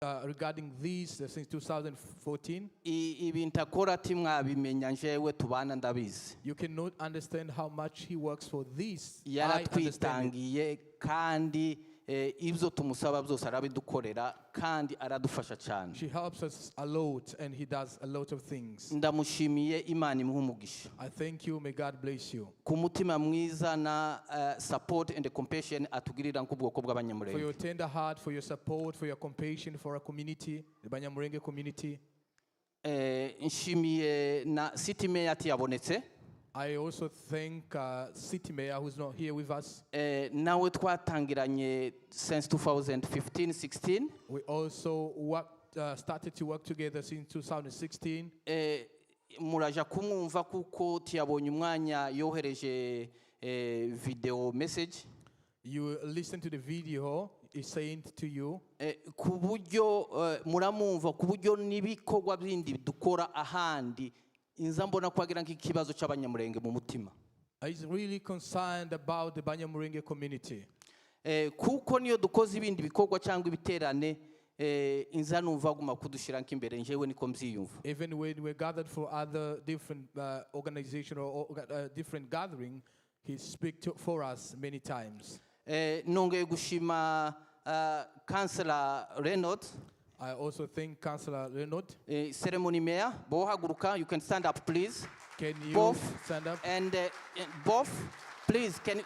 regarding this since 2014. ibintu akora timwabimenya njewe tubana ndabizi. You cannot understand how much he works for this. yaratwitangiye kandi ibyo tumusaba byose arabidukorera kandi aradufasha cyane. She helps us a lot and he does a lot of things. ndamushimiye Imana imuhe umugisha. I thank you, may God bless you. ku mutima mwiza na support and compassion atugirira nk'ubwoko bw'abanyamurenge. For your tender heart, for your support, for your compassion for our community, the Banyamulenge community. nshimiye na city mayor yabonetse. I also thank City Mayor who's not here with us. nawe twatangiranye since 2015-16. We also started to work together since 2016. muraja kumwumva kuko tiyabonye umwanya yohereje video message. You listen to the video he sent to you. ku buryo muramumva ku buryo n'ibikorwa bindi dukora ahandi inza mbona kwagira nk'ikibazo cy'abanyamurenge mu mutima. He's really concerned about the Banyamulenge community. kuko niyo dukoze ibindi bikorwa cyangwa ibiterane inza numva guma kudushira nk'imbere njewe niko mbyiyumva. Even when we gathered for other different organization or different gathering, he speaks for us many times. nongeye gushima Councillor Reynolds. I also thank Councillor Reynolds. Ceremony mayor, bohaguruka, you can stand up please. Can you both stand up? And both, please, can you...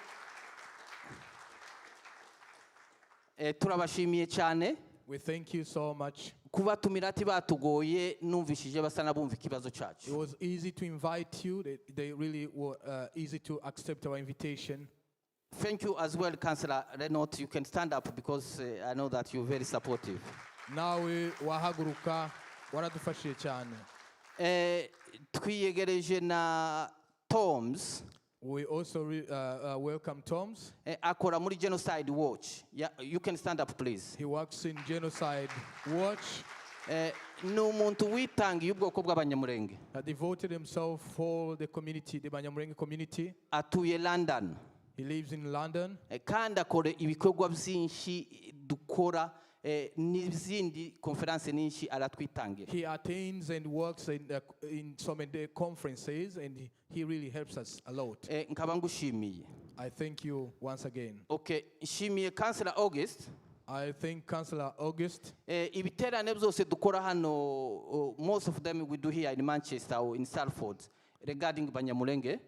turabashimiye cyane. We thank you so much. kuba tumirati batugoye numvishije basa nabumva ikibazo cyacu. It was easy to invite you. They really were easy to accept our invitation. Thank you as well, Councillor Reynolds. You can stand up because I know that you're very supportive. Nawe wahaguruka waradufashije cyane. Twiyegereje na Toms. We also welcome Toms. Akora muri Genocide Watch. Yeah, you can stand up please. He works in Genocide Watch. N'umuntu witangiye ubwoko bw'abanyamurenge. Devoted himself for the community, the Banyamulenge community. Atuye London. He lives in London. Kandi akora ibikorwa byinshi dukora n'izindi conference nyinshi aratwitangira. He attends and works in so many conferences and he really helps us a lot. Nkaba ngushimiye. I thank you once again. Okay, nshimiye Councillor August. I thank Councillor August. Ibiterane byose dukora hano, most of them we do here in Manchester or in Salford regarding Banyamulenge.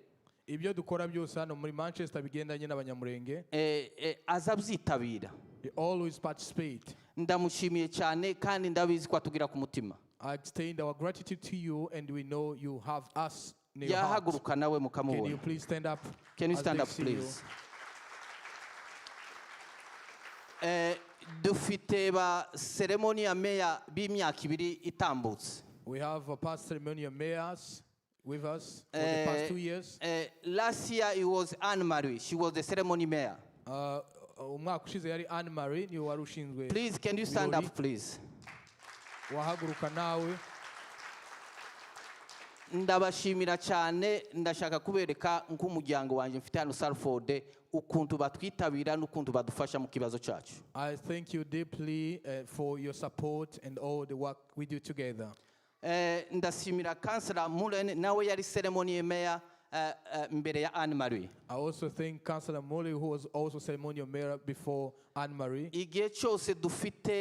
Ibyo dukora byose hano muri Manchester bigendanye n'abanyamurenge. Azabyitabira. He always participate. Ndamushimiye cyane kandi ndabizi ko atugira ku mutima. I extend our gratitude to you and we know you have us in your heart. Yahaguruka nawe mukamubona. Can you please stand up? Can you stand up please? Dufite ba ceremony mayor b'imyaka ibiri itambutse. We have a past ceremonial mayors with us for the past 2 years. Last year it was Anne-Marie. She was the ceremony mayor. Umwaka ushize yari Anne-Marie niwe wari ushinzwe. Please, can you stand up please? Wahaguruka nawe. Ndabashimira cyane, ndashaka kubereka nk'umuryango wanje mfite hano Salford ukuntu batwitabira n'ukuntu badufasha mu kibazo cyacu. I thank you deeply for your support and all the work we do together. Ndashimira Councillor Mullen nawe yari ceremony mayor mbere ya Anne-Marie. I also thank Councillor Mullen who was also ceremonial mayor before Anne-Marie. Igihe cyose dufite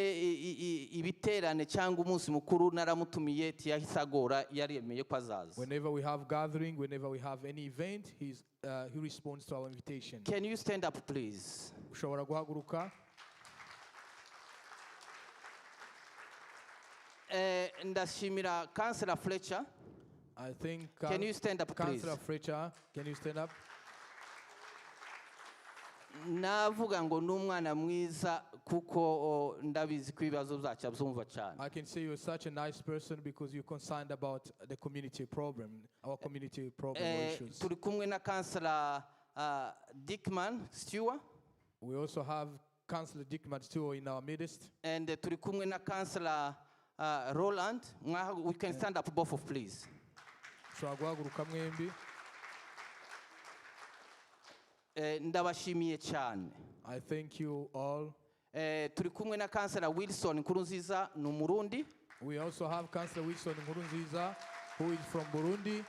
ibiterane cyangwa umunsi mukuru naramutumiye tiyahisagora yaremeye ko azaza. Whenever we have gathering, whenever we have any event, he responds to our invitation. Can you stand up please? Ushobora guhaguruka. Ndashimira Councillor Fletcher. I think can you stand up please? Councillor Fletcher, can you stand up? Navuga ngo n'umwana mwiza kuko ndabizi ko ibibazo byacu byumva cyane. I can say you're such a nice person because you're concerned about the community problem, our community problem issues. Turi kumwe na Councillor Dickman Stewart. We also have Councillor Dickman Stewart in our midst. And turi kumwe na Councillor Roland. We can stand up both of please. Guhaguruka mwembi. Ndabashimiye cyane. I thank you all. turi kumwe na Councillor Wilson Nkurunziza ni Umurundi. We also have Councillor Wilson Nkurunziza, who is from Burundi.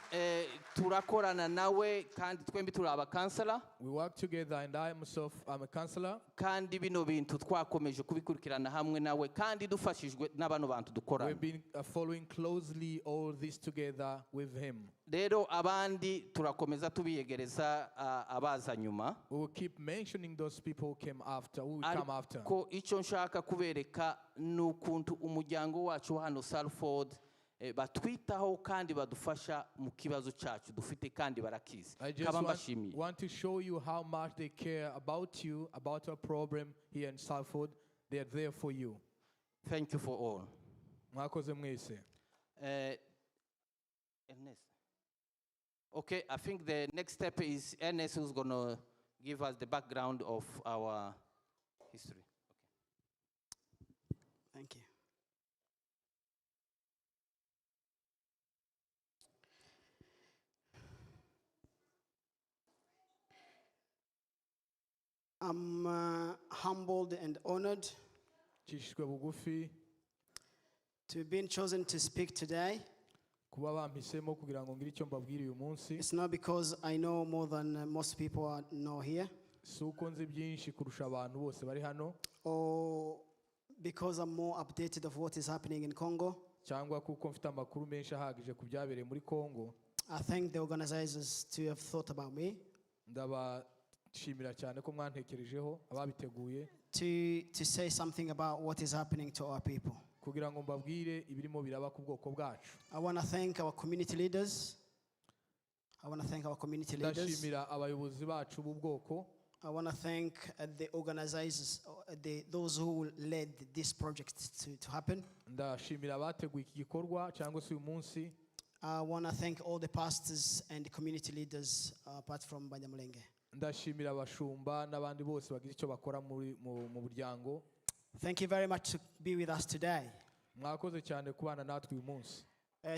Turakorana nawe kandi twembi turi aba councillor. We work together and I myself am a councillor. Kandi bino bintu twakomeje kubikurikirana hamwe nawe kandi dufashijwe n'abano bantu dukorana. We've been following closely all this together with him. Rero abandi turakomeza tubiyegereza abaza nyuma. We will keep mentioning those people who came after, who will come after. Ko icyo nshaka kubereka n'ukuntu umuryango wacu hano Salford batwitaho kandi badufasha mu kibazo cyacu dufite kandi barakizi. I just want to show you how much they care about you, about our problem here in Salford. They are there for you. Thank you for all. Mwakoze mwese. Ernest. Okay, I think the next step is Ernest, who's going to give us the background of our history. Okay. Thank you. I'm humbled and honored Chishwe bugufi to have been chosen to speak today. kuba bampisemo kugira ngo ngire icyo mbabwira uyu munsi. It's not because I know more than most people know here, Suko nzi byinshi kurusha abantu bose bari hano, or because I'm more updated of what is happening in Congo. cyangwa kuko mfite amakuru menshi ahagije ku byabereye muri Congo. I thank the organizers to have thought about me, Ndabashimira cyane ko mwantekerejeho ababiteguye to say something about what is happening to our people. kugira ngo mbabwire ibirimo biraba ku bwoko bwacu. I want to thank our community leaders. Ndashimira abayobozi bacu b'ubwoko. I want to thank the organizers, those who led this project to happen. Ndashimira abateguye iki gikorwa cyangwa se uyu munsi. I want to thank all the pastors and the community leaders apart from Banyamulenge. Ndashimira abashumba n'abandi bose bagize icyo bakora mu buryango. Thank you very much to be with us today. Mwakoze cyane kubana natwe uyu munsi.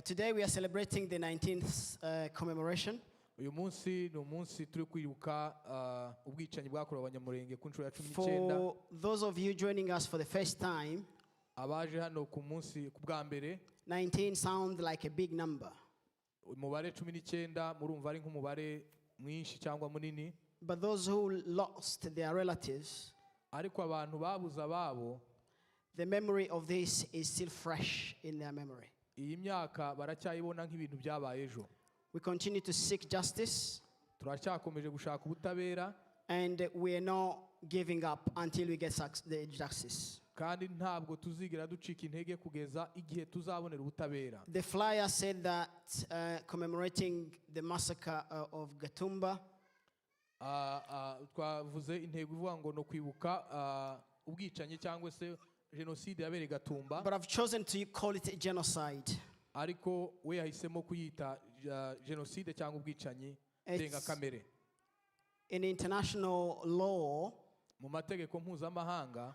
Today we are celebrating the 19th commemoration. Uyu munsi ni umunsi turi kwibuka ubwicanyi bwakorewe abanyamurenge ku nshuro ya 19. For those of you joining us for the first time, abaje hano ku munsi ku bwa mbere, 19 sounds like a big number. Umubare 19 murumva ari nk'umubare mwinshi cyangwa munini. But those who lost their relatives, ariko abantu babuze ababo, the memory of this is still fresh in their memory. Iyi myaka baracyayibona nk'ibintu byabaye ejo. We continue to seek justice, turacyakomeje gushaka ubutabera, and we are not giving up until we get the justice. kandi ntabwo tuzigera ducika intege kugeza igihe tuzabonera ubutabera. The flyer said that commemorating the massacre of Gatumba, twavuze intego ivuga ngo no kwibuka ubwicanyi cyangwa se genocide yabereye Gatumba. but I've chosen to call it a genocide. Ariko we yahisemo kuyita genocide cyangwa ubwicanyi ndengakamere. In international law, mu mategeko mpuzamahanga,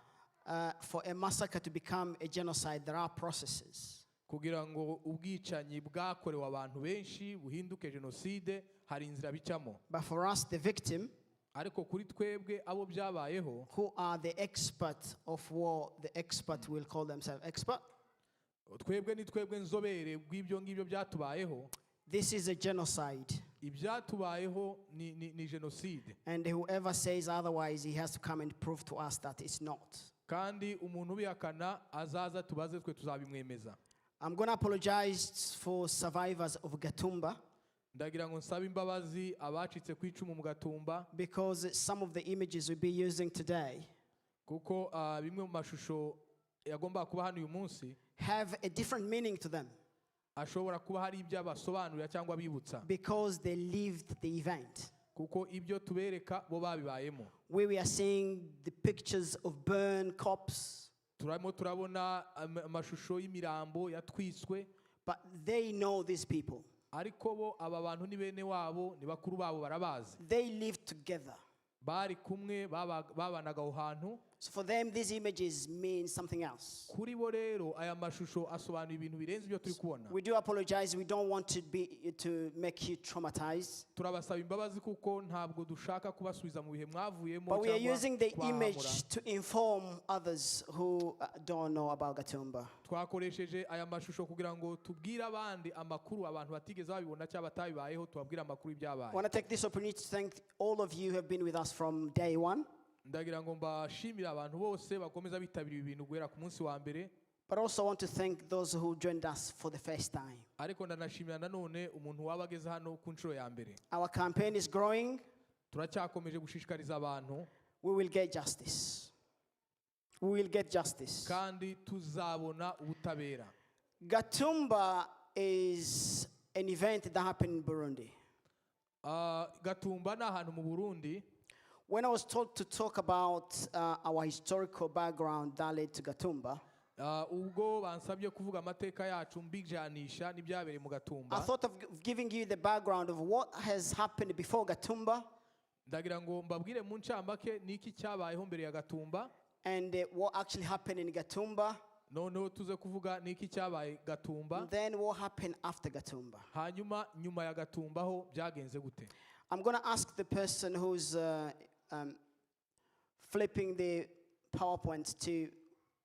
for a massacre to become a genocide, there are processes. kugira ngo ubwicanyi bwakorewe abantu benshi buhinduke genocide hari inzira bicamo. But for us, the victim, ariko kuri twebwe abo byabayeho, who are the expert of war, the expert will call themselves expert. twebwe ni twebwe nzobere bw'ibyo ngibyo byatubayeho. This is a genocide. Ibyatubayeho ni genocide. And whoever says otherwise, he has to come and prove to us that it's not. Kandi umuntu ubihakana azaza tubaze twe tuzabimwemeza. I'm going to apologize for survivors of Gatumba, Ndagira ngo nsabe imbabazi abacitse ku icumu mu Gatumba, because some of the images we'll be using today kuko bimwe mu mashusho yagomba kuba hano uyu munsi have a different meaning to them, ashobora kuba hari ibyo abasobanurira cyangwa bibutsa, because they lived the event. kuko ibyo tubereka bo babibayemo. We are seeing the pictures of burned corpses, turimo turabona amashusho y'imirambo yatwiswe, but they know these people. ariko bo aba bantu ni bene wabo, ni bakuru babo barabazi. They lived together. Bari kumwe babanaga aho hantu. So for them, these images mean something else. kuri bo rero aya mashusho asobanura ibintu birenze ibyo turi kubona. We do apologize. We don't want to make you traumatized. turabasaba imbabazi kuko ntabwo dushaka kubasubiza mu bihe mwavuyemo But we are using the kubahamura. image to inform others who don't know about Gatumba. twakoresheje aya mashusho kugira ngo tubwire abandi amakuru abantu batigeze babibona cyangwa batabibayeho tubabwire amakuru I y'ibyabaye. want to take this opportunity to thank all of you who have been with us from day one, ndagira ngo mbashimire abantu bose bakomeza bitabira ibi bintu guhera ku munsi wa mbere, but also want to thank those who joined us for the first time. ariko ndanashimira nanone umuntu waba ageze hano ku nshuro ya mbere. Our campaign is growing. turacyakomeje gushishikariza abantu We will get justice. We will get justice. kandi tuzabona ubutabera. Gatumba is an event that happened in Burundi. Gatumba ni ahantu mu Burundi. When I was told to talk about our historical background that led to Gatumba, ubwo bansabye kuvuga amateka yacu mbijanisha n'ibyabereye mu I Gatumba, thought of giving you the background of what has happened before Gatumba ndagira ngo mbabwire mu ncamake niki cyabayeho mbere ya Gatumba, and what actually happened in Gatumba, noneho tuze kuvuga niki cyabaye Gatumba, and then what happened after Gatumba. hanyuma nyuma ya Gatumba ho byagenze gute. I'm going to ask the person who's flipping the PowerPoint to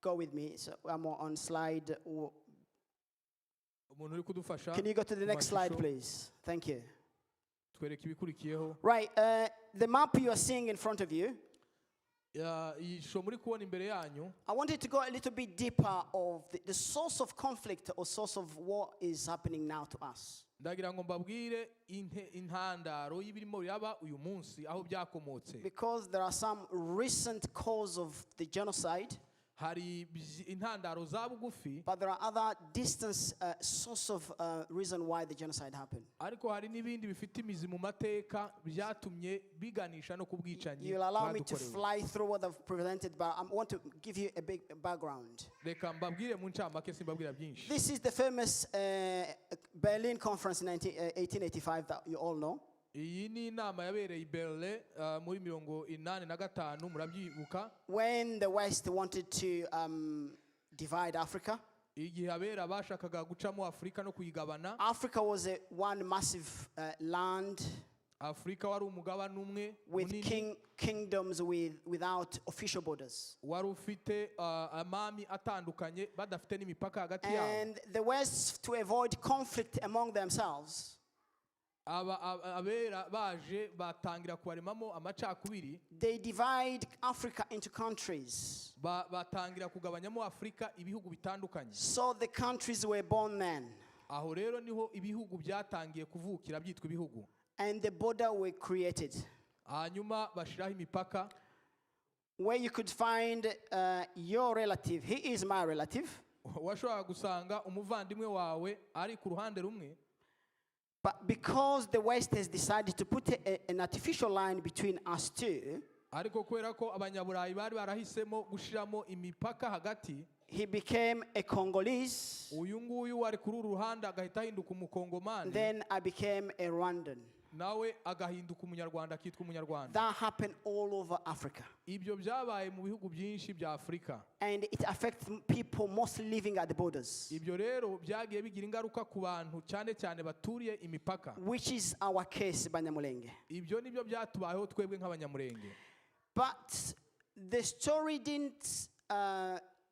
go with me. So I'm on slide. Umuntu uri kudufasha, Can you go to the next slide, mashusho, please? Thank you. twereke ibikurikiyeho. Right, the map you are seeing in front of you, iyi shusho muri kubona imbere yanyu, I wanted to go a little bit deeper of the source of conflict or source of what is happening now to us. ndagira ngo mbabwire intandaro y'ibirimo biraba uyu munsi aho byakomotse. Because there are some recent cause of the genocide, hari intandaro za bugufi, but there are other distance source of reason why the genocide happened. ariko hari n'ibindi bifite imizi mu mateka byatumye biganisha no kubwicanyi You'll allow me to bwadukorewe. fly through what I've presented, but I want to give you a big background. Reka mbabwire mu ncamake simbabwira byinshi. This is the famous Berlin conference in 1885 that you all know. iyi ni inama yabereye i Berlin muri 1985 murabyibuka, When the West wanted to divide Africa. igihe abera bashakaga gucamo Afurika no kuyigabana. Africa was one massive land Afurika wari umugabane umwe with munini, kingdoms without official borders. wari ufite amami atandukanye badafite n'imipaka hagati yabo. And the West, to avoid conflict among themselves, abera baje batangira kubaremamo amacakubiri, they divide Africa into countries. batangira kugabanyamo Afurika ibihugu bitandukanye. So the countries were born then, aho rero niho ibihugu byatangiye kuvukira byitwa ibihugu, and the border were created, hanyuma bashiraho imipaka where you could find your relative. He is my relative. washobora gusanga umuvandimwe wawe ari ku ruhande rumwe, But because the West has decided to put an artificial line between us two, ariko kubera ko abanyaburayi bari barahisemo gushiramo imipaka hagati, he became a Congolese. uyu nguyu wari kuri uru ruhande agahita ahinduka umukongomani, Then I became a Rwandan. nawe agahinduka umunyarwanda akitwa umunyarwanda. That happened all over Africa. ibyo byabaye mu bihugu byinshi bya Afurika. And it affects people mostly living at the borders, ibyo rero byagiye bigira ingaruka ku bantu cyane cyane baturiye imipaka. which is our case, Banyamulenge. ibyo nibyo byatubayeho twebwe nk'abanyamurenge. But the story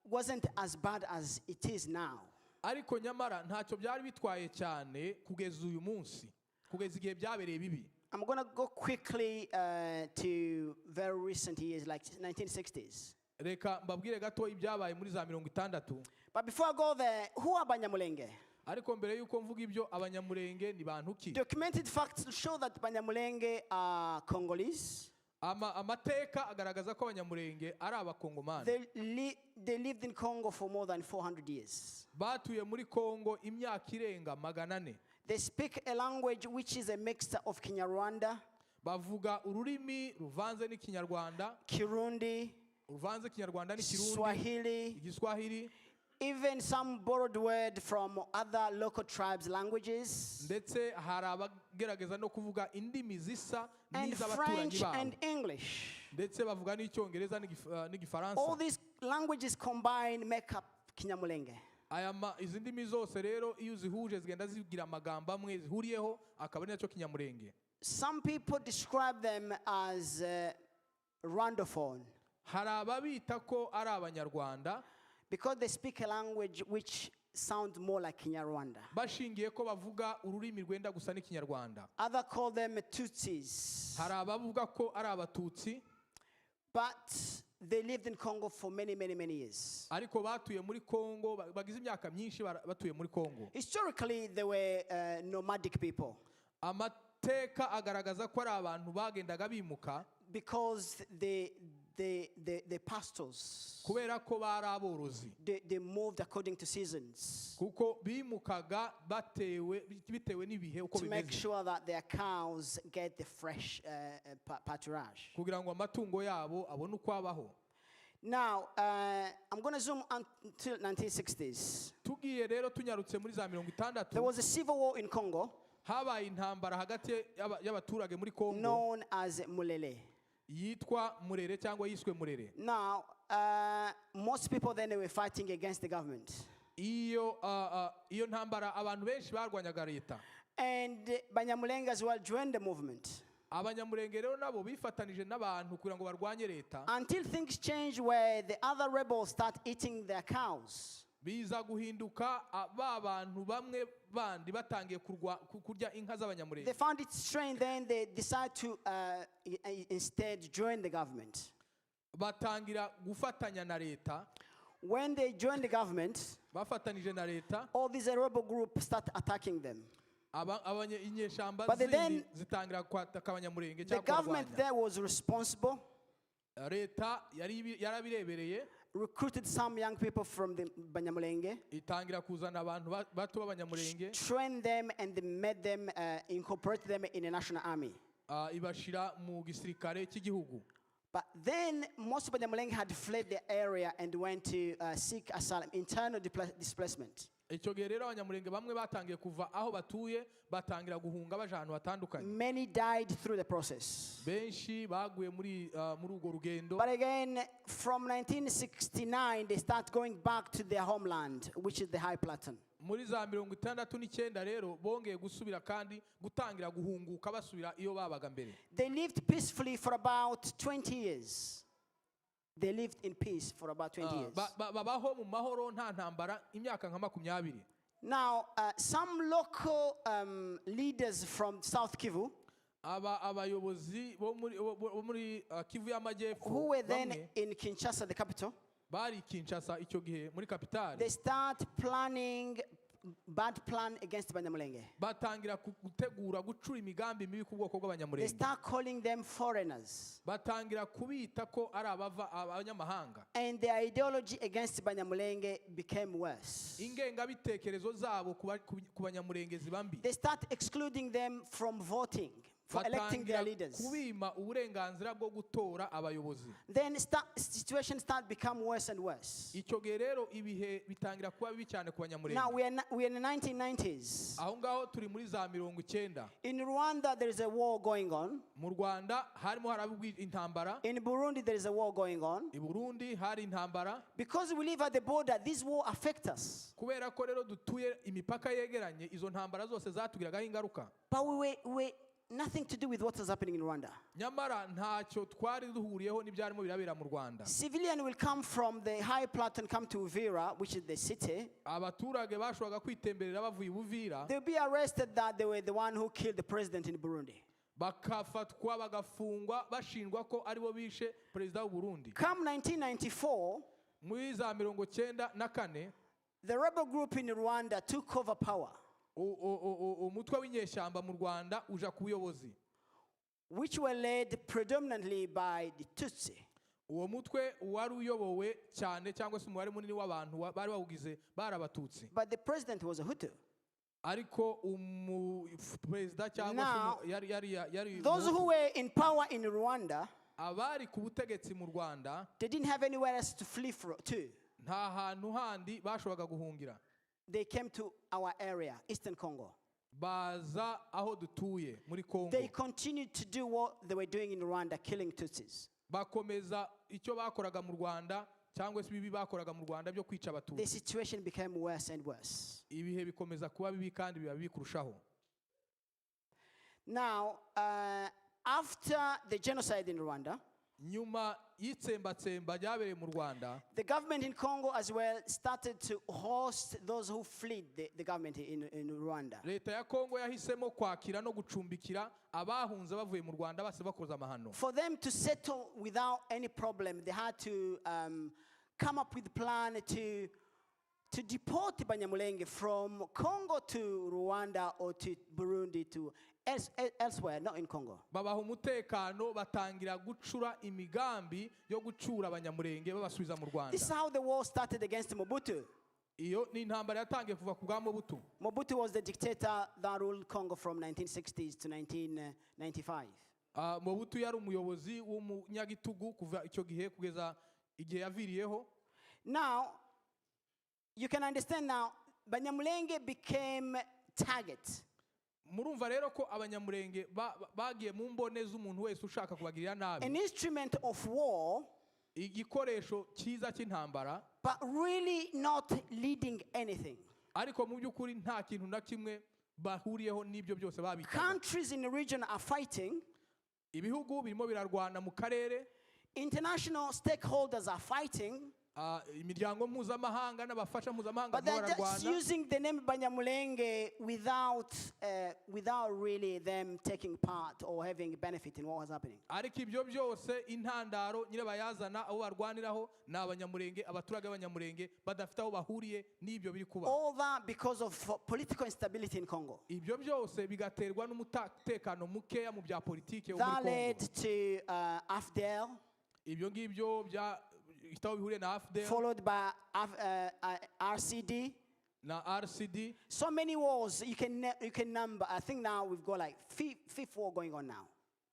wasn't as bad as it is now. ariko nyamara ntacyo byari bitwaye cyane kugeza uyu munsi, kugeza igihe byabereye bibi. I'm going to go quickly to very recent years, like 1960s. reka mbabwire gato ibyabaye muri za 60. But before I go there, who are Banyamulenge? ariko mbere yuko mvuga ibyo, abanyamurenge ni bantu ki? Documented facts show that Banyamulenge are Congolese. amateka agaragaza ko abanyamurenge ari abakongomani. They lived in Congo for more than 400 years. batuye muri Kongo imyaka irenga 400. They speak a language which is a mixture of Kinyarwanda, bavuga ururimi ruvanze n'ikinyarwanda, Kirundi, ruvanze ikinyarwanda n'ikirundi, Swahili, igiswahili, even some borrowed word from other local tribes' languages, ndetse hari abagerageza no kuvuga indimi zisa and n'iz'abaturanyi French babo, and English. ndetse bavuga n'icyongereza n'igifaransa. All these languages combined make up Kinyamulenge. Izi ndimi zose rero iyo zihuje zigenda zigira amagambo amwe zihuriyeho akaba ari nacyo Kinyamulenge. Some people describe them as Rwandophone. Hari ababita ko ari Abanyarwanda because they speak a language which sounds more like Kinyarwanda. bashingiye ko bavuga ururimi rwenda gusa n'Ikinyarwanda. Others call them Tutsis. Hari abavuga ko ari Abatutsi, but they lived in Congo for many years. ariko batuye muri Kongo, bagize imyaka myinshi batuye muri Kongo. Historically, they were nomadic people. Amateka agaragaza ko ari abantu bagendaga bimuka because the pastors, kubera ko bari aborozi, they moved according to seasons kuko bimukaga bitewe n'ibihe uko to make bimeze, sure that their cows get the fresh pâturage. kugira ngo amatungo yabo abone uko abaho. Now, I'm going to zoom until 1960s. Tugiye rero tunyarutse muri za 60. There was a civil war in Congo habaye intambara hagati y'abaturage muri Kongo known as Mulele. yitwa Murere cyangwa yiswe Murere. Now, most people then they were fighting against the government. Iyo ntambara abantu benshi barwanyaga leta. And Banyamulenge as well joined the movement. Abanyamurenge rero nabo bifatanije n'abantu kugira ngo barwanye leta. Until things change where the other rebels start eating their cows. Biza guhinduka ba bantu bamwe bandi batangiye kurya inka z'Abanyamurenge. They found it strange, then they decide to instead join the government. Batangira gufatanya na leta. When they joined the government, bafatanije na leta, all these rebel groups start attacking them. Inyeshamba zitangira kwataka Abanyamurenge cyangwa the government there was responsible. Leta yarabirebereye, recruited some young people from the Banyamulenge, itangira kuzana abantu bato b'Abanyamurenge, trained them and made them incorporate them in a national army. Ibashira mu gisirikare cy'igihugu. But then most of Banyamulenge had fled the area and went to seek asylum, internal displacement. Icyo gihe rero Abanyamurenge bamwe batangiye kuva aho batuye batangira guhunga baje ahantu hatandukanye. Many died through the process. Benshi baguye muri urwo rugendo. But again, from 1969 they start going back to their homeland, which is the High Plateau. Muri za 69 rero bongeye gusubira kandi gutangira guhunguka basubira iyo babaga mbere. They lived peacefully for about 20 years. They lived in peace for about 20 years. Babaho mu mahoro nta ntambara imyaka nka 20. Now, some local leaders from South Kivu, abayobozi bo muri Kivu y'Amajyepfo, who were then in Kinshasa, the capital, bari Kinshasa icyo gihe muri kapitale, they start planning bad plan against Banyamulenge. Batangira gutegura gucura imigambi mibi ku bwoko bw'Abanyamulenge. They start calling them foreigners. Batangira kubita ko ari abanyamahanga. And their ideology against Banyamulenge became worse. Ingengabitekerezo zabo ku Banyamulenge zibambi. They start excluding them from voting, for electing their leaders. Kubima uburenganzira bwo gutora abayobozi. Then situation start become worse and worse. Icyo gihe rero ibihe bitangira kuba bibi cyane ku Banyamulenge. Now we are in the 1990s. Aho ngaho turi muri za 90. In Rwanda there is a war going on. Mu Rwanda harimo harabugwa intambara. In Burundi there is a war going on. I Burundi hari intambara. Because we live at the border, this war affects us. Kubera ko rero dutuye imipaka yegeranye, izo ntambara zose zatugiragaho ingaruka. But we nothing to do with what is happening in Rwanda. Nyamara ntacyo twari duhuriyeho n'ibyarimo birabera mu Rwanda. Civilian will come from the High Plateau and come to Uvira, which is the city. Abaturage bashoboraga kwitemberera bavuye Uvira. They'll be arrested that they were the one who killed the president in Burundi. Bakafatwa bagafungwa bashinjwa ko aribo bishe perezida w'u Burundi. Come 1994, muri za 94, the rebel group in Rwanda took over power. Umutwe w'inyeshyamba mu Rwanda uja ku buyobozi, which were led predominantly by the Tutsi. Uwo mutwe wari uyobowe cyane cyangwa se umubare munini w'abantu bari bawugize bari Abatutsi. But the president was a Hutu. Ariko perezida cyangwa se yari those who were in power in Rwanda, abari ku butegetsi mu Rwanda, they didn't have anywhere else to flee to. Nta hantu handi bashoboraga guhungira. They came to our area, Eastern Congo. Baza aho dutuye muri Congo. They continued to do what they were doing in Rwanda, killing Tutsis. bakomeza icyo bakoraga mu Rwanda cyangwa se bibi bakoraga mu Rwanda byo kwica The abatutsi. situation became worse and worse. Ibihe bikomeza kuba bibi kandi biba bikurushaho. Now, after the genocide in Rwanda, Nyuma y'itsembatsemba ryabereye mu Rwanda, the government in Congo as well started to host those who fled the government in Rwanda. leta ya Kongo yahisemo kwakira no gucumbikira abahunze bavuye mu Rwanda base bakoze amahano. For them to settle without any problem, they had to come up with a plan to deport Banyamulenge from Congo to Rwanda or to Burundi to elsewhere, not in Congo. Babaha umutekano batangira gucura imigambi yo gucura abanyamurenge babasubiza mu Rwanda. This is how the war started against Mobutu. Iyo ni intambara yatangiye kuva ku bwa Mobutu. Mobutu was the dictator that ruled Congo from 1960s to 1995. Mobutu yari umuyobozi w'umunyagitugu kuva icyo gihe kugeza igihe yaviriyeho. Now, you can understand now, Banyamulenge became target. Murumva rero ko abanyamurenge bagiye mu mbone z'umuntu wese ushaka kubagirira nabi. An instrument of war, igikoresho cyiza cy'intambara, but really not leading anything. ariko mu by'ukuri nta kintu na kimwe bahuriyeho n'ibyo byose babitaga. Countries in the region are fighting. Ibihugu birimo birarwana mu karere. International stakeholders are fighting. Imiryango mpuzamahanga n'abafasha mpuzamahanga But they're just bararwana. using the name Banyamulenge without really them taking part or having benefit in what was happening. Ariko ibyo byose intandaro nyirabayazana abo barwaniraho ni abanyamurenge, abaturage b'abanyamurenge badafite aho bahuriye n'ibyo biri kuba. All that because of political instability in Congo. Ibyo byose bigaterwa n'umutekano mukeya mu bya politike wo That muri led Kongo. to AFDL, Ibyo ngibyo bya itaho bihuriye na AFDL followed by RCD. na RCD. So many wars you can number. I think now we've got like fifth war going on now.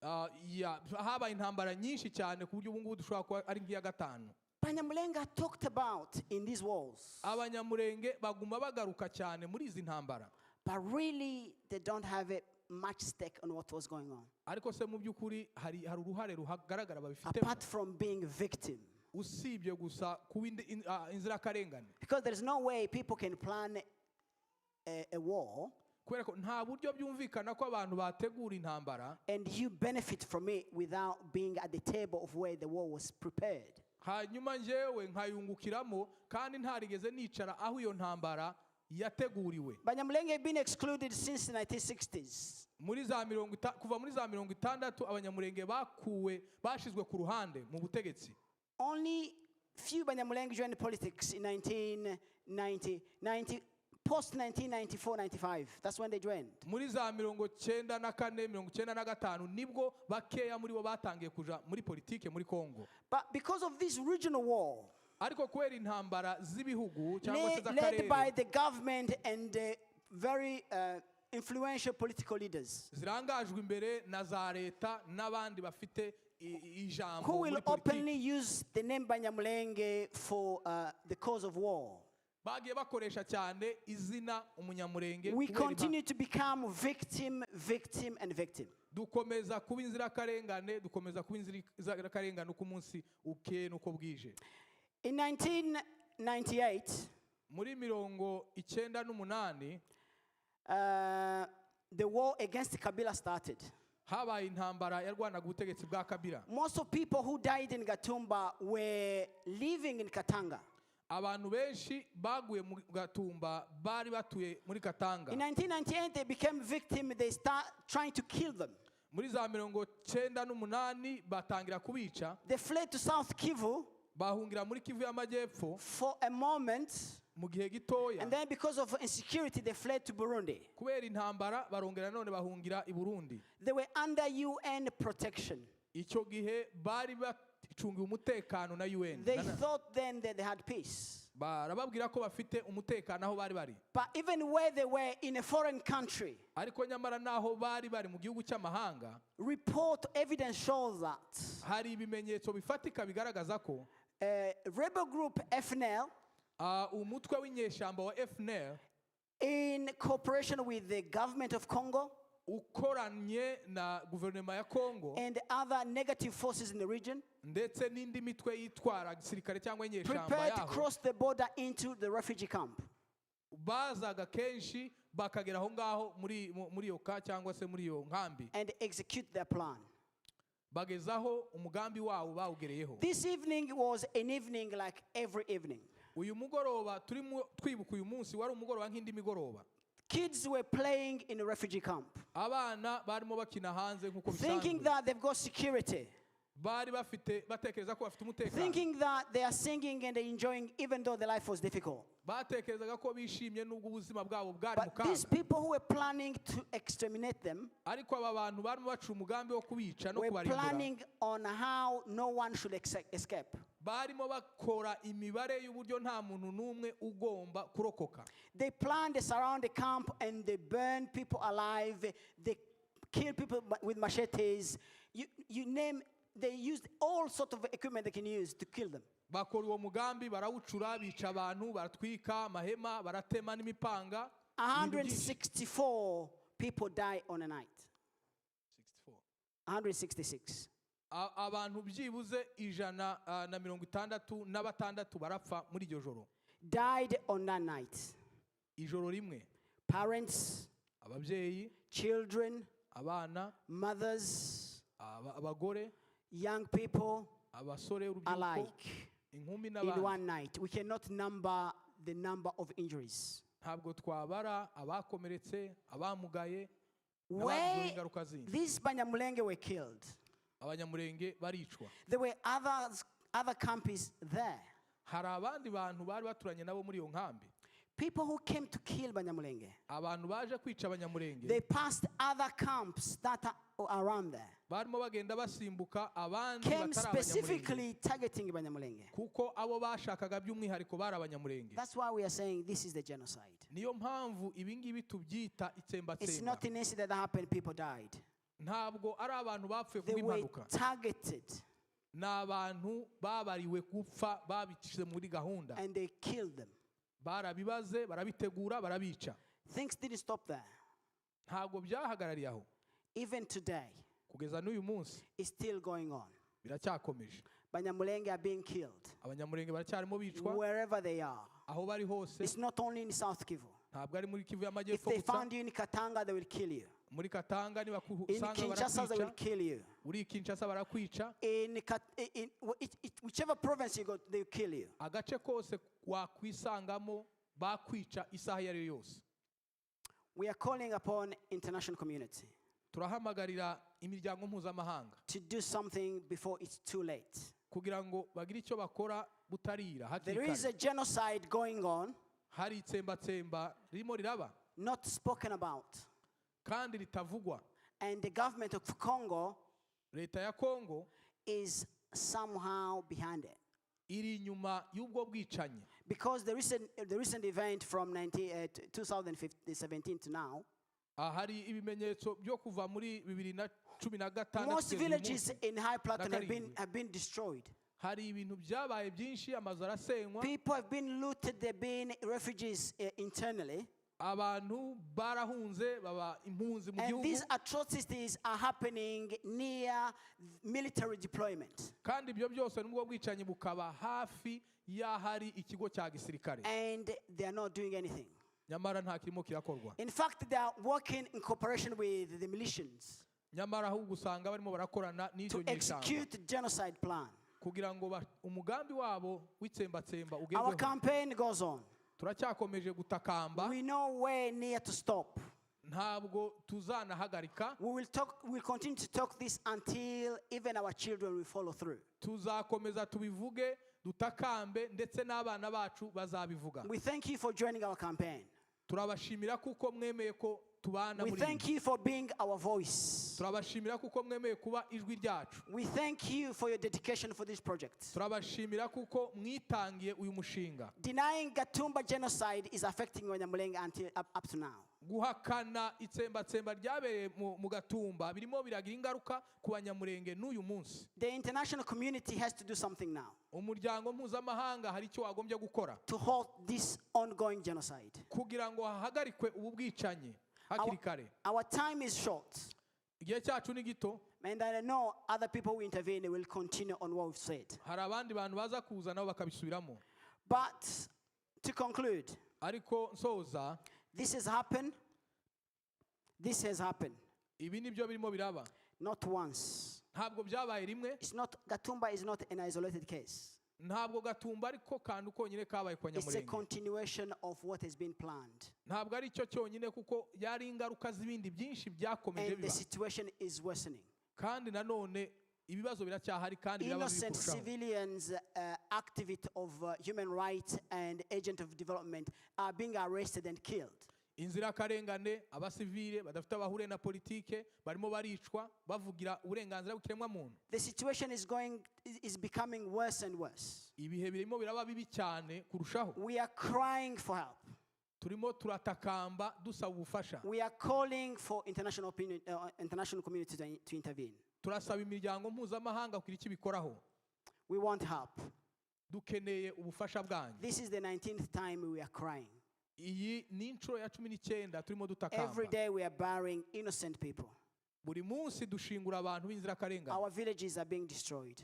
Haba intambara nyinshi cyane ku buryo ubu ngubu dushobora kuba ari nk'iya gatanu. Banyamulenge are talked about in these wars, Abanyamurenge baguma bagaruka cyane muri izi ntambara. but really they don't have much stake on what was going on, Ariko se mu by'ukuri hari uruhare ruhagaragara babifitemo, apart from being victim. usibye gusa kuba inzirakarengane. Because there is no way people can plan a war Kubera ko nta buryo byumvikana ko abantu bategura intambara and you benefit from it without being at the table of where the war was prepared. hanyuma njyewe nkayungukiramo kandi ntarigeze nicara aho iyo ntambara yateguriwe. Banyamulenge have been excluded since the 1960s. Kuva muri za 60 abanyamurenge bashizwe ku ruhande mu butegetsi. Only few Banyamulenge joined politics in 1990, post 1994-95. That's when they joined. Muri za 94 95 nibwo bakeya muri bo batangiye kuja muri politike muri Kongo. But because of this regional war, Ariko kwera intambara z'ibihugu cyangwa se led by z'akarere the government and very influential political leaders, zirangajwe imbere na za leta n'abandi bafite ijambo who will muri openly politike, use the name Banyamulenge for the cause of war. bagiye bakoresha cyane izina umunyamurenge. We kubera continue to become victim. dukomeza kuba inzirakarengane, dukomeza kuba inzirakarengane uko umunsi ukeye n'uko bwije. In 1998, Muri 98 the war against Kabila started. habaye intambara yarwanaga ubutegetsi bwa Kabila. Most of people who died in Gatumba were living in Katanga. Abantu benshi baguye mu Gatumba bari batuye muri Katanga. In 1998, they became victims. They start trying to kill them. Muri za 98 batangira kubica. They fled to South Kivu Bahungira muri Kivu y'Amajyepfo for a moment, mu gihe gitoya. and then because of insecurity, they fled to Burundi. Kubera intambara barongera none bahungira I Burundi. They were under UN protection. Icyo gihe bari bacungiwe umutekano na UN. They thought then that they had peace. Barababwira ko bafite umutekano aho bari. But even where they were in a foreign country, Ariko nyamara naho bari mu gihugu cy'amahanga, evidence shows that hari ibimenyetso bifatika bigaragaza ko rebel group FNL, umutwe w'inyeshyamba wa FNL in cooperation with the government of Congo, ukoranye na guverinoma ya Congo and other negative forces in the region ndetse n'indi mitwe yitwara gisirikare cyangwa inyeshamba prepared to yaho cross the border into the refugee camp. bazaga kenshi bakagera aho ngaho muri iyo ka cyangwa se muri iyo nkambi And execute their plan. bagezaho umugambi wawo bawugereyeho. This evening was an evening like every evening. Uyu mugoroba turimo twibuka uyu munsi wari umugoroba nk'indi migoroba. Kids were playing in a refugee camp, Abana barimo bakina hanze nk'uko thinking bisanzwe. that they've got security, Bari batekereza ko bafite umutekano. thinking that they are singing and enjoying even though the life was difficult. Batekerezaga ko bishimye n'ubwo ubuzima bwabo bwari mu But these kaga. people who were planning to exterminate them Ariko aba bantu barimo baca umugambi wo kubica no were kubarimbura. planning on how no one should escape. Barimo bakora imibare y'uburyo nta muntu n'umwe ugomba kurokoka. They planned to surround the camp and they burned people alive. They killed people with machetes. You name. They used all sort of equipment they can use to kill them. Bakora uwo mugambi barawucura bica abantu baratwika amahema baratema n'imipanga. 164 people die on a night. 166. Abantu byibuze 166 barapfa muri iryo joro. Died on that night. Ijoro rimwe. Parents, Ababyeyi, children, abana, mothers, abagore, young people, abasore urubyiruko, alike inkumi in n'abandi. one night. We cannot number the number of injuries. Ntabwo twabara abakomeretse, abamugaye, Where ingaruka zindi. these Banyamulenge were killed, Abanyamurenge baricwa. there were other camps there. Hari abandi bantu bari baturanye nabo muri iyo nkambi. People who came to kill Banyamulenge. Abantu baje kwica abanyamurenge. They passed other camps that are around there. Barimo bagenda basimbuka abandi Came batari abanyamurenge. specifically targeting Banyamulenge. Kuko abo bashakaga by'umwihariko bari abanyamurenge. That's why we are saying this is the genocide. Niyo mpamvu ibingibi tubyita It's itsembatsemba. not an incident that happened, people died. Ntabwo ari abantu bapfuye They were kubw'impanuka. targeted Ni abantu babariwe gupfa babishyize muri gahunda. and they killed them. Barabibaze barabitegura barabica. Things didn't stop there. Ntabwo byahagarariye aho. Even today, Kugeza n'uyu munsi it's still going on. biracyakomeje. Banyamulenge are being killed Abanyamurenge baracyarimo bicwa wherever they are. aho bari hose. It's not only in South Kivu. Ntabwo ari muri Kivu If y'Amajyepfo they gusa. found you in Katanga, they will kill you. Muri Katanga In nibakusanga Kinshasa, they will barakwica. kill you. Uri Kinshasa barakwica. Whichever province you go, they will kill you. Agace kose wakwisangamo bakwica isaha iyo ari yo yose. We are calling upon international community Turahamagarira imiryango mpuzamahanga to do something before it's too late. kugira ngo bagire icyo bakora butarira hakiri There is kare. a genocide going on, Hari itsembatsemba ririmo riraba not spoken about. kandi ritavugwa. And the government of Congo Leta ya Kongo is somehow behind it. iri inyuma y'ubwo bwicanyi. Because the recent event from 2017 to now, Hari ibimenyetso byo kuva muri 2016 most kugeza uyu villages munsi. in high plateau karindwi. have been destroyed. Hari ibintu byabaye byinshi, amazu arasenywa, People have been looted, they've been refugees internally. abantu barahunze baba impunzi mu And gihugu. these atrocities are happening near military deployment. Kandi ibyo byose n'ubwo bwicanyi bukaba hafi y'ahari ikigo cya gisirikare. And they are not doing anything. Nyamara nta kirimo kirakorwa. In fact, they are working in cooperation with the militias Nyamara ahubwo usanga barimo barakorana to n'ibyo nyeshyamba execute the genocide plan. kugira ngo umugambi wabo w'itsembatsemba Our ugerweho. campaign goes on. Turacyakomeje gutakamba, We know where near to stop. ntabwo tuzanahagarika. We'll continue to talk this until even our children will follow through. Tuzakomeza tubivuge, dutakambe, ndetse n'abana bacu bazabivuga. We thank you for joining our campaign. Turabashimira kuko mwemeye ko tubana We muri thank you for being our voice. Turabashimira kuko mwemeye kuba ijwi ryacu. We thank you for your dedication for this project. Turabashimira kuko mwitangiye uyu mushinga. Denying Gatumba genocide is affecting Banyamulenge until up to now. Guhakana itsembatsemba ryabereye mu Gatumba birimo biragira ingaruka ku Banyamurenge n'uyu munsi. The international community has to do something now Umuryango mpuzamahanga hari icyo wagombye gukora to halt this ongoing genocide. kugira ngo hahagarikwe ubu bwicanyi. hakiri kare. Our time is short. Igihe cyacu ni gito. And I know other people who intervene will continue on what we've said. Hari abandi bantu baza kuza nabo bakabisubiramo. But to conclude, Ariko nsoza, this has happened. This has happened. ibi nibyo birimo biraba. Not once. Ntabwo byabaye rimwe. Gatumba is not an isolated case. Ntabwo Gatumba ariko kantu konyine kabaye kwa It's a Nyamulenge. continuation of what has been planned. Ntabwo ari cyo cyonyine kuko yari ingaruka z'ibindi byinshi byakomeje And the biba. situation is worsening. Kandi nanone ibibazo biracyahari kandi biraba biri Innocent kurushaho. civilians, activists of human rights and agents of development are being arrested and killed. Inzirakarengane, abasivile badafite abahure na politike barimo baricwa bavugira uburenganzira bw'ikiremwa muntu. The situation is becoming worse and worse. Ibihe birimo biraba bibi cyane kurushaho. We are crying for help. Turimo turatakamba dusaba ubufasha. We are calling for international community to intervene. Turasaba imiryango mpuzamahanga kugira icyo bikoraho. We want help. Dukeneye ubufasha bwanyu. This is the 19th time we are crying. Iyi ni inshuro ya 19 turimo dutakamba. Every day we are burying innocent people. Buri munsi dushingura abantu b'inzirakarengane. Our villages are being destroyed.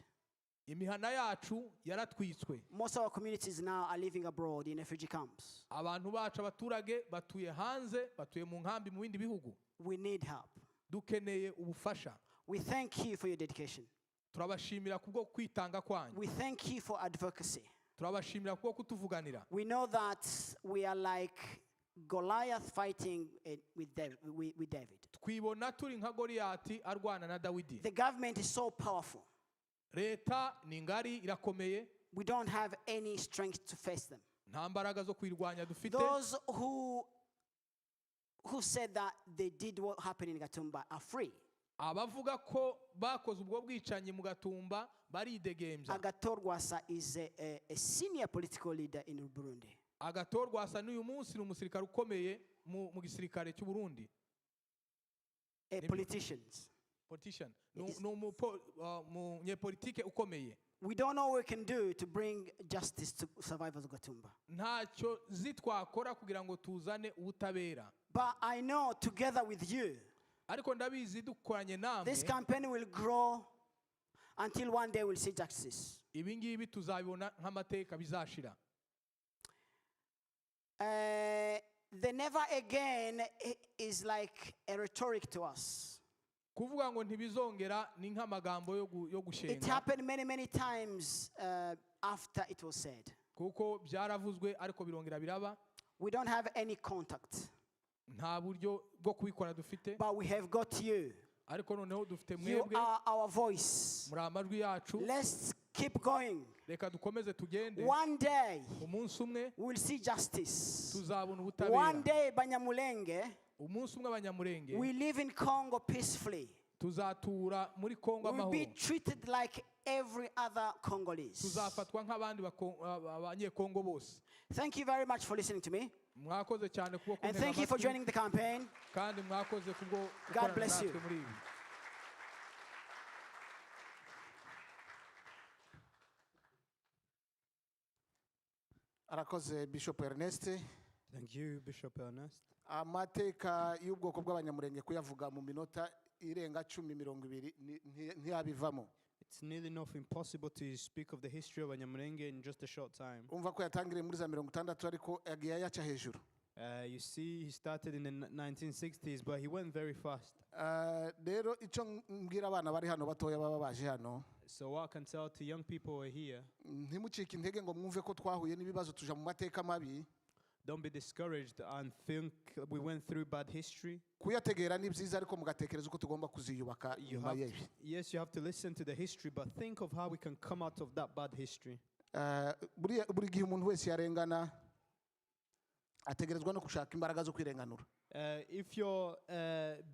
Imihana yacu yaratwitswe. Most of our communities now are living abroad in refugee camps. Abantu bacu abaturage batuye hanze, batuye mu nkambi mu bindi bihugu. We need help. Dukeneye ubufasha. We thank you for your dedication. Turabashimira kubwo kwitanga kwanyu. We thank you for advocacy. Turabashimira kubwo kutuvuganira. We know that we are like Goliath fighting with David. Twibona turi nka Goliyati arwana na Dawidi. The government is so powerful. Leta ni ngari irakomeye. We don't have any strength to face them. Nta mbaraga zo kwirwanya dufite. Those who said that they did what happened in Gatumba are free. Abavuga ko bakoze ubwo bwicanyi mu Gatumba baridegembya. Agathon is a senior political leader in Burundi. Agathon n'uyu munsi ni umusirikare ukomeye mu gisirikare cy'u Burundi. A politician. Umunyepolitike ukomeye. We don't know what we can do to bring justice to survivors of Gatumba. Ntacyo zitwakora kugira ngo tuzane ubutabera. But I know together with you, ariko ndabizi dukoranye namwe, this campaign will grow until one day we'll see justice. Ibi ngibi tuzabibona nk'amateka bizashira. The never again is like a rhetoric to us. Kuvuga ngo ntibizongera ni nk'amagambo yo gushenga. It happened many times after it was said. Kuko byaravuzwe ariko birongera biraba. We don't have any contact. Nta buryo bwo kubikora dufite. But we have got you. Ariko noneho dufite You mwebwe. are our voice. Muri amajwi yacu. Let's keep going. Reka dukomeze tugende. One day umunsi umwe we'll see justice. tuzabona ubutabera. One day Banyamulenge, umunsi umwe Abanyamulenge, we live in Congo peacefully. tuzatura muri Kongo amahoro. We'll be treated like every other Congolese. Tuzafatwa nk'abandi abanyekongo bose. Thank you very much for listening to me. Mwakoze cyane kuba And thank you for joining the campaign. kandi mwakoze kubwo God bless you. muri ibi. Arakoze Bishop Ernest. Thank you, Bishop Ernest. Amateka y'ubwoko bw'Abanyamulenge kuyavuga mu minota irenga 10-20 ntiyabivamo. It's nearly enough impossible to speak of the history of Banyamulenge in just a short time. Umva ko yatangiriye muri za 60 ariko yagiye yaca hejuru. You see, he started in the 1960s, but he went very fast. Rero icyo mbwira abana bari hano batoya baba baje hano. So what I can tell to young people who are here, ntimucike intege ngo mwumve ko twahuye n'ibibazo tuja mu mateka mabi. don't be discouraged and think we went through bad history. Kuyategera ni byiza ariko mugatekereza uko tugomba kuziyubaka nyuma yebi. Yes, you have to listen to the history, but think of how we can come out of that bad history. Buri gihe umuntu wese yarengana ategerezwa no gushaka imbaraga zo kwirenganura. If you're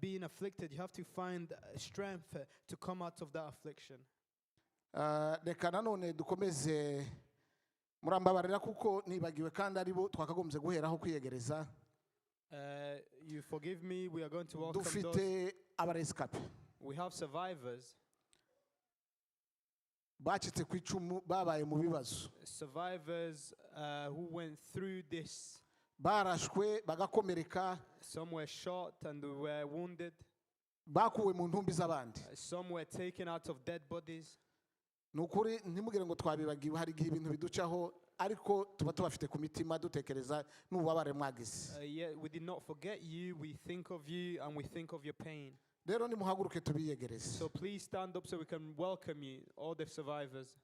being afflicted, you have to find strength to come out of that affliction. Reka nanone dukomeze murambabarira kuko nibagiwe kandi aribo twakagombye guheraho kwiyegereza. You forgive me, we are going to welcome those. Dufite abarescape. We have survivors. Bacitse ku icumu babaye mu bibazo. Survivors who went through this. barashwe bagakomereka, Some were shot and were wounded. bakuwe mu ntumbi z'abandi. Some were taken out of dead bodies. Ni ukuri ntimugire ngo twabibagiwe, hari igihe ibintu biducaho ariko tuba tubafite ku mitima dutekereza n'ububabare mwagize. Yet we did not forget you. We think of you and we think of your pain. Rero nimuhaguruke tubiyegereze. So please stand up so we can welcome you, all the survivors.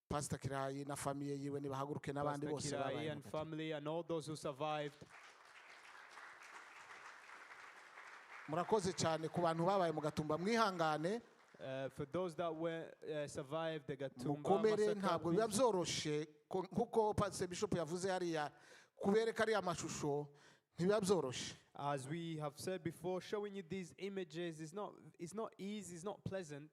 Pastor Kirayi na famiye yiwe nibahaguruke n'abandi Pastor bose Kirai babaye. and family and all those who survived. Murakoze cyane ku bantu babaye mu Gatumba, mwihangane. For those that were survived the Gatumba Mukomere, massacre, ntabwo biba please. byoroshe nkuko Pastor Bishop yavuze hariya, kubereka ariya mashusho ntibiba byoroshe. As we have said before, showing you these images is not easy, it's not pleasant,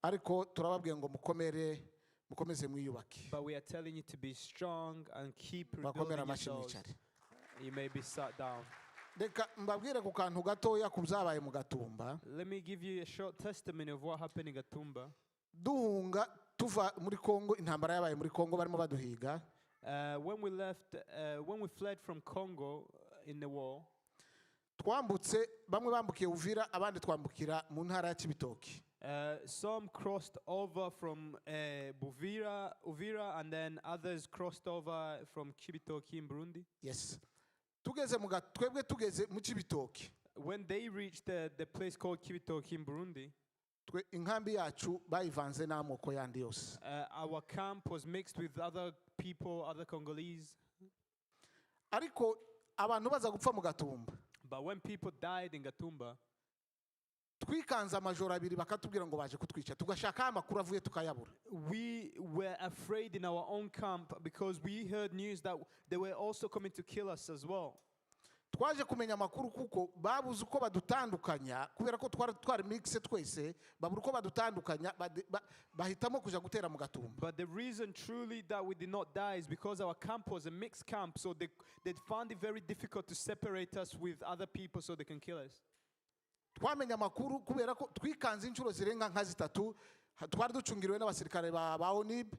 Ariko turababwiye ngo mukomeze mwiyubake. but we are telling you to be strong and keep Bakomera rebuilding amashyi yourselves. mwicare. You may be sat down. Reka mbabwire ku kantu gatoya ku byabaye mu Gatumba. Let me give you a short testimony of what happened in Gatumba. Duhunga tuva muri Kongo, intambara yabaye muri Kongo barimo baduhiga. When we fled from Congo in the war, Twambutse, bamwe bambukiye Uvira, abandi twambukira mu ntara ya Kibitoki. some crossed over from Uvira, and then others crossed over from Kibitoki in Burundi. Yes. Twebwe tugeze mu Kibitoki. When they reached the place called Kibitoki in Burundi, Inkambi yacu bayivanze n'amoko yandi yose. our camp was mixed with other people, other Congolese. Ariko abantu baza gupfa mu Gatumba, But when people died in Gatumba, twikanze amajoro abiri bakatubwira ngo baje kutwica, tugashaka amakuru avuye tukayabura. we were afraid in our own camp because we heard news that they were also coming to kill us as well. Twaje kumenya amakuru kuko babuze uko badutandukanya, kubera ko twari mixe twese, babura uko badutandukanya, bahitamo kuja gutera mu Gatumba. But the reason truly that we did not die is because our camp was a mixed camp, so they found it very difficult to separate us with other people so they can kill us. Twamenye amakuru kubera ko twikanze inshuro zirenga nka zitatu, twari ducungiriwe n'abasirikare ba ONIB,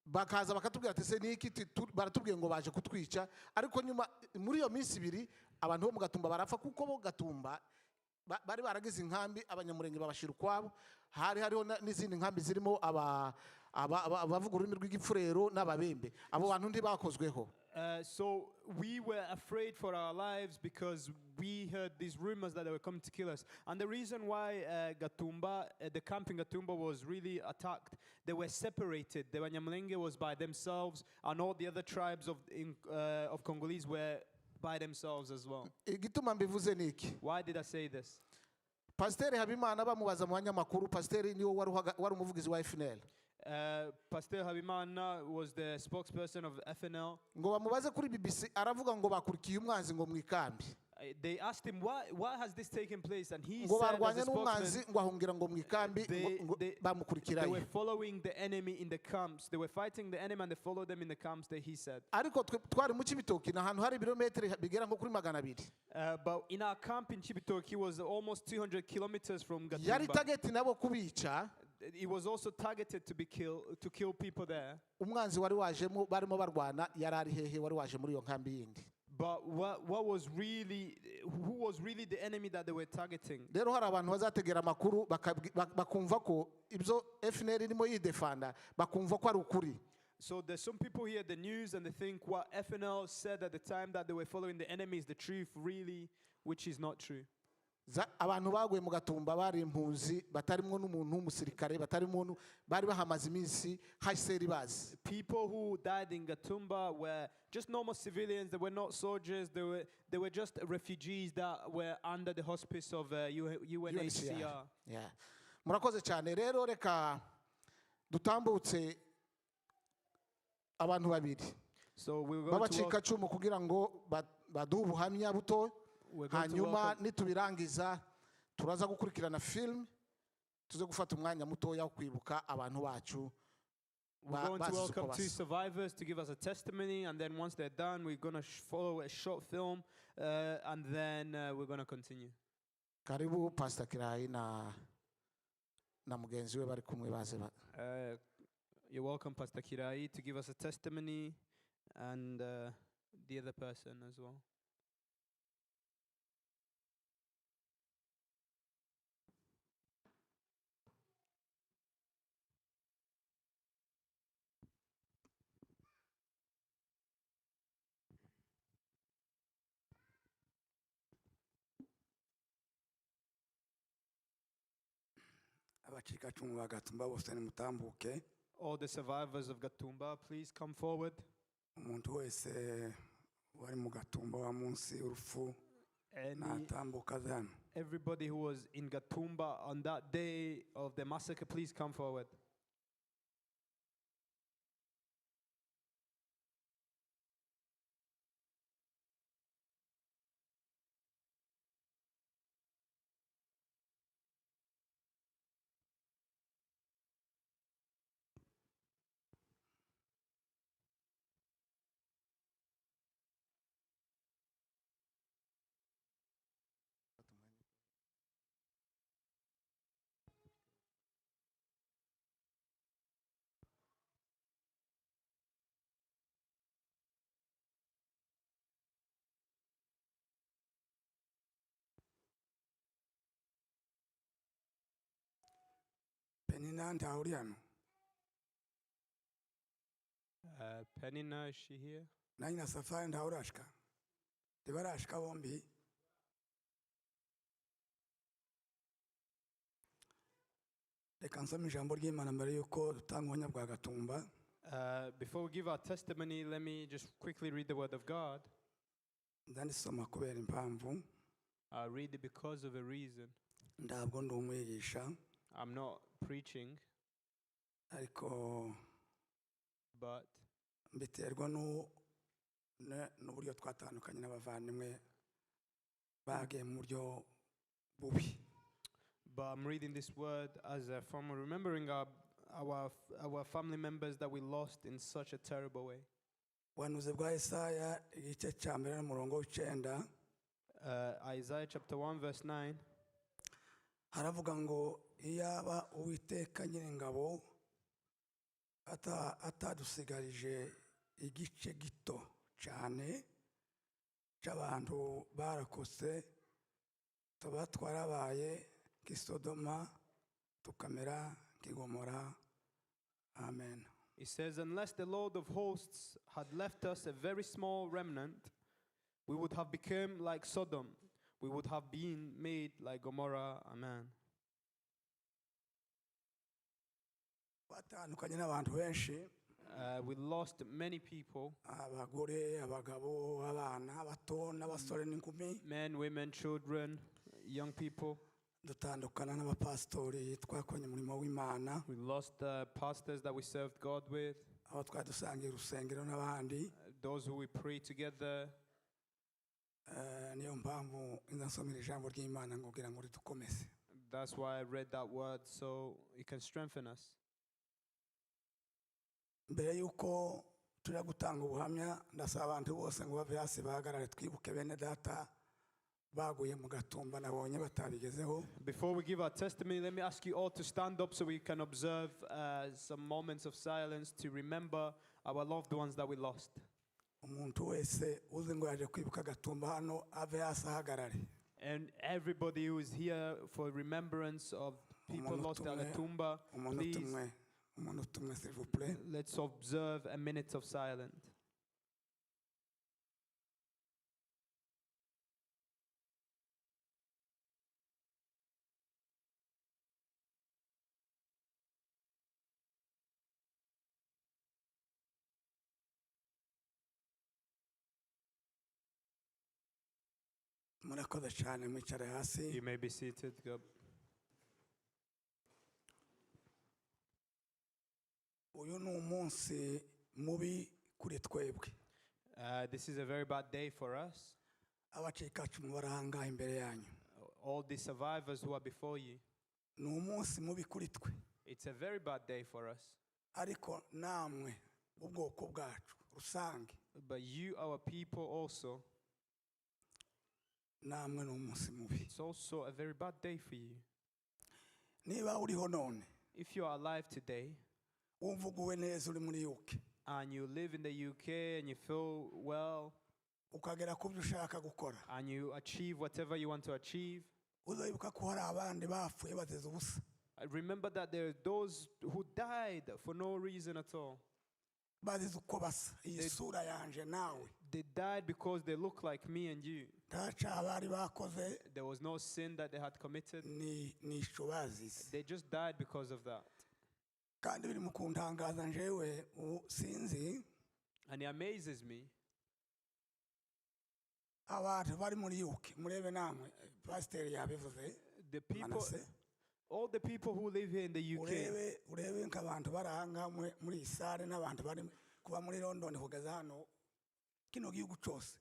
bakaza bakatubwira ati se niki, baratubwiye ngo baje kutwica. Ariko nyuma muri iyo minsi ibiri abantu bo mu Gatumba barapfa, kuko bo Gatumba bari baragize inkambi, abanyamurenge babashira ukwabo. Hariho n'izindi nkambi zirimo abavuga ururimi rw'igipfurero n'ababembe. Abo bantu ntibakozweho. So we were afraid for our lives because we heard these rumors that they were coming to kill us. And the reason why Gatumba, the camp in Gatumba was really attacked, they were separated. The Banyamulenge was by themselves, and all the other tribes of Congolese were by themselves as well. Igituma mbivuze niki? Why did I say this? Pasiteri Habimana bamubaza mu banyamakuru, pasiteri niwe wari umuvugizi wa FNL. Pastor Habimana was the spokesperson of FNL. Ngo bamubaze kuri BBC, aravuga ngo bakurikiye umwanzi ngo mwikambi. They asked him why has this taken place, and he Ngo said barwanye as a n'umwanzi spokesman, ngo ahungira ngo mwikambi they bamukurikirayo. were following the enemy in the camps. They were fighting the enemy and they followed them in the camps, that he said. Ariko twari mu Kibitoki, na hantu hari ibirometero bigera nko kuri 200. But in our camp in Chibitoki was almost 200 kilometers from Yari Gatumba. target nabo kubica. It was also targeted to kill people there. Umwanzi wari wajemo barimo barwana yari ari hehe, wari waje muri iyo nkambi yindi. But who was really the enemy that they were targeting? Rero hari abantu bazategera amakuru bakumva ko ibyo FNL irimo yidefanda, bakumva ko ari ukuri. So there's some people hear the news and they think what FNL said at the time that they were following the enemy is the truth, really, which is not true. Abantu baguye mu Gatumba bari impunzi, batarimo n'umuntu w'umusirikare, batarimo bari bahamaze iminsi haseri bazi. People who died in Gatumba were just normal civilians. They were not soldiers. They were just refugees that were under the hospice of UNHCR. Yeah. Murakoze cyane. Rero reka dutambutse abantu babiri. So we were going to babacika cumu kugira ngo baduhe ubuhamya buto. Hanyuma nitubirangiza turaza gukurikirana film, tuze gufata umwanya mutoya wo kwibuka abantu bacu. We're going to welcome two survivors to give us a testimony, and then once they're done, we're going to follow a short film, and then we're going to continue. Karibu Pastor Kirayi na mugenzi we bari kumwe baze. You're welcome, Pastor Kirayi, to give us a testimony, and the other person as well. abacikacumu ba Gatumba bose nimutambuke. All the survivors of Gatumba, please come forward. Umuntu wese wari mu Gatumba wa munsi urufu Any, natambuka hano. everybody who was in Gatumba on that day of the massacre, please come forward. Penina ntawuri hano. Penina, is she here? Nanyi na Safari ntawurashika. Ntibarashika bombi. Reka nsome ijambo ry'Imana mbere yuko dutanga ubuhamya bwa Gatumba. Before we give our testimony, let me just quickly read the word of God. Ndandisoma kubera impamvu. I'll read it because of a reason. Ntabwo ndi umwigisha I'm not preaching, ariko but mbiterwa n'uburyo twatandukanye n'abavandimwe bagiye mu buryo bubi. I'm reading this word as a form of remembering our family members that we lost in such a terrible way. Ubuhanuzi bwa Yesaya igice cya mbere n'umurongo w'icenda. Isaiah chapter 1 verse 9. Haravuga ngo iyaba Uwiteka Nyiringabo atadusigarije igice gito cyane cy'abantu barakose, tuba twarabaye nk'Isodoma tukamera nk'Igomora. Amen. It says, unless the Lord of hosts had left us a very small remnant, we would have become like Sodom. We would have been made like Gomorrah. Amen. Batandukanye n'abantu benshi. We lost many people, Abagore, abagabo, abana, abato n'abasore n'inkumi. men, women, children, young people. Dutandukana n'abapastori twakoranye umurimo w'Imana. We lost the pastors that we served God with, Abo twari dusangiye urusengero n'abandi. those who we pray together. Niyo mpamvu nzasomera ijambo ry'Imana ngo kugira ngo ridukomeze. That's why I read that word, so it can strengthen us. Mbere yuko tujya gutanga ubuhamya ndasaba abantu bose ngo bave hasi bahagarare twibuke bene data baguye mu Gatumba nabonye batabigezeho. Before we give our testimony, let me ask you all to stand up so we can observe some moments of silence to remember our loved ones that we lost. Umuntu wese uzi ngo yaje kwibuka Gatumba hano ave hasi ahagarare. And everybody who is here for remembrance of people lost at Gatumba, please, Umuntu umwe s'il vous plaît. let's observe a minute of silence. Murakoze cyane mwicare hasi. You may be seated. Uyu ni umunsi mubi kuri twebwe. This is a very bad day for us. Abacikacumu barahanga imbere yanyu. All the survivors who are before you. Ni umunsi mubi kuri twe. It's a very bad day for us. Ariko namwe ubwoko bwacu rusange. But you, our people also, Namwe ni umunsi mubi. it's also a very bad day for you. Niba uriho none If you are alive today wumva uguwe neza uri muri UK, and you live in the UK and you feel well, ukagera ku byo ushaka gukora and you achieve whatever you want to achieve, uzayibuka ko hari abandi bapfuye bazize ubusa remember that there are those who died for no reason at all. bazize uko basa iyi sura yanje nawe They died because they look like me and you. nta cyaha bari bakoze There was no sin that they had committed. ni icyo bazize They just died because of that. kandi biri mu kuntangaza njyewe sinzi And it amazes me. abantu bari muri yuke murebe namwe pasiteri yabivuze The people, Manase, all the people who live here in the UK, urebe nk'abantu bari aha ngaha muri iyi sare n'abantu bari kuva muri London kugeza hano kino gihugu cyose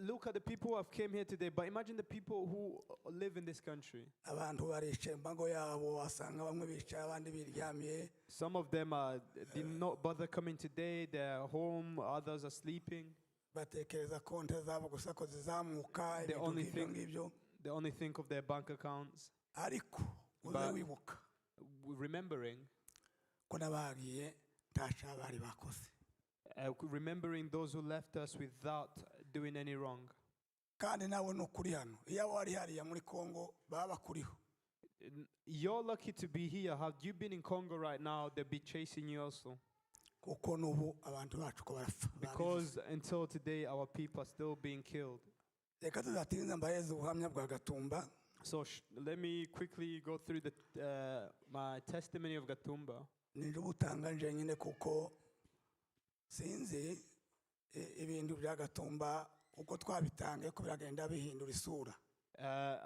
look at the people who have came here today, but imagine the people who live in this country. abantu baricaye mbago yabo wasanga bamwe bicaye abandi biryamiye Some of them did not bother coming today. They're home. Others are sleeping. batekereza konti zabo gusa ko zizamuka The ibintu only nk'ibyo thing- ngibyo They only think of their bank accounts. ariko uze But- wibuka Remembering, ko n'abagiye nta cyaha bari bakoze remembering those who left us without doing any wrong. kandi nawe ni ukuri hano iyo wari hariya muri Congo baba bakuriho You're lucky to be here. Had you been in Congo right now, they'd be chasing you also. kuko n'ubu abantu bacu ko barapfa Because until today, our people are still being killed. reka tuzatinze mbaheze ubuhamya bwa Gatumba So let me quickly go through my testimony of Gatumba. ninje ubutanga nje nyine kuko sinzi ibintu bya Gatumba uko twabitangiye ko biragenda bihindura isura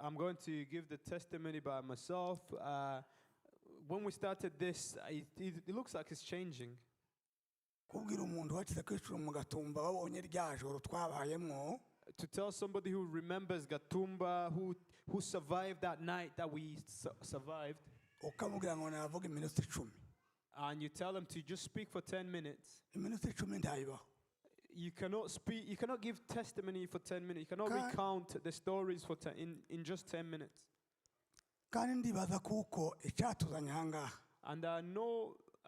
I'm going to give the testimony by myself. When we started this, it looks like it's changing. kubwira umuntu wakize kwicura mu Gatumba wabonye rya joro twabayemo To tell somebody who remembers Gatumba, who survived that night that we survived, ukamubwira ngo navuga iminota 10 and you tell them to just speak for 10 minutes, iminota 10 ntayibaho you cannot speak, you cannot give testimony for 10 minutes, you cannot recount the stories for in just 10 minutes. kandi ndibaza kuko icyatuzanye aha ngaha And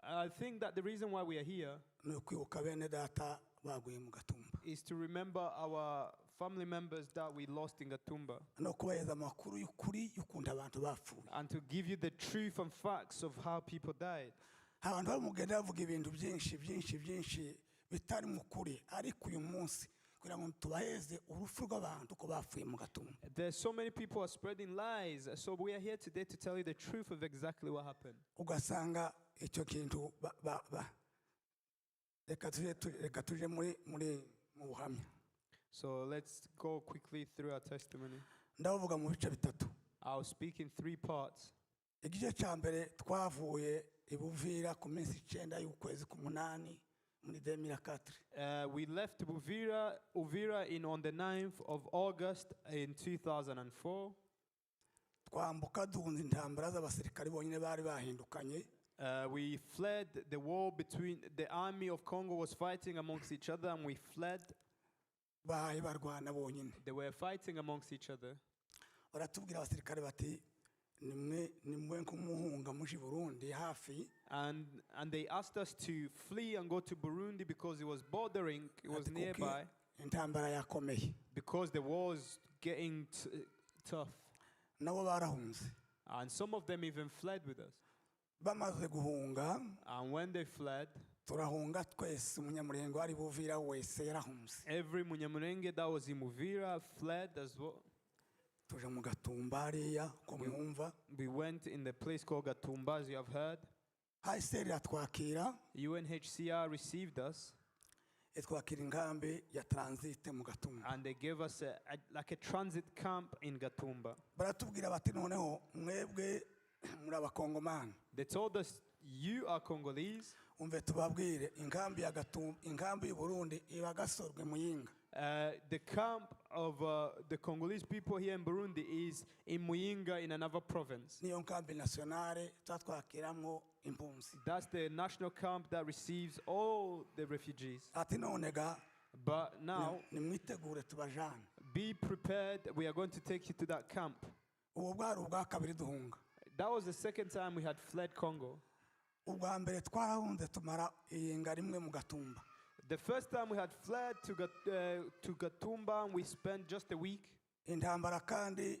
I think that the reason why we are here ni ukwibuka bene data baguye mu Gatumba is to remember our family members that we lost in Gatumba, no kubaheza amakuru y'ukuri y'ukuntu abantu bapfuye and to give you the truth and facts of how people died. abantu bari mugenda bavuga ibintu byinshi bitari mu kuri ariko uyu munsi kugira ngo tubaheze urupfu rw'abantu ko bapfuye mu Gatumba There's so many people who are spreading lies, so we are here today to tell you the truth of exactly what happened. ugasanga icyo kintu reka tuje muri mu buhamya So let's go quickly through our testimony. ndavuga mu bice bitatu I'll speak in 3 parts. igice cya mbere twavuye i Buvira ku minsi 9 y'ukwezi k'umunani muri 2004 We left Uvira on the 9th of August in 2004. twambuka duhunze intambara z'abasirikari bonyine bari bahindukanye We fled the war between the army of Congo was fighting amongst each other, and we fled. bahaye barwana bonyine They were fighting amongst each other. baratubwira abasirikare bati nimwe nk'umuhunga muje Burundi hafi And they asked us to flee and go to Burundi because it was bordering, it was ati kuko nearby, intambara yakomeye because the war was getting tough. nabo barahunze And some of them even fled with us. bamaze guhunga And when they fled, turahunga twese umunyamurenge wari Buvira wese yarahunze every Munyamurenge that was in Uvira fled as well. tuje mu Gatumba hariya ko mwumva We went in the place called Gatumba, as you have heard. HCR yatwakira UNHCR received us, itwakira inkambi ya transit mu Gatumba and they gave us like a transit camp in Gatumba. baratubwira bati noneho mwebwe muri abakongomani They told us, you are Congolese. umve tubabwire inkambi ya Gatumba inkambi y'u Burundi iba Gasorwe Muyinga The camp of the Congolese people here in Burundi is in Muyinga, in another province. niyo nkambi nationale twatwakiramwo impunzi That's the national camp that receives all the refugees. ati none ga But now, nimwitegure tubajana be prepared. We are going to take you to that camp. ubu bwari ubwa kabiri duhunga That was the second time we had fled Congo. ubwa mbere twarahunze tumara iyinga rimwe mu Gatumba The first time we had fled to Gatumba, and we spent just a week. intambara kandi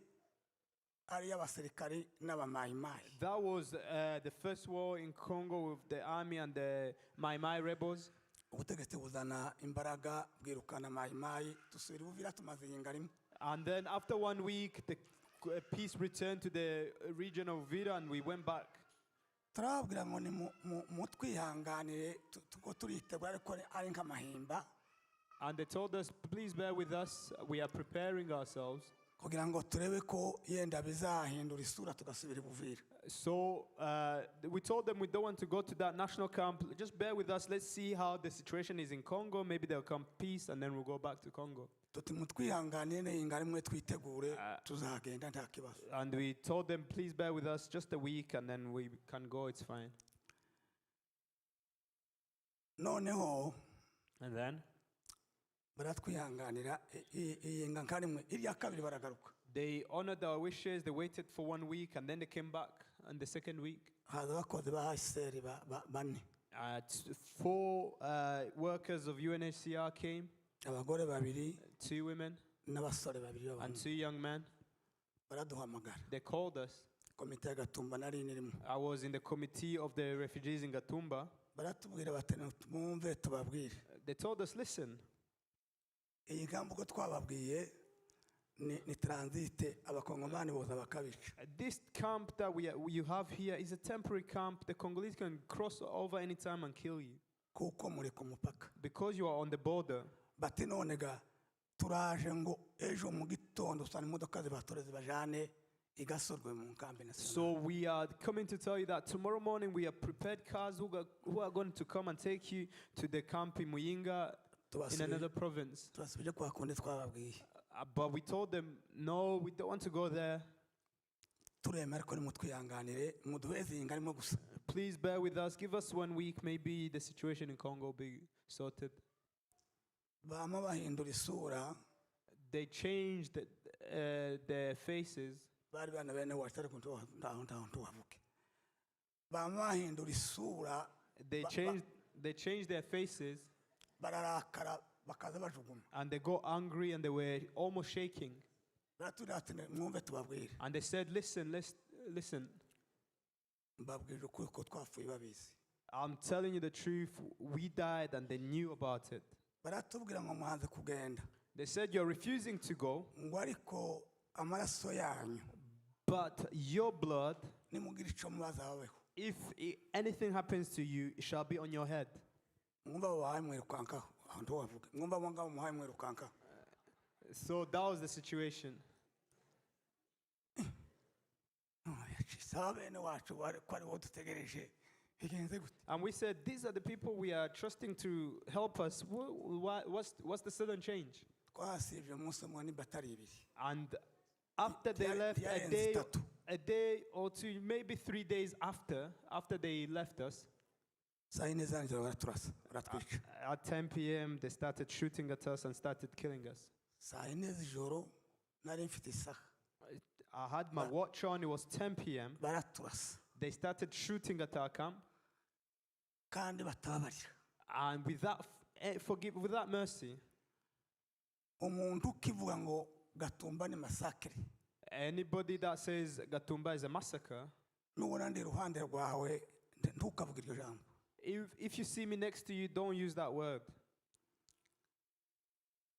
ari iy'abasirikari n'abamayimayi. That was the first war in Congo with the army and the Mai Mai rebels. ubutegetsi buzana imbaraga bwirukana mayimayi dusubira Uvira tumaze yinga rimwe. And then after 1 week, the peace returned to the region of Vira, and we went back. turababwira ngo ni mutwihanganire tuko turitegura ariko ari nk'amahimba And they told us, please bear with us. We are preparing ourselves. kugira ngo turebe ko yenda bizahindura isura tugasubira Uvira. So we told them we don't want to go to that national camp. Just bear with us. Let's see how the situation is in Congo. Maybe there'll come peace, and then we'll go back to Congo. tuti mutwihanganire yinga rimwe twitegure tuzagenda nta kibazo. And we told them, please bear with us just a week, and then we can go. It's fine. noneho And then baratwihanganira yinga nka rimwe irya kabiri baragaruka. they honored our wishes. They waited for 1 week, and then they came back on the second week. haza abakozi ba HCR bane, 4 workers of UNHCR came, abagore babiri 2 women n'abasore babiri and b'abahungu. 2 young men. baraduhamagara. They called us. komite ya Gatumba nari nirimo. I was in the committee of the refugees in Gatumba. baratubwira bati mwumve tubabwire. They told us, listen, iyi ngambo uko twababwiye ni transite abakongomani boza bakabica. this camp that you have here is a temporary camp. The Congolese can cross over anytime and kill you kuko muri ku mupaka. because you are on the border. bati none ga turaje ngo ejo mu gitondo usana imodoka zibatoreze bajane igasorwe mu nkambi nationale. So we are coming to tell you that tomorrow morning we have prepared cars who are going to come and take you to the camp in Muyinga in another province. tubasubije kwa kundi twababwiye. But we told them, no, we don't want to go there. turemera ko nimutwihanganire muduheze yinga rimwe gusa. Please bear with us. Give us 1 week. Maybe the situation in Congo will be sorted. bama bahindura isura. They changed their faces. bari bana bene wacu ariko ndaho tuhavuke. bama bahindura isura. They changed their faces, bararakara bakaza bajuguma. and they got angry, and they were almost shaking. baratubwira ati mwumve tubabwire. And they said, listen, let's listen. mbabwije ukuri ko twapfuye babizi. I'm telling you the truth. We died, and they knew about it. baratubwira ngo muhanze kugenda. They said, you're refusing to go, ngo ariko amaraso yanyu but your blood, nimugira ico mubaza babeho. if anything happens to you, it shall be on your head. mwumva abo bahaye mwirukankaho aho ntiwavuge. mwumva abo ngabo muhaye mwirukankaho. So that was the situation. saba bene wacu ko aribo dutegereje bigenze gute. And we said, these are the people we are trusting to help us. What's the sudden change? twasibye umunsi umwe niba atari ibiri. And after they left, a day or 2, maybe 3 days after they left us, saa yine za nijoro baraturasa baratwica. at 10 p.m., they started shooting at us and started killing us. saa yine z'ijoro nari mfite isaha. I had my watch on. It was 10 p.m. baraturasa They started shooting at our camp. kandi batababarira. And without mercy, umuntu ukivuga ngo Gatumba ni massacre, anybody that says Gatumba is a massacre, nubona ndi iruhande rwawe ntukavuge iryo jambo. if you see me next to you, don't use that word.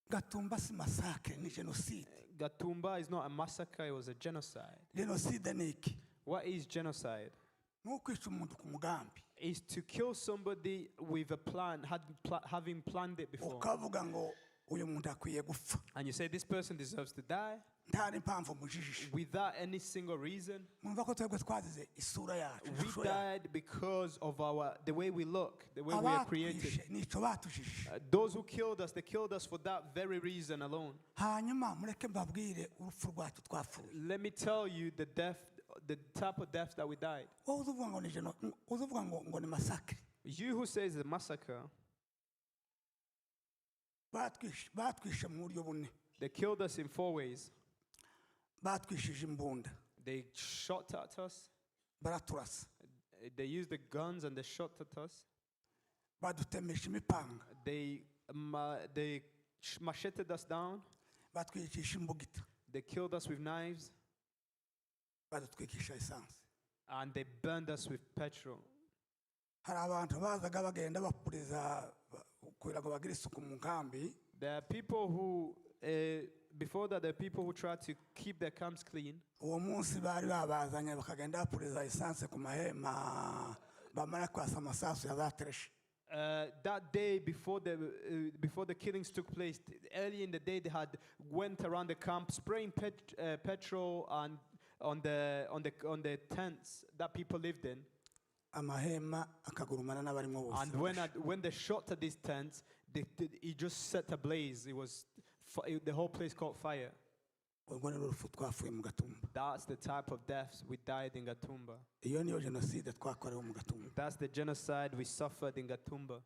Gatumba si massacre, ni genocide. Gatumba is not a massacre, it was a genocide. Genocide ni iki? What is genocide? Ni ukwica umuntu ku mugambi. Is to kill somebody with a plan, having planned it before. ukavuga ngo uyu muntu akwiye gupfa And you say this person deserves to die nta n'impamvu mujijisha. without any single reason. mwumva ko twebwe twazize isura yacu, We ishusho yacu. died because of the way we look, the way we are created. abatwishe nico batujijisha. Those who killed us, they killed us for that very reason alone. hanyuma mureke mbabwire urupfu rwacu twapfuye. Let me tell you the type of death that we died. wowe uzuvuga ngo ni uzuvuga ngo ni massacre. You who says the massacre, batwishe mu buryo bune. they killed us in 4 ways. batwishije imbunda, They shot at us. baraturasa, They used the guns and they shot at us. badutemesha imipanga They macheted us down. batwicisha imbugita They killed us with knives. badutwikisha esansi. And they burned us with petrol. Hari abantu bazaga bagenda bapuriza kugira ngo bagire isuku mu nkambi. There are people who, before that, there are people who try to keep their camps clean. Uwo munsi bari babazanye bakagenda bapuriza esansi ku mahema bamara kwasa amasasu ya za tereshi. That day before the killings took place, early in the day they had went around the camp spraying petrol and on the tents that people lived in. Amahema akagurumana n'abarimo bose. And when they shot at these tents, it just set ablaze. It was the whole place caught fire. Urwo ni urupfu twafuye mu Gatumba. That's the type of deaths we died in Gatumba. Iyo niyo jenoside twakorewe mu Gatumba. That's the genocide we suffered in Gatumba.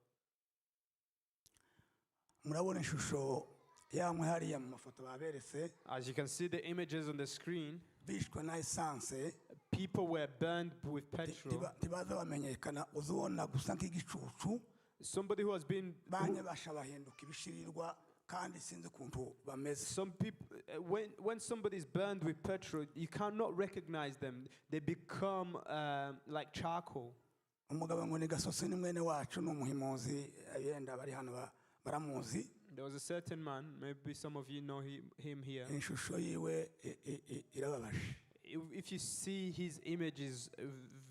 Murabona ishusho yamwe hariya mu mafoto baberetse. As you can see the images on the screen, Bishwe na esanse. people were burned with petrol. Ntibaza bamenyekana uzubona gusa nk'igicucu. Somebody who has been Banye basha bahinduka ibishirirwa kandi sinzi ukuntu bameze. some people when somebody is burned with petrol, you cannot recognize them. They become like charcoal. Umugabo ngo ni Gasosi ni mwene wacu n'umuhimuzi yenda bari hano baramuzi. There was a certain man, maybe some of you know him here. Ishusho yiwe irababaje. If you see his image, is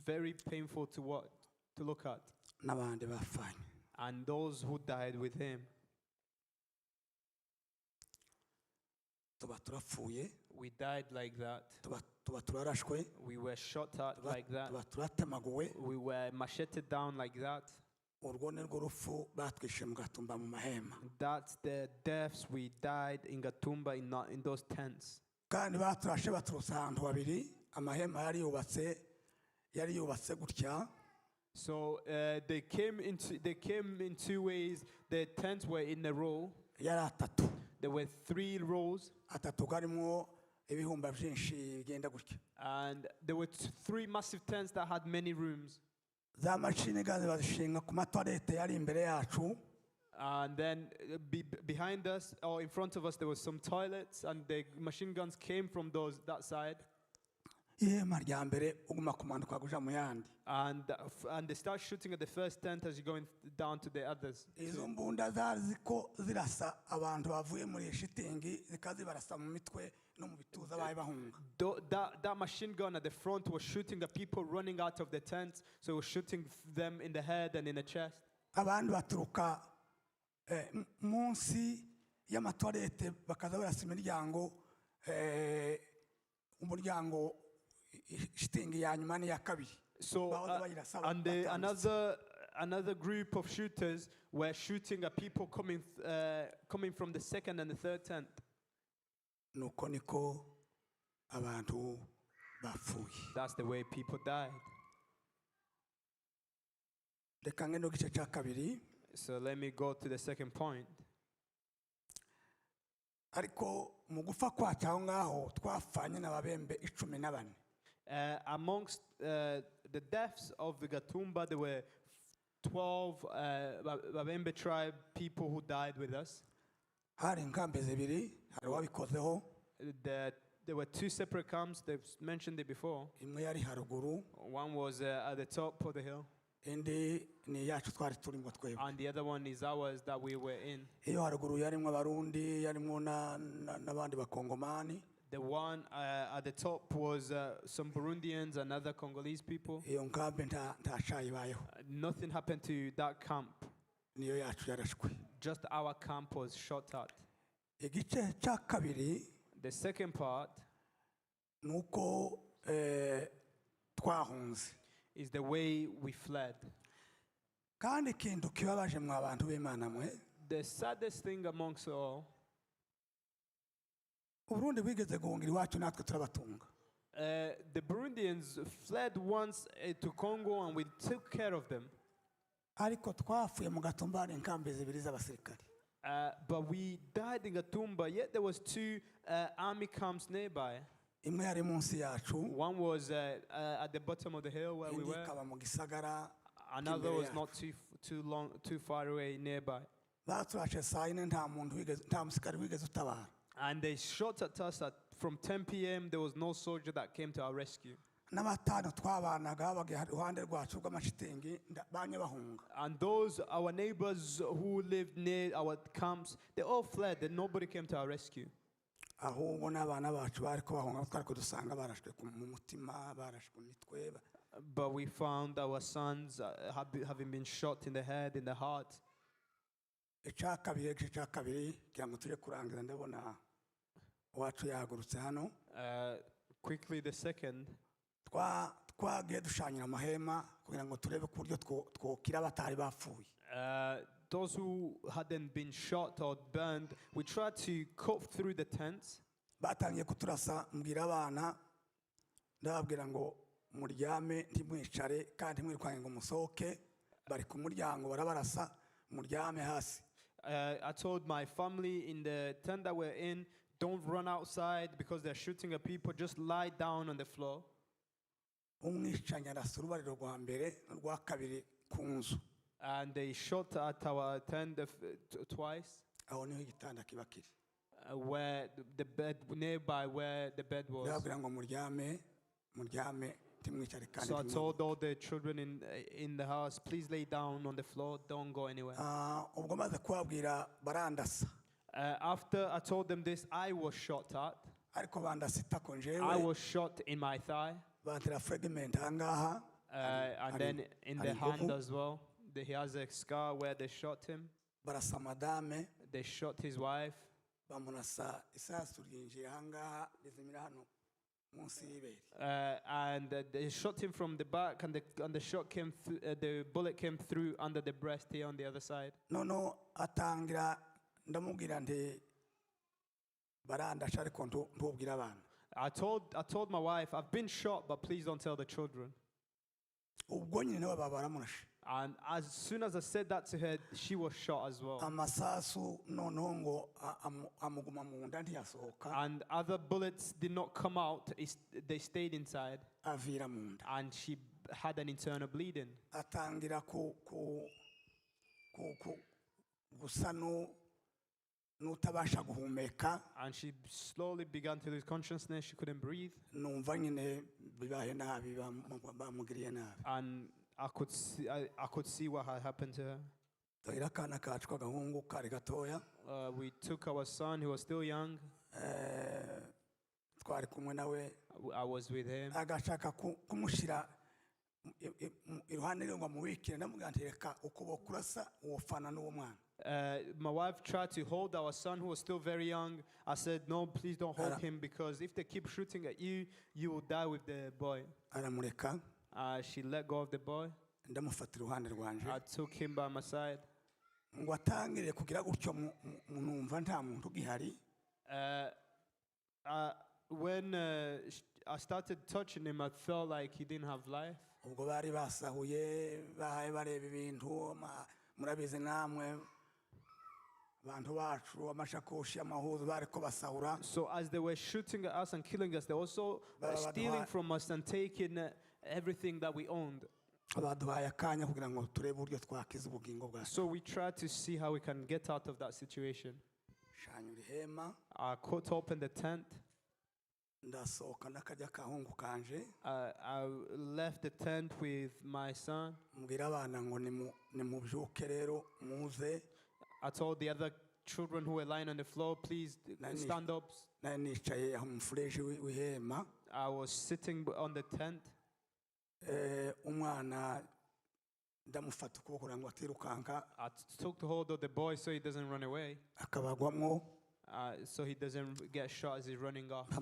very painful to look at. N'abandi bafanye. And those who died with him. Tuba turapfuye. We died like that. Tuba turarashwe. We were shot at like that. Tuba turatemaguwe. We were macheted down like that. Urwo ni rwo rupfu batwishe mu Gatumba mu mahema. That's the deaths we died in Gatumba in those tents. Kandi baturashe baturutse ahantu habiri. Amahema yari yubatse gutya. So they came in two ways. The tents were in a row. Yari atatu. There were 3 rows. Atatu karimo ibihumba byinshi bigenda gutya. And there were 3 massive tents that had many rooms. Za mashini gaze bazishinga ku matwarete yari imbere yacu. And then behind us or in front of us there was some toilets, and the machine guns came from that side. Ihema rya mbere uguma kumanuka kuja mu yandi. And they start shooting at the first tent as you're going down to the others. Izo mbunda ziko zirasa abantu bavuye muri shitingi zikazibarasa mu mitwe no mu bituza baye bahunga. That machine gun at the front was shooting at people running out of the tent, so it was shooting them in the head and in the chest. Abandi baturuka munsi y'amatwarete bakaza barasa imiryango umuryango shitingi ya nyuma ni ya kabiri. So and another group of shooters were shooting at people coming from the second and the third tent. Nuko niko abantu bapfuye. That's the way people died. Reka ngeno gice cya kabiri. So let me go to the second point. Ariko mu gufa kwacu aho ngaho twafanye n'ababembe 14. Amongst the deaths of the Gatumba, there were 12 Babembe tribe people who died with us. Hari inkambi zibiri, hari wabikozeho. There were 2 separate camps. They've mentioned it before. Imwe yari haruguru. One was at the top of the hill. Indi ni yacu twari turimo twebwe. And the other one is ours that we were in. Iyo haruguru yarimo abarundi, yarimo n'abandi bakongomani. The one at the top was some Burundians and other Congolese people. Iyo nkambi ntacayibayeho. Nothing happened to that camp. Niyo yacu yarashwe. Just our camp was shot at. Igice cya kabiri. The second part nuko twahunze. Is the way we fled. Kandi ikintu kibabaje mwa bantu b'Imana mwe. The saddest thing amongst all, Burundi bwigeze guhungira iwacu natwe turabatunga. The Burundians fled once to Congo and we took care of them. Ariko twafuye mu Gatumba hari inkambi zibiri z'abasirikare. But we died in Gatumba, yet there was 2 army camps nearby. Imwe yari munsi yacu. One was at the bottom of the hill where we were. Ikaba mu gisagara. Another was not too far away nearby. baturashe saa yine nta musikari wigeze utabara. And they shot at us from 10 p.m. There was no soldier that came to our rescue. N'abatanu twabanaga bagiye iruhande rwacu rw'amashitingi banye bahunga. And those, our neighbors who lived near our camps, they all fled and nobody came to our rescue. Ahubwo n'abana bacu bariko bahunga twari kudusanga barashwe mu mutima barashwe mu mitwe. But we found our sons having been shot in the head, in the heart. Icya kabiri kugira ngo tujye kurangiza ndabona uwacu yahagurutse hano. Quickly, the second. Twagiye dushanyira amahema kugira ngo turebe ku buryo twokira batari bapfuye. Those who hadn't been shot or burned, we tried to cut through the tents. Batangiye kuturasa mbwira abana ndababwira ngo muryame ntimwicare kandi mwirukanye ngo musohoke bari ku muryango barabarasa muryame hasi. I told my family in the tent that we're in, don't run outside because they're shooting at people, just lie down on the floor. Umwicanyi arasa urubariro rwa mbere n'urwa kabiri ku nzu. And they shot at our tent twice. Aho niho igitanda kiba kiri. Where the bed, nearby where the bed was. Ndababwira ngo muryame ntimwicare kandi. So I told all the children in the house, please lay down on the floor, don't go anywhere. Ubwo maze kubabwira barandasa. After I told them this, I was shot at. Ariko bandasa itako njyewe. I was shot in my thigh. Bantera fragment ahangaha. And then in the hand as well. He has a scar where they shot him. Barasa madame. They shot his wife. Bamunasa isasu ryinjiye ahangaha rizimira hano munsi y'ibere. And they shot him from the back, and the shot came the bullet came through under the breast here on the other side. No, atangira ndamubwira nti barandasha ariko ntubwira abana. I told my wife, I've been shot, but please don't tell the children. Ubwo nyine niwe baramurashe. And as soon as I said that to her, she was shot as well. Amasasu noneho ngo amuguma mu nda ntiyasohoka. And other bullets did not come out; they stayed inside. Avira mu nda. And she had an internal bleeding. Atangira gusa n'utabasha guhumeka. And she slowly began to lose consciousness. She couldn't breathe. Numva nyine bibaye nabi bamugiriye nabi. And I could see what had happened to her. We took our son, who was still young. I was with him. My wife tried to hold our son, who was still very young. I said, no, please don't hold him, because if they keep shooting at you, you will die with the boy. She let go of the boy. I took him by my side. When I started touching him, I felt like he didn't have life. So as they were shooting at us and killing us, they also stealing from us and taking everything that we owned. So we tried to see how we can get out of that situation. I cut open the tent. I left the tent with my son. I told the other children who were lying on the floor, please stand up. I was sitting on the tent. I took hold of the boy so he doesn't run away. So he doesn't get shot as he's running off. I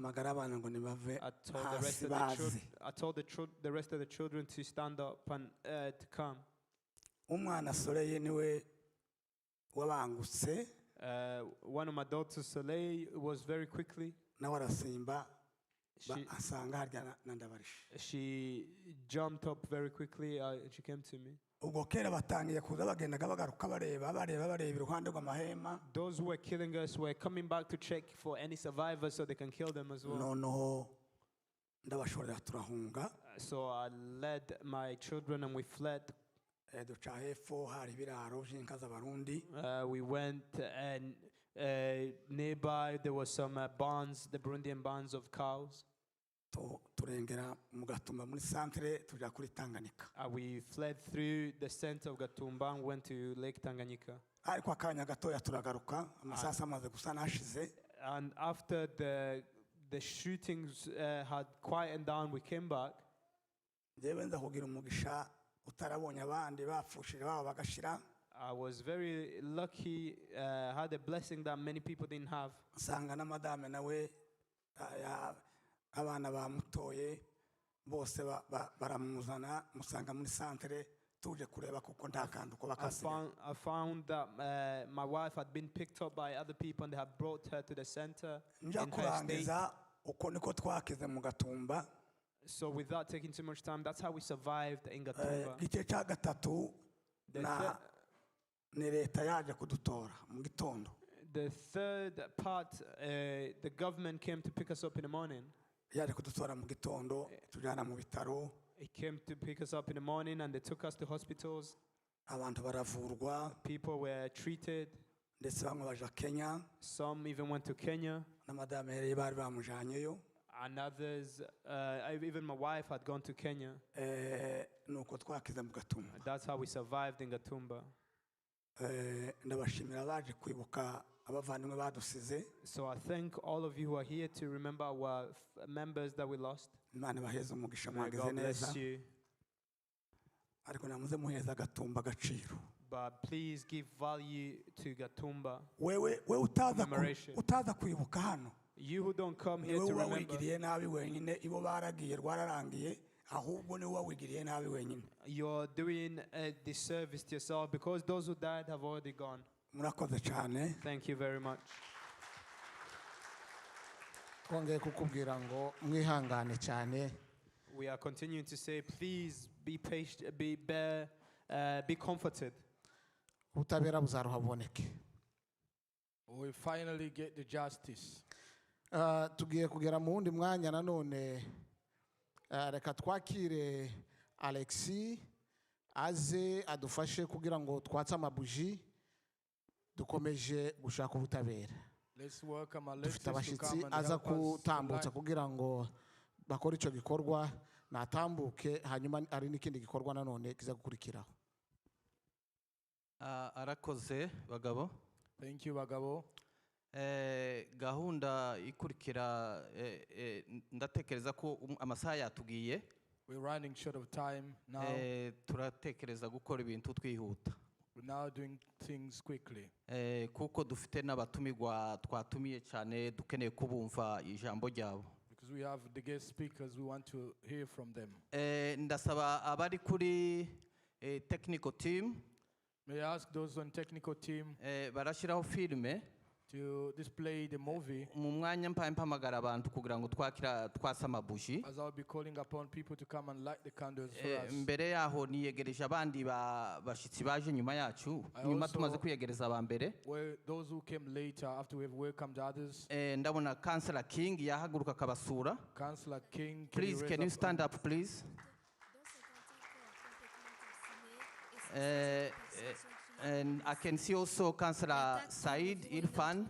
told the rest of the children to stand up and to come. One of my daughters, Soleil, was very quickly. She jumped up very quickly and she came to me. Those who were killing us were coming back to check for any survivors so they can kill them as well. So I led my children and we fled. duca hepfo hari ibiraro by'inka z'abarundi. We went and nearby there was some barns, the Burundian barns of cows. Turengera mu Gatumba muri centre tujya kuri Tanganyika. We fled through the center of Gatumba and went to Lake Tanganyika. Ariko akanya gatoya turagaruka amasasa amaze gusa nashize. And after the shootings had quietened down, we came back. Jewe nza kugira umugisha utarabonye abandi bapfushije babo bagashira. I was very lucky, had a blessing that many people didn't have. Sanga na madame nawe abana bamutoye bose baramuzana musanga muri centre tuje kureba kuko nta kantu ko bakasiga. I found that my wife had been picked up by other people and they had brought her to the center in her state. Kurangiza uko niko twakize mu Gatumba. So without taking too much time, that's how we survived in Gatumba. Igice cya gatatu na ni leta yaje kudutora mu gitondo. The third part, the government came to pick us up in the morning. Yaje kudutora mu gitondo tujyana mu bitaro. It came to pick us up in the morning and they took us to hospitals. Abantu baravurwa. People were treated. Ndetse bamwe baje Kenya. Some even went to Kenya. Na madame yari bari bamujyanyeyo. And others, even my wife had gone to Kenya. Nuko twakize mu Gatumba. That's how we survived in Gatumba. Ndabashimira baje kwibuka abavandimwe badusize. So I thank all of you who are here to remember our members that we lost. Imana baheze umugisha May mwagize God neza. bless you. Ariko namuze muheza Gatumba agaciro. But please give value to Gatumba. Wewe utaza kwibuka hano. You who don't come here to remember. Wigiriye nabi wenyine ibo baragiye rwararangiye ahubwo ni wowe wigiriye nabi wenyine. You're doing a disservice to yourself because those who died have already gone. Murakoze cyane. Thank you very much. twongeye kukubwira ngo mwihangane cyane. We are continuing to say, please be patient, be comforted. Ubutabera buzaruhaboneke. We finally get the justice. Tugiye kugera mu wundi mwanya nanone. Reka twakire Alexis aze adufashe kugira ngo twatse amabuji dukomeje gushaka ubutabera. Let's welcome Dufite Alexis to come abashyitsi and aza help us kutambutsa tonight. kugira ngo bakore icyo gikorwa natambuke hanyuma hari n'ikindi gikorwa nanone kiza gukurikiraho. Arakoze bagabo. Thank you, Bagabo. Gahunda ikurikira ndatekereza ko amasaha yatugiye. We're running short of time now. Turatekereza gukora ibintu twihuta. We're now doing things quickly. Kuko dufite n'abatumirwa twatumiye cyane dukeneye kubumva ijambo ryabo. Because we have the guest speakers, we want to hear from them. Ndasaba abari kuri technical team. May I ask those on technical team barashiraho filme to display the movie, mu mwanya mpamagara abantu kugira ngo twasa amabuji. as I'll be calling upon people to come and light the candles for us. Mbere yaho niyegereje abandi bashitsi baje nyuma yacu nyuma tumaze kwiyegereza aba mbere. Where those who came later after we have welcomed others. Ndabona Councillor King yahaguruka kabasura. Councillor King, Please, can you stand up, please? And I can see also Councillor Said Irfan.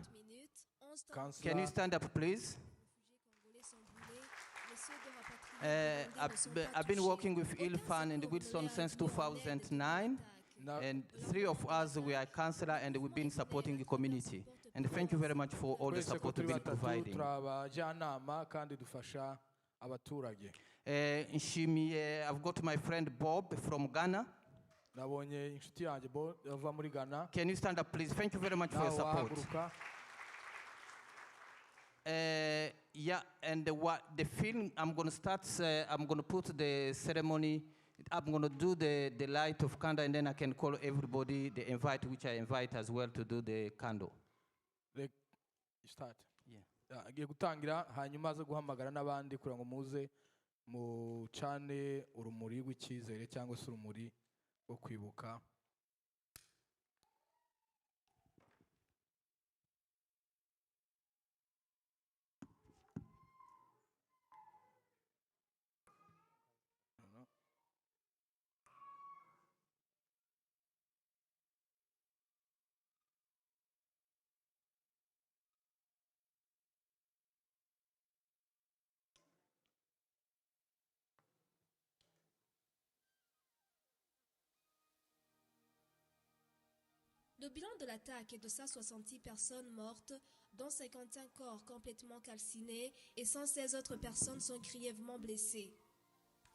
Can you stand up, please? I've been working with Irfan and Wilson since 2009. And 3 of us, we are councillor and we've been supporting the community. And thank you very much for all the support you've been providing. I've got my friend Bob from Ghana. Can you stand up, please? Thank you very much for your support. Yeah, and the film, I'm going to start, I'm going to put the ceremony, I'm going to do the light of candle, and then I can call everybody, the invite, which I invite as well to do the candle. Start. Yeah. Agiye gutangira hanyuma aza guhamagara n'abandi kugira ngo muze mu cane urumuri rw'icyizere cyangwa se urumuri rwo kwibuka. Le bilan de l'attaque est de 166 personnes mortes, dont 55 corps complètement calcinés et 116 autres personnes sont grièvement blessées.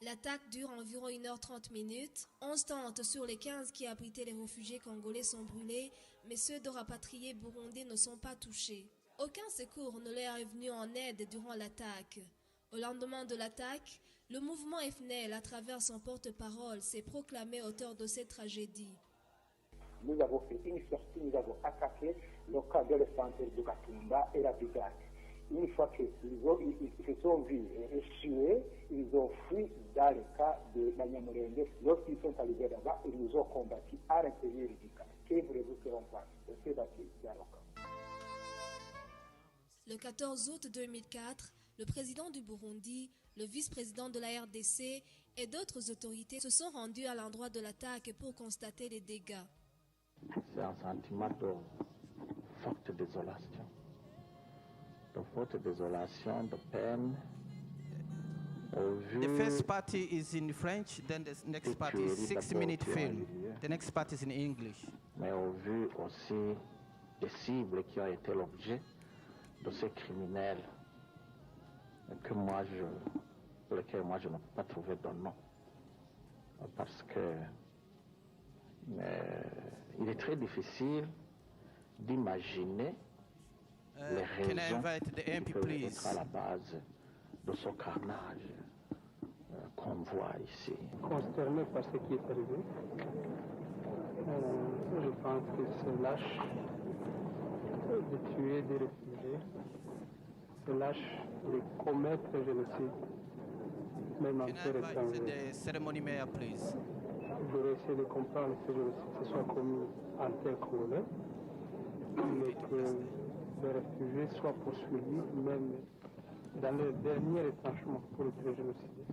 L'attaque dure environ 1h30. 11 tentes sur les 15 qui abritaient les réfugiés congolais sont brûlées, mais ceux de rapatriés burundais ne sont pas touchés. Aucun secours ne leur est venu en aide durant l'attaque. Au lendemain de l'attaque, le mouvement FNL, à travers son porte-parole, s'est proclamé auteur de cette tragédie. Nous avons fait une sortie, nous avons attaqué le camp de centre de Gatumba et la brigade. Une fois qu'ils se sont vus échoués, ils ont fui dans le cas de Banyamulenge. Lorsqu'ils sont arrivés là-bas, ils nous ont combattus à l'intérieur du camp. Que voulez-vous que l'on fasse? On s'est battu dans le camp. Le 14 août 2004, le président du Burundi, le vice-président de la RDC et d'autres autorités se sont rendus à l'endroit de l'attaque pour constater les dégâts. C'est un sentiment de forte désolation. De forte désolation, de peine. The first party is in French, then the next party is 6-minute film. The next part is in English. Mais au vu aussi des cibles qui ont été l'objet de ces criminels que pour lesquels moi je ne peux pas trouver de nom. Parce que il est très difficile d'imaginer les raisons qui peuvent être à la base de ce carnage qu'on voit ici. Consterné par ce qui est arrivé, je pense que c'est lâche de tuer des réfugiés, c'est lâche de commettre le génocide, même en terre étrangère. The ceremony mayor, please. J'aurais essayé de comprendre que le génocide se soit commis en terre congolaise, mais que les réfugiés soient poursuivis même dans le dernier retranchement pour être génocidés.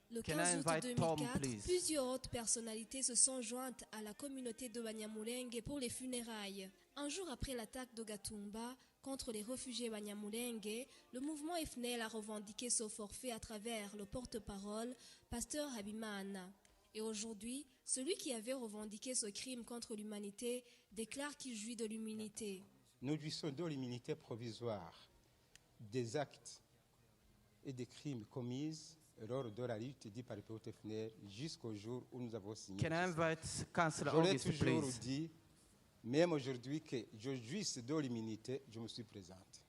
Le Can 15 I août invite Tom, 2004, please? plusieurs autres personnalités se sont jointes à la communauté de Banyamulenge pour les funérailles. Un jour après l'attaque de Gatumba contre les réfugiés Banyamulenge, le mouvement FNL a revendiqué ce forfait à travers le porte-parole, Pasteur Habimana. Et aujourd'hui, celui qui avait revendiqué ce crime contre l'humanité déclare qu'il jouit de l'immunité. Nous jouissons de l'immunité provisoire des actes et des crimes commis lors de la lutte dit par le POTFNR jusqu'au jour où nous avons signé. Can I invite Councillor Je l'ai August, toujours please? dit, même aujourd'hui que je jouisse de l'immunité, je me suis présente.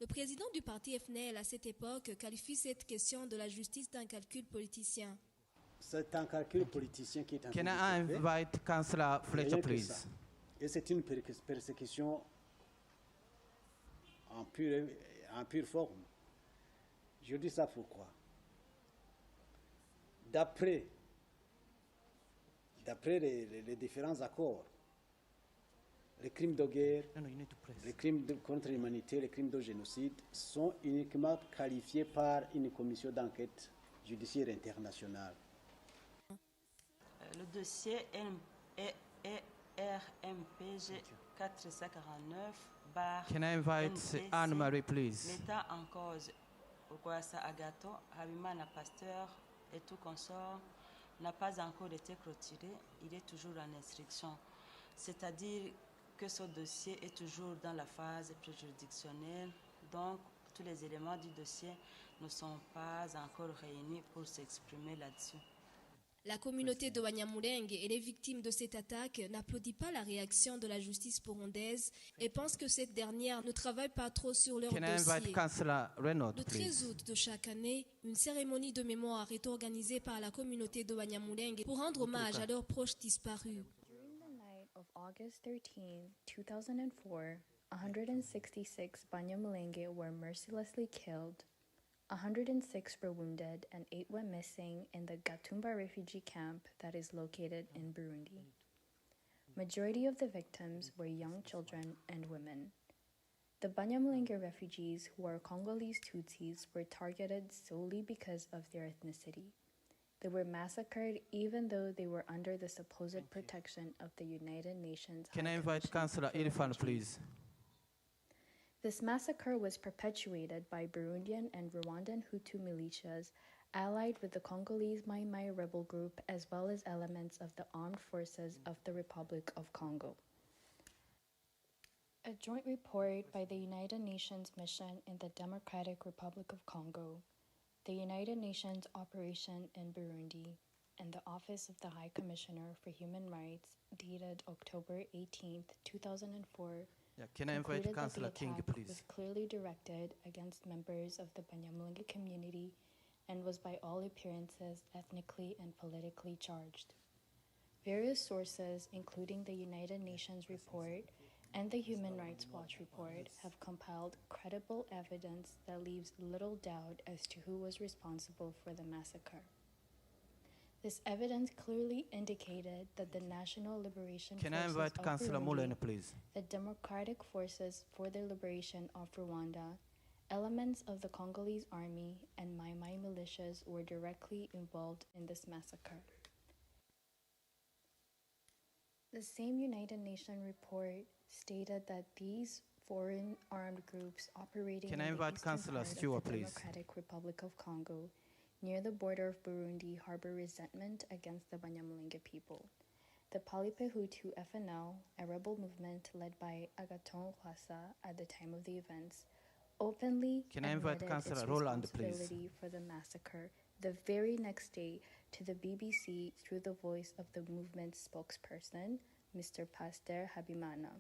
Le président du parti FNL à cette époque qualifie cette question de la justice d'un calcul politicien. C'est un calcul politicien qui est en train Can de I se faire. invite Councillor Fletcher, Rien que please? ça. Et c'est une persécution en pure forme. Je dis ça pourquoi? D'après les différents accords, les crimes de guerre, les crimes contre l'humanité, les crimes de génocide sont uniquement qualifiés par une commission d'enquête judiciaire internationale. Le dossier est RMPG 449 Can I invite Anne-Marie, please? L'État en cause, Okwasa Agato, Habimana Pasteur et tout consort n'a pas encore été clôturé, il est toujours en instruction. C'est-à-dire que ce dossier est toujours dans la phase préjuridictionnelle, donc tous les éléments du dossier ne sont pas encore réunis pour s'exprimer là-dessus. La communauté de Banyamulenge et les victimes de cette attaque n'applaudissent pas la réaction de la justice burundaise et pensent que cette dernière ne travaille pas trop sur leur Can I dossier. invite Councillor Renaud, Le 13 please? août de chaque année, une cérémonie de mémoire est organisée par la communauté de Banyamulenge pour rendre hommage à leurs proches disparus. During the night of August 13, 2004, 166 Banyamulenge were mercilessly killed. 106 were wounded and 8 went missing in the Gatumba refugee camp that is located in Burundi. Majority of the victims were young children and women. The Banyamulenge refugees, who are Congolese Tutsis, were targeted solely because of their ethnicity. They were massacred even though they were under the supposed protection of the United Nations. Can I High invite Commission Councillor for Irfan, Refugees. please? This massacre was perpetuated by Burundian and Rwandan Hutu militias allied with the Congolese Mai Mai rebel group as well as elements of the armed forces of the Republic of Congo. A joint report by the United Nations mission in the Democratic Republic of Congo, the United Nations operation in Burundi, and the Office of the High Commissioner for Human Rights, dated October 18, 2004, can I invite concluded that Councillor the King, attack please? was clearly directed against members of the Banyamulenge community and was by all appearances ethnically and politically charged. Various sources, including the United Nations report and the Human Rights Watch report, have compiled credible evidence that leaves little doubt as to who was responsible for the massacre. This evidence clearly indicated that the National Liberation Can I Forces invite of Councillor Burundi, Mullen, please? the Democratic Forces for the Liberation of Rwanda, elements of the Congolese army, and Mai Mai militias were directly involved in this massacre. The same United Nations report stated that these foreign armed groups operating Can I in the invite eastern Councillor part Stewart, of the please? Democratic Republic of Congo, near the border of Burundi, harbor resentment against the Banyamulenge people. The Palipe Hutu FNL, a rebel movement led by Agathon Rwasa at the time of the events, openly Can I invite admitted its Councillor Roland, please? responsibility for the massacre the very next day to the BBC through the voice of the movement's spokesperson, Mr. Pasteur Habimana.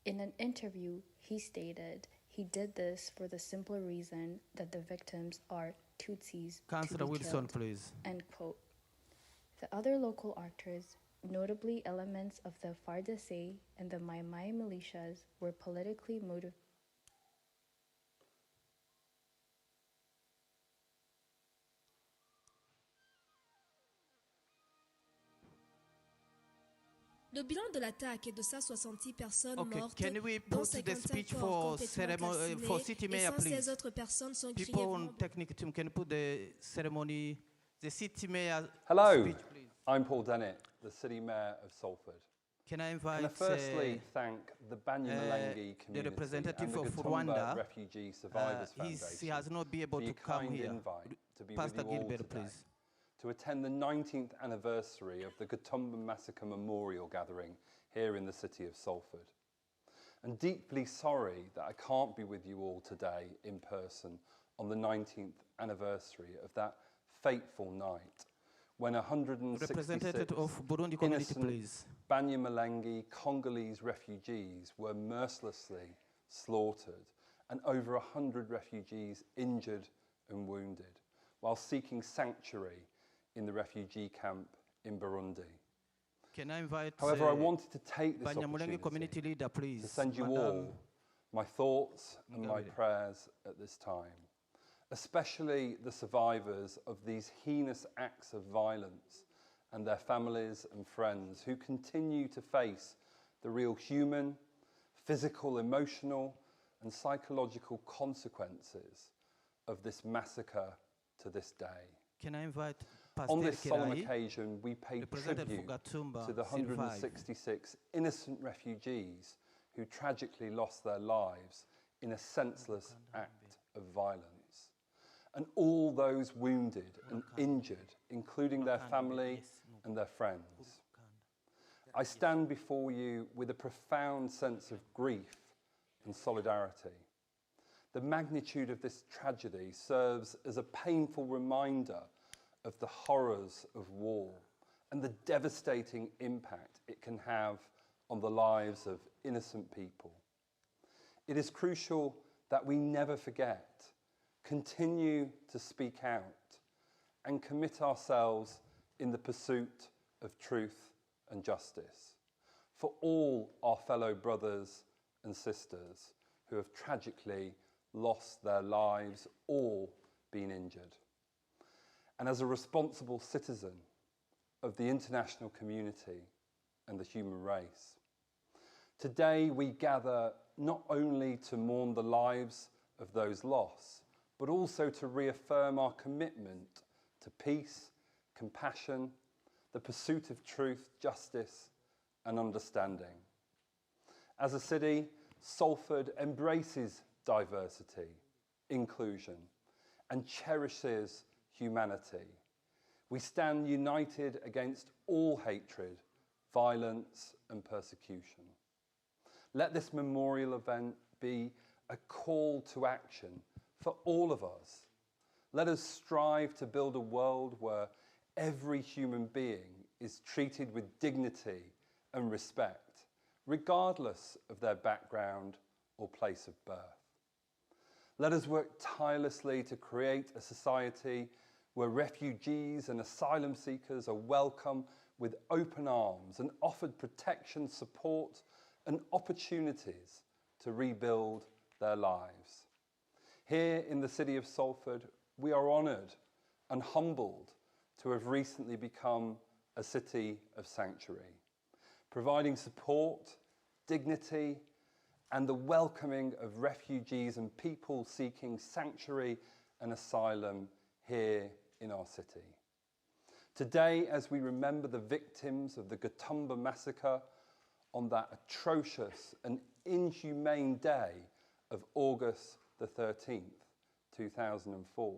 In an interview, he stated he did this for the simple reason that the victims are Tutsis Councillor to be Wilson, killed, please. end quote. The other local actors, notably elements of the FARDC and the Mai Mai militias, were politically motivated. Le bilan de l'attaque est de 166 personnes Okay, mortes, can we dont put the 55 speech corps for complètement for calcinés city et mayor, 116 please? autres personnes sont People grièvement on technical team, can you put the ceremony, the city mayor Hello, speech, please? I'm Paul Dennett, the City Mayor of Salford. Can I Can I invite firstly thank the Banyamulenge the community representative and the of Gatumba Rwanda? Refugee Survivors He Foundation has not been able for to your come kind here. invite to be Pastor with you all Gilbert, today, please. to attend the 19th anniversary of the Gatumba Massacre Memorial Gathering here in the city of Salford. I'm deeply sorry that I can't be with you all today in person on the 19th anniversary of that fateful night when 166 Representative of Burundi community, innocent please. Banyamulenge Congolese refugees were mercilessly slaughtered and over 100 refugees injured and wounded while seeking sanctuary in the refugee camp in Burundi. Can I invite However, I wanted to take this Banyamulenge community opportunity leader, please? to send you Madam all my thoughts and my Ngabire. prayers at this time, especially the survivors of these heinous acts of violence and their families and friends who continue to face the real human, physical, emotional, and psychological consequences of this massacre to this day. Can I invite Pastor On this solemn Kirai, occasion, we pay representative tribute for Gatumba, to the survived. 166 innocent refugees who tragically lost their lives in a senseless act of violence, and all those wounded and injured, including their family and their friends. I stand before you with a profound sense of grief and solidarity. The magnitude of this tragedy serves as a painful reminder of the horrors of war and the devastating impact it can have on the lives of innocent people. It is crucial that we never forget, continue to speak out, and commit ourselves in the pursuit of truth and justice for all our fellow brothers and sisters who have tragically lost their lives or been injured. And as a responsible citizen of the international community and the human race, today we gather not only to mourn the lives of those lost, but also to reaffirm our commitment to peace, compassion, the pursuit of truth, justice, and understanding. As a city, Salford embraces diversity, inclusion, and cherishes humanity. We stand united against all hatred, violence, and persecution. Let this memorial event be a call to action for all of us. Let us strive to build a world where every human being is treated with dignity and respect, regardless of their background or place of birth. Let us work tirelessly to create a society where refugees and asylum seekers are welcome with open arms and offered protection, support, and opportunities to rebuild their lives. Here in the city of Salford, we are honoured and humbled to have recently become a city of sanctuary, providing support, dignity, and the welcoming of refugees and people seeking sanctuary and asylum here in our city. Today, as we remember the victims of the Gatumba massacre on that atrocious and inhumane day of August the 13th, 2004,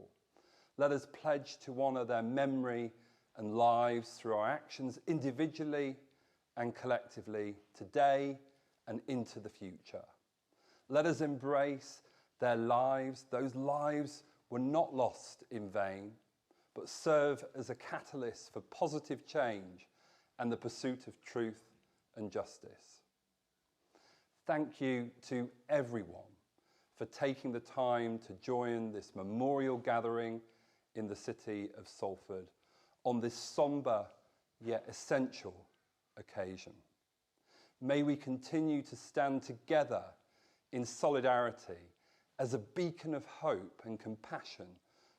let us pledge to honour their memory and lives through our actions individually and collectively today and into the future. Let us embrace their lives. Those lives were not lost in vain, but serve as a catalyst for positive change and the pursuit of truth and justice. Thank you to everyone for taking the time to join this memorial gathering in the city of Salford on this sombre yet essential occasion. May we continue to stand together in solidarity as a beacon of hope and compassion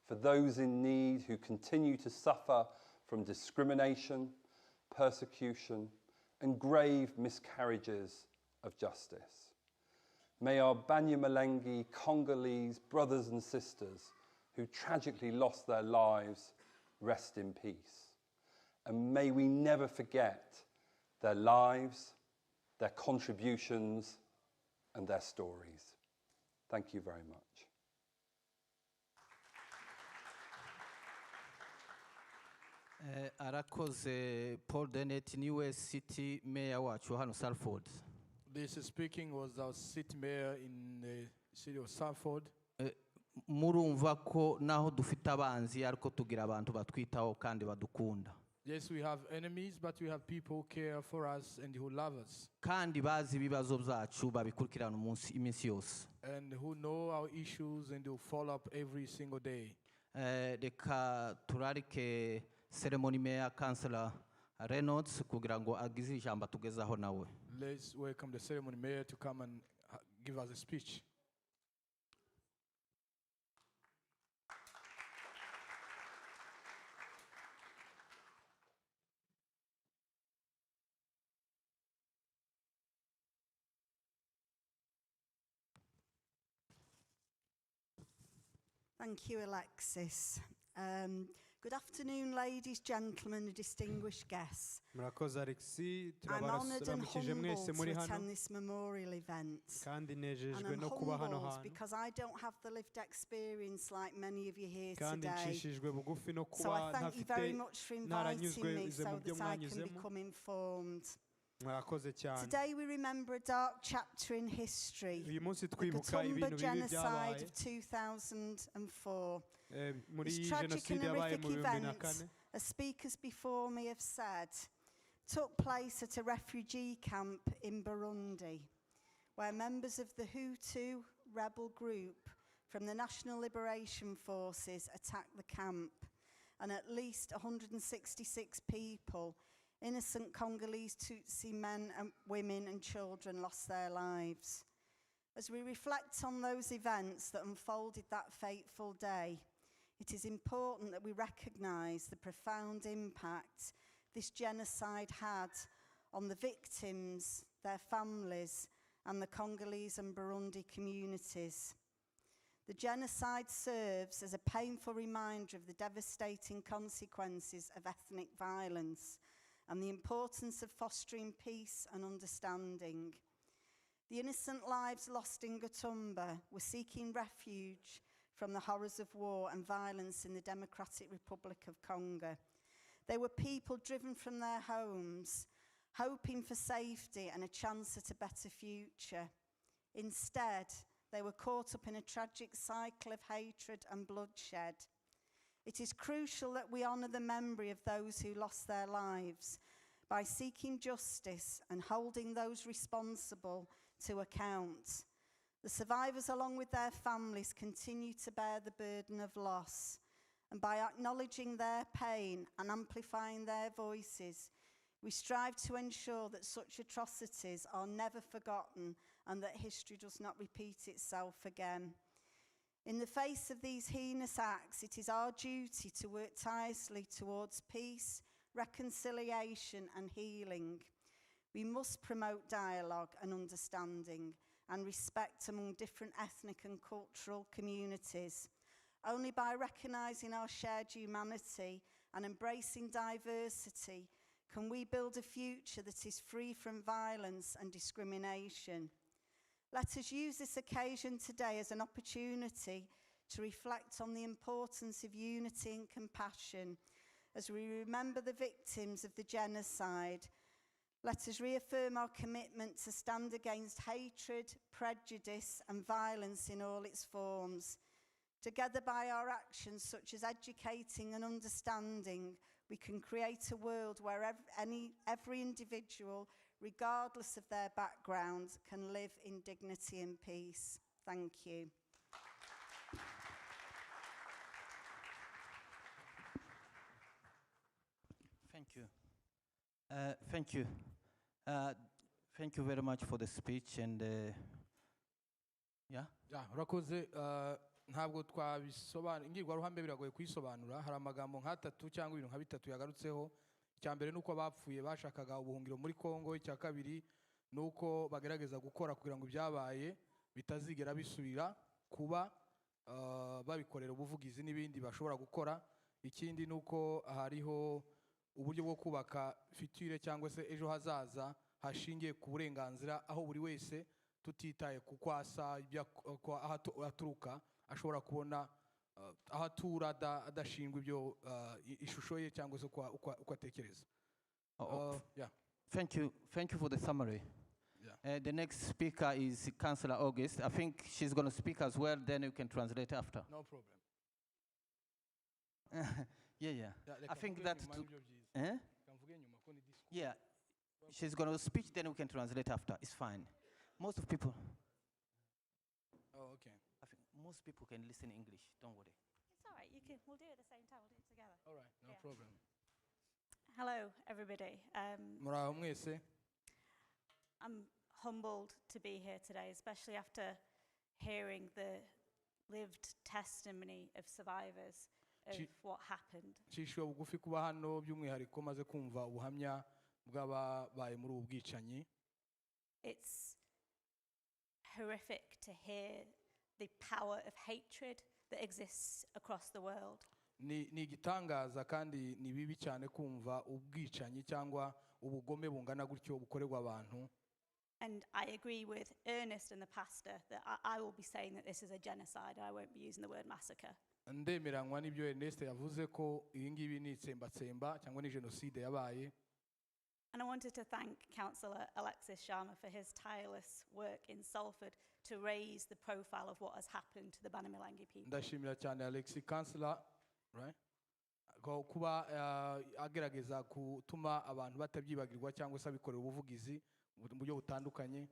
for those in need who continue to suffer from discrimination, persecution, and grave miscarriages of justice. May our Banyamalengi Congolese brothers and sisters who tragically lost their lives rest in peace. And may we never forget their lives, their contributions, and their stories. Thank you very much. Arakoze Paul Dennett niwe city mayor wacu hano Salford. This speaking was our city mayor in the city of Salford. Murumva ko naho dufite abanzi ariko tugira abantu batwitaho kandi badukunda. Yes, we have enemies, but we have people who care for us and who love us. Kandi bazi ibibazo byacu babikurikirana iminsi yose. And who know our issues and who follow up every single day. Reka turarike ceremony mayor councillor Reynolds kugira ngo agize ijambo tugezaho nawe. Let's welcome the ceremony mayor to come and give us a speech. Thank you, Alexis. Good afternoon, ladies, gentlemen, and distinguished guests. I'm honoured and humbled to attend this memorial event. And I'm humbled because I don't have the lived experience like many of you here today. So I thank you very much for inviting me so that I can become informed. Today we remember a dark chapter in history, the Gatumba genocide of 2004. This tragic and horrific event, as speakers before me have said, took place at a refugee camp in Burundi, where members of the Hutu rebel group from the National Liberation Forces attacked the camp, and at least 166 people, innocent Congolese Tutsi men and women and children, lost their lives. As we reflect on those events that unfolded that fateful day, it is important that we recognise the profound impact this genocide had on the victims, their families, and the Congolese and Burundi communities. The genocide serves as a painful reminder of the devastating consequences of ethnic violence and the importance of fostering peace and understanding. The innocent lives lost in Gatumba were seeking refuge from the horrors of war and violence in the Democratic Republic of Congo. They were people driven from their homes, hoping for safety and a chance at a better future. Instead, they were caught up in a tragic cycle of hatred and bloodshed. It is crucial that we honour the memory of those who lost their lives by seeking justice and holding those responsible to account. The survivors, along with their families, continue to bear the burden of loss. And by acknowledging their pain and amplifying their voices, we strive to ensure that such atrocities are never forgotten and that history does not repeat itself again. In the face of these heinous acts, it is our duty to work tirelessly towards peace, reconciliation and healing. We must promote dialogue and understanding and respect among different ethnic and cultural communities. Only by recognising our shared humanity and embracing diversity can we build a future that is free from violence and discrimination. Let us use this occasion today as an opportunity to reflect on the importance of unity and compassion as we remember the victims of the genocide. Let us reaffirm our commitment to stand against hatred, prejudice and violence in all its forms. Together by our actions such as educating and understanding, we can create a world where every individual, regardless of their background, can live in dignity and peace. Thank you. Thank you. Thank you. Thank you very much for the speech and yeah. Urakoze. Ntabwo twabisobanura, ingirwaruhame biragoye kuyisobanura. Hari amagambo nk'atatu cyangwa ibintu nka bitatu yagarutseho. Icya mbere nuko abapfuye bashakaga ubuhungiro muri Kongo. Icya kabiri nuko bagerageza gukora kugira ngo ibyabaye bitazigera bisubira kuba, babikorera ubuvugizi n'ibindi bashobora gukora. Ikindi nuko hariho uburyo bwo kubaka future cyangwa se ejo hazaza hashingiye ku burenganzira, aho buri wese tutitaye ku kwasa aturuka ashobora kubona ahatura adashingwa ibyo ishusho ye cyangwa se uko atekereza. Yeah. Thank you for the summary. Yeah. The next speaker is Councillor August. I think she's going to speak as well, then you can translate after. No problem. Yeah. I think that yeah, she's going to speak, then we can translate after. It's fine. Most of people. Oh, okay. I think most people can listen English. Don't worry. It's all right. We'll do it at the same time. We'll do it together. All right. No problem. Hello, everybody. Muraho mwese. I'm humbled to be here today, especially after hearing the lived testimony of survivors of what happened. Nshishwe bugufi kuba hano by'umwihariko maze kumva ubuhamya bw'ababaye muri ubu bwicanyi. It's horrific to hear the power of hatred that exists across the world. Ni igitangaza kandi ni bibi cyane kumva ubwicanyi cyangwa ubugome bungana gutyo bukorerwa abantu. And I agree with Ernest and the pastor that I will be saying that this is a genocide. I won't be using the word massacre. Ndemeranywa n'ibyo Ernest yavuze ko iyi ngibi ni itsembatsemba cyangwa ni jenoside yabaye. And I wanted to thank Councillor Alexis Sharma for his tireless work in Salford to raise the profile of what has happened to the Banyamulenge people. Ndashimira cyane Alexis Councillor, right? Kuba agerageza gutuma abantu batabyibagirwa cyangwa se abikorera ubuvugizi mu buryo butandukanye.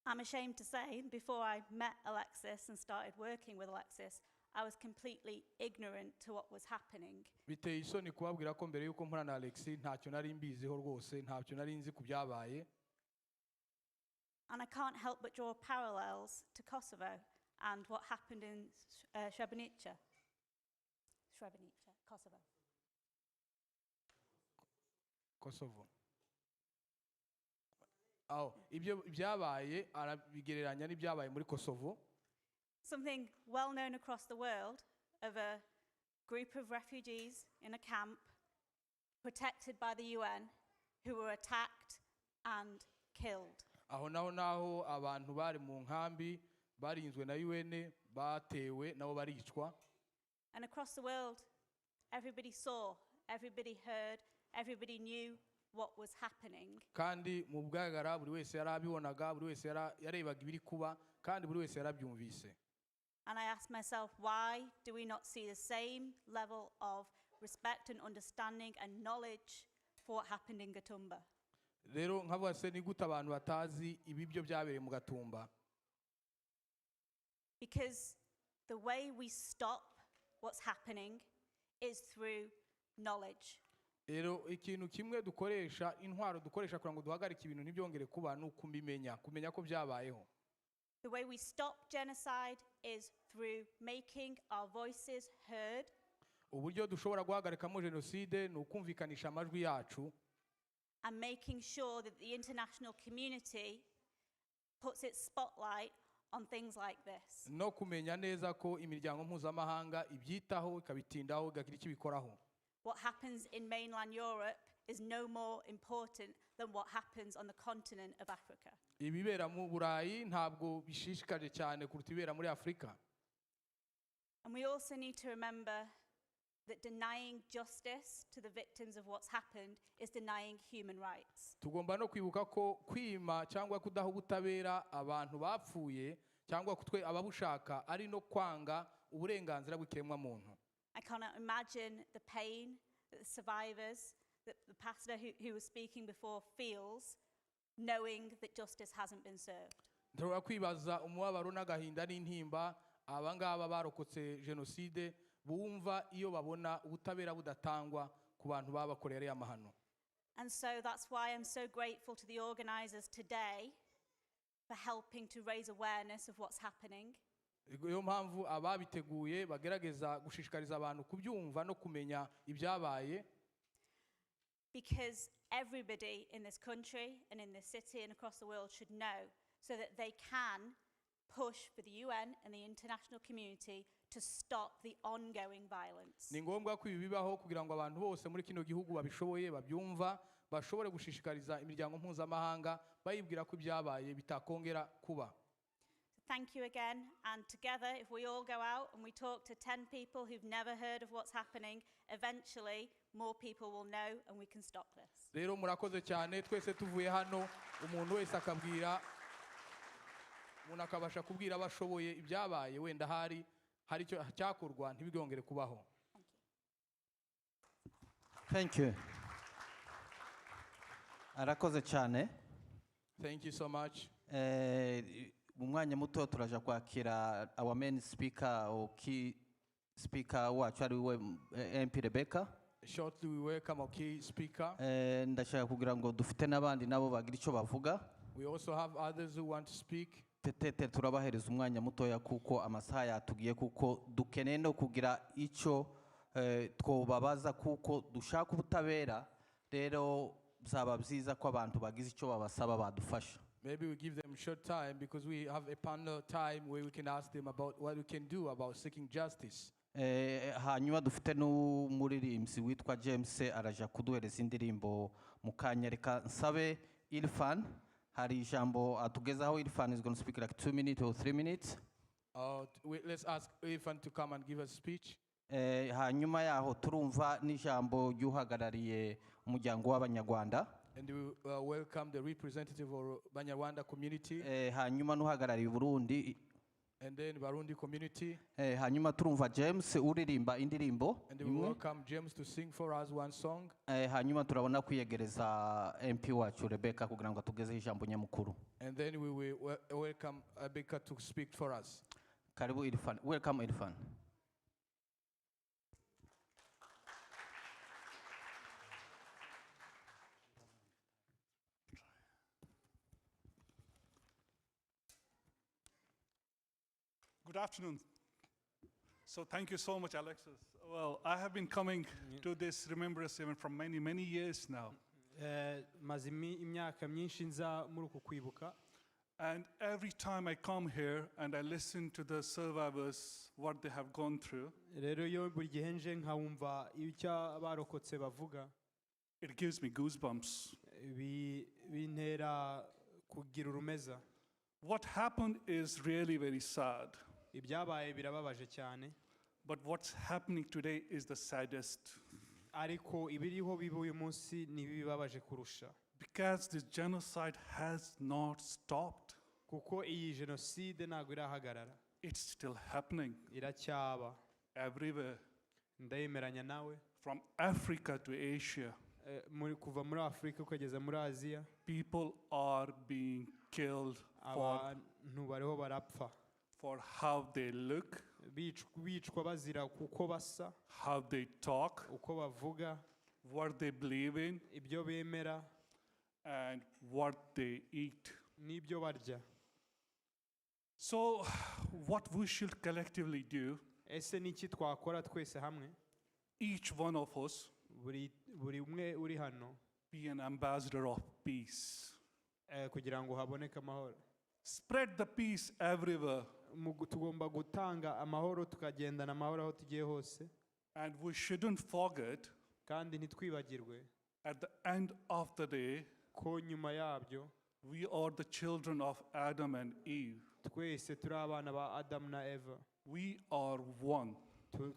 I'm ashamed to say, before I met Alexis and started working with Alexis, I was completely ignorant to what was happening. Biteye isoni kubabwira ko mbere yuko mpura na Alexis ntacyo nari mbiziho rwose, ntacyo nari nzi ku byabaye. And I can't help but draw parallels to Kosovo and what happened in Srebrenica, Kosovo. Kosovo. Ibyo byabaye arabigereranya n'ibyabaye muri Kosovo. Something well known across the world of a group of refugees in a camp protected by the UN who were attacked and killed. Aho naho abantu bari mu nkambi barinzwe na UN batewe nabo baricwa. And across the world, everybody saw, everybody heard, everybody knew what was happening. Kandi mu bwagara buri wese yarabibonaga, buri wese yarebaga ibiri kuba, kandi buri wese yarabyumvise. And I asked myself, why do we not see the same level of respect and understanding and knowledge for what happened in Gatumba? Rero nkavuga se ni gute abantu batazi ibibyo byabereye mu Gatumba? Because the way we stop what's happening is through knowledge. Rero ikintu kimwe dukoresha, intwaro dukoresha kugira ngo duhagarike ibintu ntibyongere kuba, ni ukumenya ko byabayeho. The way we stop genocide is through making our voices heard. Uburyo dushobora guhagarikamo jenoside ni ukumvikanisha amajwi yacu. And making sure that the international community puts its spotlight on things like this. No kumenya neza ko imiryango mpuzamahanga ibyitaho ikabitindaho igagira icyo bikoraho. What happens in mainland Europe is no more important than what happens on the continent of Africa. Ibibera mu Burayi ntabwo bishishikaje cyane kuruta ibibera muri Afrika. And we also need to remember that denying justice to the victims of what's happened is denying human rights. Tugomba no kwibuka ko kwima cyangwa kudaha ubutabera abantu bapfuye cyangwa kutwe ababushaka ari no kwanga uburenganzira bw'ikiremwa muntu. I cannot imagine the pain that the survivors, that the pastor who was speaking before feels, knowing that justice hasn't been served. Ndashobora kwibaza umubabaro n'agahinda n'intimba abangaba barokotse jenoside bumva iyo babona ubutabera budatangwa ku bantu babakorera amahano. And so that's why I'm so grateful to the organizers today for helping to raise awareness of what's happening. Iyo mpamvu ababiteguye bagerageza gushishikariza abantu kubyumva no kumenya ibyabaye. Because everybody in this country and in this city and across the world should know, so that they can push for the UN and the international community to stop the ongoing violence. Ni ngombwa ko ibi bibaho kugira ngo abantu bose muri kino gihugu babishoboye babyumva, bashobore gushishikariza imiryango mpuzamahanga bayibwira ko ibyabaye bitakongera kuba. Thank you again, and together if we all go out and we talk to 10 people who've never heard of what's happening, eventually more people will know and we can stop this. Rero murakoze cyane, twese tuvuye hano umuntu wese akabwira umuntu akabasha kubwira abashoboye ibyabaye, wenda hari icyo cyakorwa ntibigongere kubaho. Thank you. Arakoze cyane. Thank you so much. Mu mwanya muto turaja kwakira our main speaker or key speaker wacu ari we MP Rebecca. Shortly we welcome our key speaker. Ndashaka kugira ngo dufite n'abandi nabo bagira icyo bavuga. We also have others who want to speak. Tetete turabahereza umwanya mutoya kuko amasaha yatugiye kuko dukeneye no kugira icyo twobabaza kuko dushaka ubutabera, rero byaba byiza ko abantu bagize icyo babasaba badufasha. Maybe we give them short time because we have a panel time where we can ask them about what we can do about seeking justice. Hanyuma dufite n'umuririmbyi witwa James araja kuduhereza indirimbo mu kanya. Reka nsabe Irfan, hari ijambo atugezaho. Irfan is going to speak like 2 minutes or 3 minutes. Let's ask Irfan to come and give us a speech. Hanyuma yaho turumva n'ijambo y'uhagarariye umuryango w'abanyarwanda. And we welcome the representative of Banyarwanda community. Hanyuma n'uhagarariye Burundi. And then Burundi community. Hanyuma turumva James uririmba indirimbo. And we welcome James to sing for us one song. Hanyuma turabona kwiyegereza MP wacu Rebecca kugira ngo atugezeho ijambo nyamukuru. And then we will welcome Rebecca to speak for us. Karibu Irfan. Welcome Irfan. Good afternoon. So thank you so much, Alexis. Well, I have been coming to this remembrance event for many, many years now. And every time I come here and I listen to the survivors, what they have gone through, it gives me goosebumps. What happened is really very sad. ibyabaye birababaje cyane But what's happening today is the saddest. ariko ibiriho biba uyu munsi ni ibibabaje kurusha Because this genocide has not stopped. kuko iyi jenoside ntabwo irahagarara It's still happening iracyaba everywhere, ndayemeranya nawe from Africa to Asia. kuva muri afurika ukageza muri aziya People are being killed abantu bariho barapfa for how they look, bicwa bazira kuko basa how they talk, uko bavuga what they believe in, ibyo bemera and what they eat. n'ibyo barya So, what we should collectively do, ese niki twakora twese hamwe each one of us, buri umwe uri hano be an ambassador of peace. kugira ngo haboneke amahoro Spread the peace everywhere. tugomba gutanga amahoro tukagendana amahoro aho tugiye hose And we shouldn't forget, kandi ntitwibagirwe at the end of the day, ko nyuma yabyo we are the children of Adam and Eve. twese turi abana ba adamu na eva We are one.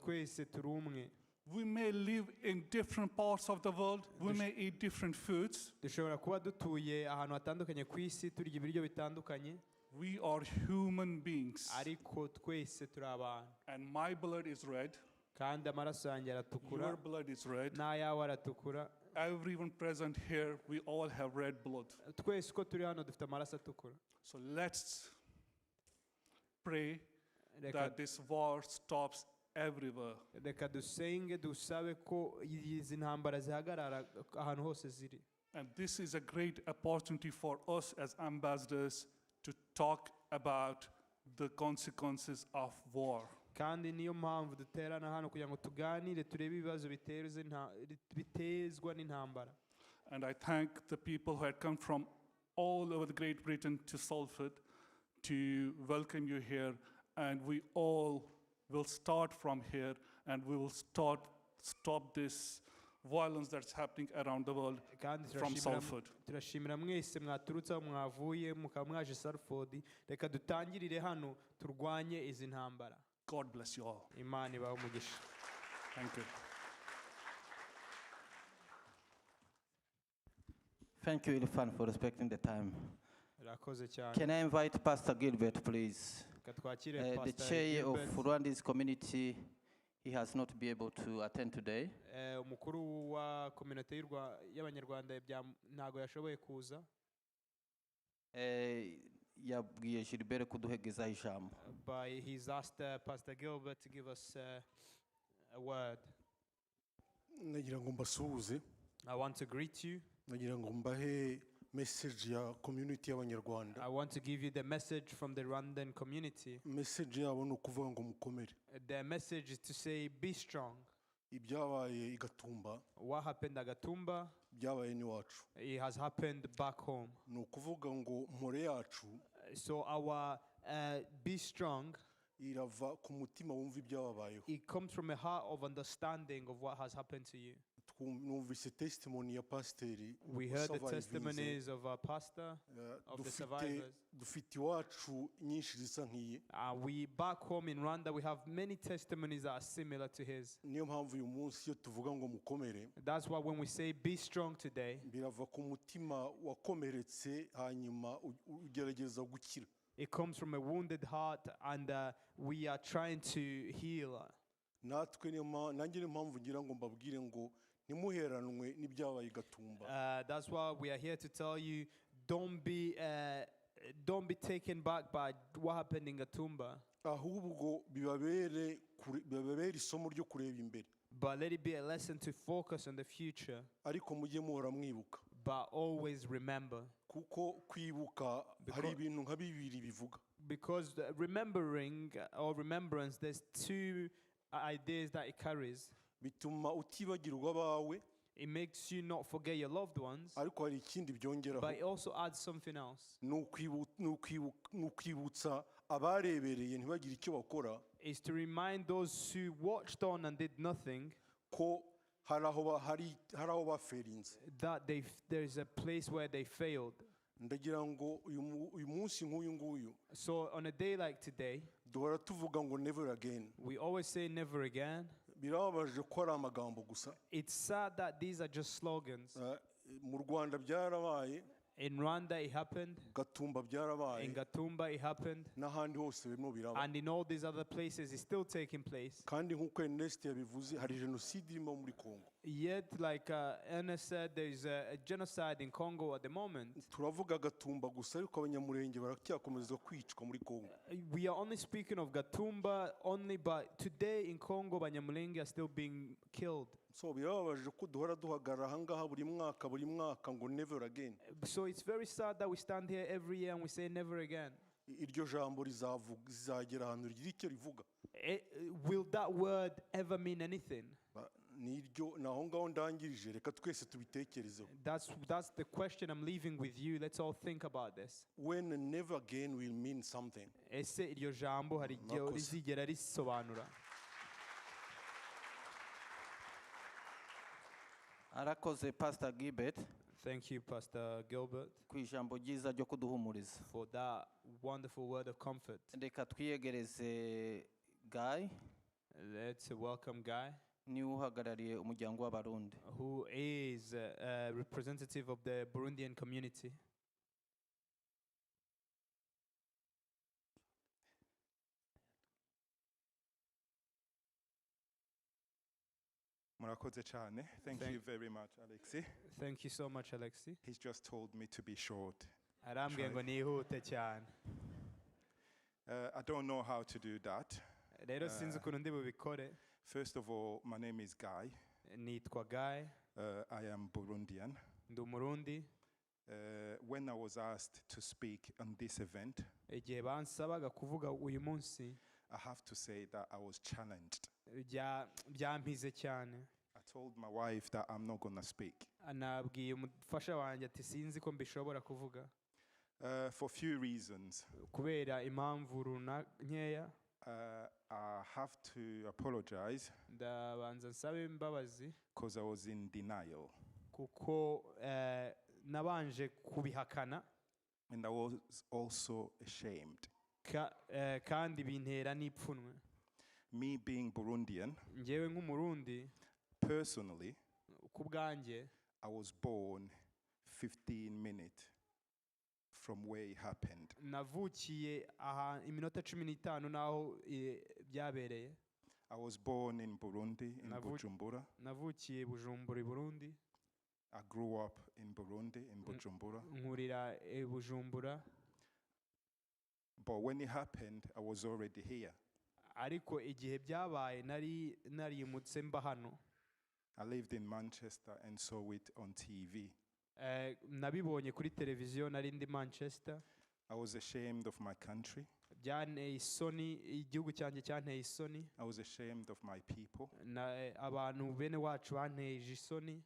twese turi umwe We may live in different parts of the world. We may eat different foods. dushobora kuba dutuye ahantu hatandukanye ku isi turya ibiryo bitandukanye We are human beings. ariko twese turi abantu And my blood is red. kandi amaraso yanjye aratukura Your blood is red. n'ayawe aratukura Everyone present here, we all have red blood. twese uko turi hano dufite amaraso atukura So let's pray that this war stops everywhere. reka dusenge dusabe ko izi ntambara zihagarara ahantu hose ziri And this is a great opportunity for us as ambassadors to talk about the consequences of war. kandi niyo mpamvu duterana hano kugira ngo tuganire turebe ibibazo bitezwa n'intambara And I thank the people who had come from all over the Great Britain to Salford to welcome you here. And we all will start from here and we will stop this violence that's happening around the world from Salford. turashimira mwese mwaturutse aho mwavuye mukaba mwaje Salford reka dutangirire hano turwanye izi ntambara God bless you all. imana ibahe umugisha Thank you. Thank you, Ilfan, for respecting the time. urakoze cyane Can I invite Pastor Gilbert, please? reka twakire The Pastor chair of Gilbert. Rwanda's community, he has not been able to attend today. umukuru wa community y'abanyarwanda ntago yashoboye kuza Yabwiye Gilbert kuduhegezaho ijambo. but he's asked Pastor Gilbert to give us a word. nagira ngo mbasuhuze I want to greet you. nagira ngo mbahe message ya community y'abanyarwanda I want to give you the message from the Rwandan community. message yabo ni ukuvuga ngo mukomere The message is to say, be strong. ibyabaye i Gatumba What happened at Gatumba, byabaye n'iwacu it has happened back home. ni ukuvuga ngo mpore yacu So our be strong, irava ku mutima wumva ibyababayeho it comes from a heart of understanding of what has happened to you. numvise testimony ya pasiteri We heard the testimonies of our pastor, of the survivors. dufite iwacu nyinshi zisa nk'iye We back home in Rwanda, we have many testimonies that are similar to his. niyo mpamvu uyu munsi iyo tuvuga ngo mukomere That's why when we say be strong today, birava ku mutima wakomeretse hanyuma ugerageza gukira. it comes from a wounded heart, and we are trying to heal. natwe nanjye niyo mpamvu ngira ngo mbabwire ngo ntimuheranwe n'ibyabaye i Gatumba. That's why we are here to tell you, don't be taken back by what happened in Gatumba, ahubwo bibabere isomo ryo kureba imbere, but let it be a lesson to focus on the future, ariko mujye muhora mwibuka but always remember. kuko kwibuka hari ibintu nka bibiri bivuga. Because remembering or remembrance, there's two ideas that it carries. bituma utibagirwa abawe, It makes you not forget your loved ones, ariko hari ikindi byongeraho, but it also adds something else. ni ukwibutsa abarebereye ntibagire icyo bakora, Is to remind those who watched on and did nothing ko hari aho baferinze. that there is a place where they failed. ndagira ngo uyu munsi nk'uyu nguyu So on a day like today, duhora tuvuga ngo never again. we always say never again. Birababaje ko ari amagambo gusa. It's sad that these are just slogans. Mu Rwanda byarabaye. In Rwanda it happened. Gatumba byarabaye. In Gatumba it happened. N'ahandi hose birimo biraba. And in all these other places it's still taking place. Kandi nk'uko Ernest yabivuze hari jenoside irimo muri Congo. Yet, like Ernest said, there is a genocide in Congo at the moment. Turavuga Gatumba gusa ariko abanyamurenge baracyakomeza kwicwa muri Congo. We are only speaking of Gatumba only, but today in Congo, Banyamulenge are still being killed. So birababaje ko duhora duhagarara ahangaha buri mwaka ngo never again. So it's very sad that we stand here every year and we say never again. Iryo jambo rizagera ahantu rigira icyo rivuga. Will that word ever mean anything? Niryo naho ngaho ndangirije reka twese tubitekerezeho. That's the question I'm leaving with you. Let's all think about this. When never again will mean something. Ese iryo jambo hari igihe rizigera risobanura? Arakoze Pastor Gilbert. Thank you, Pastor Gilbert, ku ijambo ryiza ryo kuduhumuriza. for that wonderful word of comfort. Reka twiyegereze Guy. Let's welcome Guy, niwe uhagarariye umuryango w'Abarundi. who is a representative of the Burundian community. Murakoze cyane. Thank you very much, Alexi. Thank you so much, Alexi. He's just told me to be short. Arambwiye ngo nihute cyane. I don't know how to do that. Rero sinzi ukuntu ndi bubikore. First of all, my name is Guy. Nitwa Guy. I am Burundian. Ndi Umurundi. When I was asked to speak on this event, Igihe bansabaga kuvuga uyu munsi, I have to say that I was challenged. byampize cyane. I told my wife that I'm not going to speak. Anabwiye umufasha wanjye ati sinzi ko mbishobora kuvuga. For a few reasons. Kubera impamvu nkeya. I have to apologize Ndabanza nsabe imbabazi because I was in denial. Kuko nabanje kubihakana. And I was also ashamed. Kandi bintera n'ipfunwe. Me being Burundian, Njyewe nk'Umurundi, personally, ku bwanjye, I was born 15 minutes from where it happened. Navukiye aha iminota 15 naho byabereye. I was born in Burundi, in Bujumbura. Navukiye Bujumbura, Burundi. I grew up in Burundi, in Bujumbura. Nkurira Bujumbura. But when it happened, I was already here. Ariko igihe byabaye narimutse mba hano. I lived in Manchester and saw it on TV. Nabibonye kuri televiziyo, nari ndi Manchester. I was ashamed of my country. Byanteye isoni, igihugu cyanjye cyanteye isoni. I was ashamed of my people. Abantu bene wacu banteje isoni.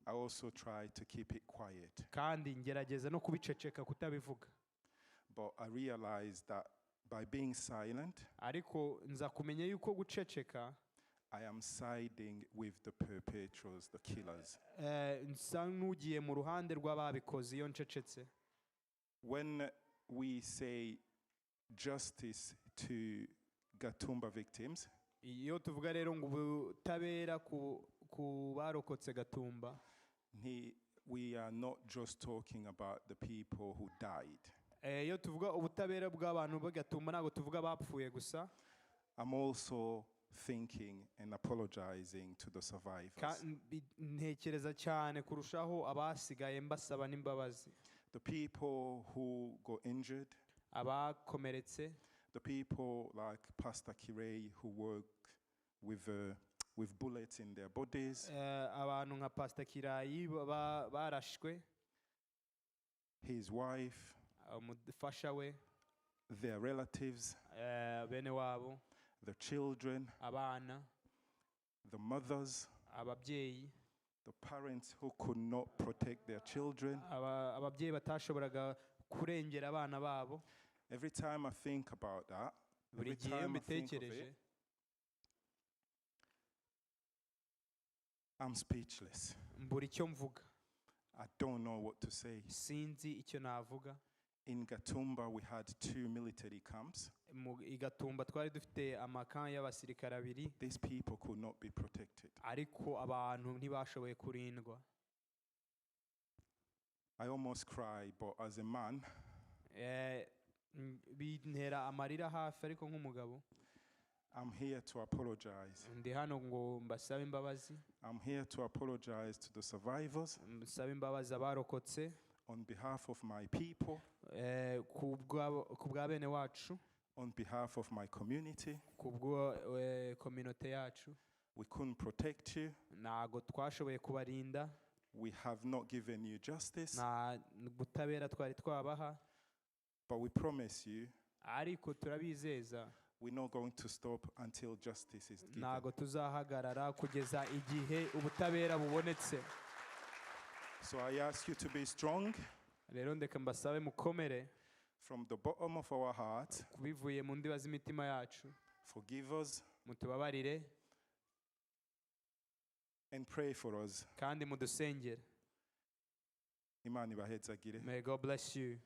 I also tried to keep it quiet. Kandi ngerageza no kubiceceka kutabivuga. But I realized that by being silent, ariko nza kumenya yuko guceceka, I am siding with the perpetrators, the killers. Nsa n'ugiye mu ruhande rw'ababikoze iyo ncecetse. When we say justice to Gatumba victims, iyo tuvuga rero ngo ubutabera ku barokotse Gatumba, we are not just talking about the people who died. Iyo tuvuga ubutabera bw'abantu b'Gatumba ntabwo tuvuga bapfuye gusa. I'm also thinking and apologizing to the survivors. Ntekereza cyane kurushaho abasigaye mbasaba n'imbabazi. The people who got injured, abakomeretse, the people like Pastor Kirei who work with bullets in their bodies, abantu nka Pastor Kirayi barashwe, his wife, umufasha we, their relatives, bene wabo, the children, abana, the mothers, ababyeyi, the parents who could not protect their children. Ababyeyi batashoboraga kurengera abana babo. Every time I think about that, every time I think of it, I'm speechless. Mbura icyo mvuga. I don't know what to say. sinzi icyo navuga. In Gatumba, we had 2 military camps. I Gatumba twari dufite amakambi y'abasirikare abiri, These people could not be protected. ariko abantu ntibashoboye kurindwa. I almost cry, but as a man, bintera amarira hafi, ariko nk'umugabo I'm here to apologize. ndi hano ngo mbasabe imbabazi. I'm here to apologize to the survivors Mbasabe imbabazi abarokotse on behalf of my people, ku bwa bene wacu, on behalf of my community. ku bwa community yacu. We couldn't protect you. Ntago twashoboye kubarinda, We have not given you justice, nta butabera twari twabaha, but we promise you ariko turabizeza we're not going to stop until justice is given. ntago tuzahagarara kugeza igihe ubutabera bubonetse. So I ask you to be strong Rero ndeka mbasabe mukomere from the bottom of our heart. bivuye mu ndiba z'imitima yacu, Forgive us mutubabarire and pray for us. kandi mudusengere. Imana ibahezagire. May God bless you.